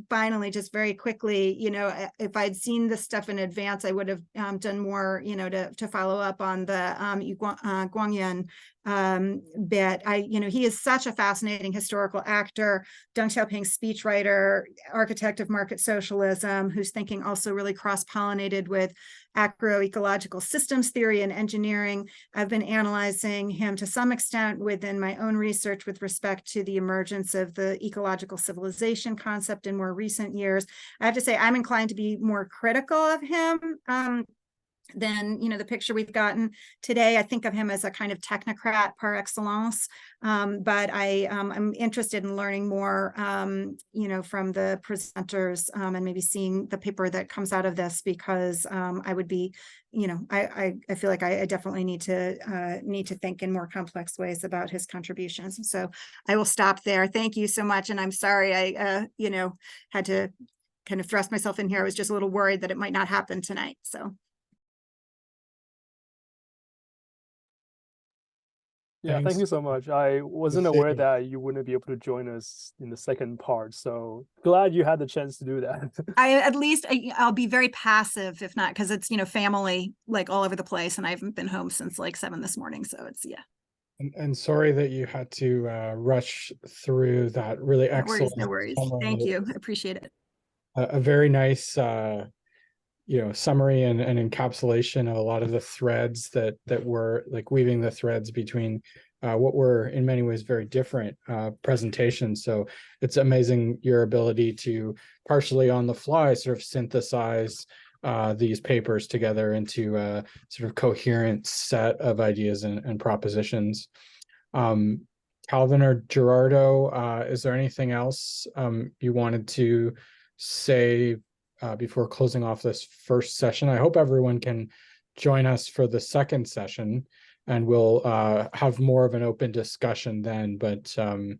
[SPEAKER 4] finally, just very quickly, if I'd seen this stuff in advance, I would have done more, to follow up on the Guangyan bit. He is such a fascinating historical actor, Deng Xiaoping's speechwriter, architect of market socialism, whose thinking also really cross-pollinated with agroecological systems theory and engineering. I've been analyzing him to some extent within my own research with respect to the emergence of the ecological civilization concept in more recent years. I have to say, I'm inclined to be more critical of him than the picture we've gotten today. I think of him as a kind of technocrat par excellence, but I'm interested in learning more, from the presenters and maybe seeing the paper that comes out of this, because I would be, I feel like I definitely need to think in more complex ways about his contributions. So I will stop there. Thank you so much, and I'm sorry I had to kind of thrust myself in here. I was just a little worried that it might not happen tonight. So.
[SPEAKER 3] Yeah,
[SPEAKER 2] Thanks.
[SPEAKER 3] thank you so much. I wasn't aware that you wouldn't be able to join us in the second part, so glad you had the chance to do that.
[SPEAKER 4] I'll be very passive if not, because it's family all over the place, and I haven't been home since 7 this morning, so it's
[SPEAKER 2] And sorry that you had to rush through that really excellent.
[SPEAKER 4] No worries. Thank you. I appreciate it.
[SPEAKER 2] A very nice summary and encapsulation of a lot of the threads that were weaving the threads between what were in many ways very different presentations. So it's amazing your ability to partially on the fly sort of synthesize these papers together into a sort of coherent set of ideas and propositions. Calvin or Gerardo, is there anything else you wanted to say before closing off this first session? I hope everyone can join us for the second session, and we'll have more of an open discussion then. But
[SPEAKER 6] I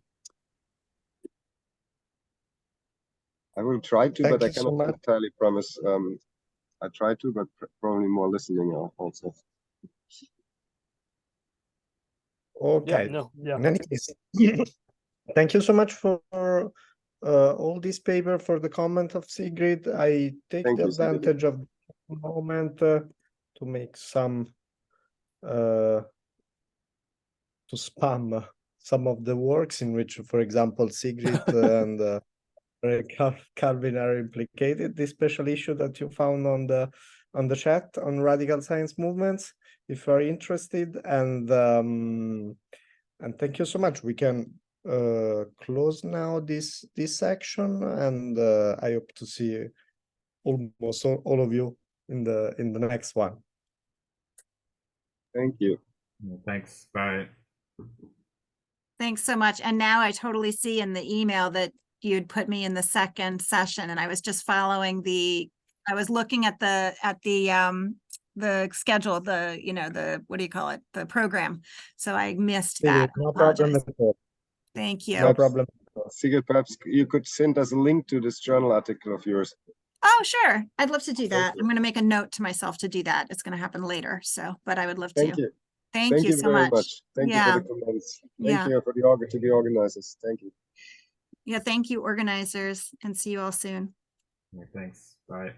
[SPEAKER 6] will try to, but I
[SPEAKER 1] you so
[SPEAKER 6] cannot
[SPEAKER 1] much.
[SPEAKER 6] entirely promise. I try to, but probably more listening also.
[SPEAKER 1] Okay.
[SPEAKER 3] Yeah, no, yeah.
[SPEAKER 1] In any case, thank you so much for all this paper, for the comment of Sigrid. I take
[SPEAKER 6] Thank
[SPEAKER 1] the
[SPEAKER 6] you, Sigrid.
[SPEAKER 1] advantage of the moment to make some to spam some of the works in which, for example, Sigrid and Calvin are implicated. This special issue that you found on the chat on radical science movements, if you are interested, and thank you so much. We can close now this section, and I hope to see almost all of you in the next one.
[SPEAKER 6] Thank you.
[SPEAKER 7] Thanks. Bye.
[SPEAKER 4] Thanks so much. And now I totally see in the email that you'd put me in the second session, and I was just following I was looking at the schedule, the what do you call it, the program, so I missed that.
[SPEAKER 1] No problem at all.
[SPEAKER 4] Thank you.
[SPEAKER 1] No problem.
[SPEAKER 6] Sigrid, perhaps you could send us a link to this journal article of yours.
[SPEAKER 4] Oh, sure, I'd love to do that.
[SPEAKER 6] you.
[SPEAKER 4] I'm going to make a note to myself to do that. It's going to happen later, but I would love to.
[SPEAKER 6] Thank you.
[SPEAKER 4] Thank you so
[SPEAKER 6] very
[SPEAKER 4] much.
[SPEAKER 6] Thank you for the comments. Thank you for the organizers. Thank you.
[SPEAKER 4] Yeah, thank you, organizers, and see you all soon.
[SPEAKER 7] Thanks. Bye.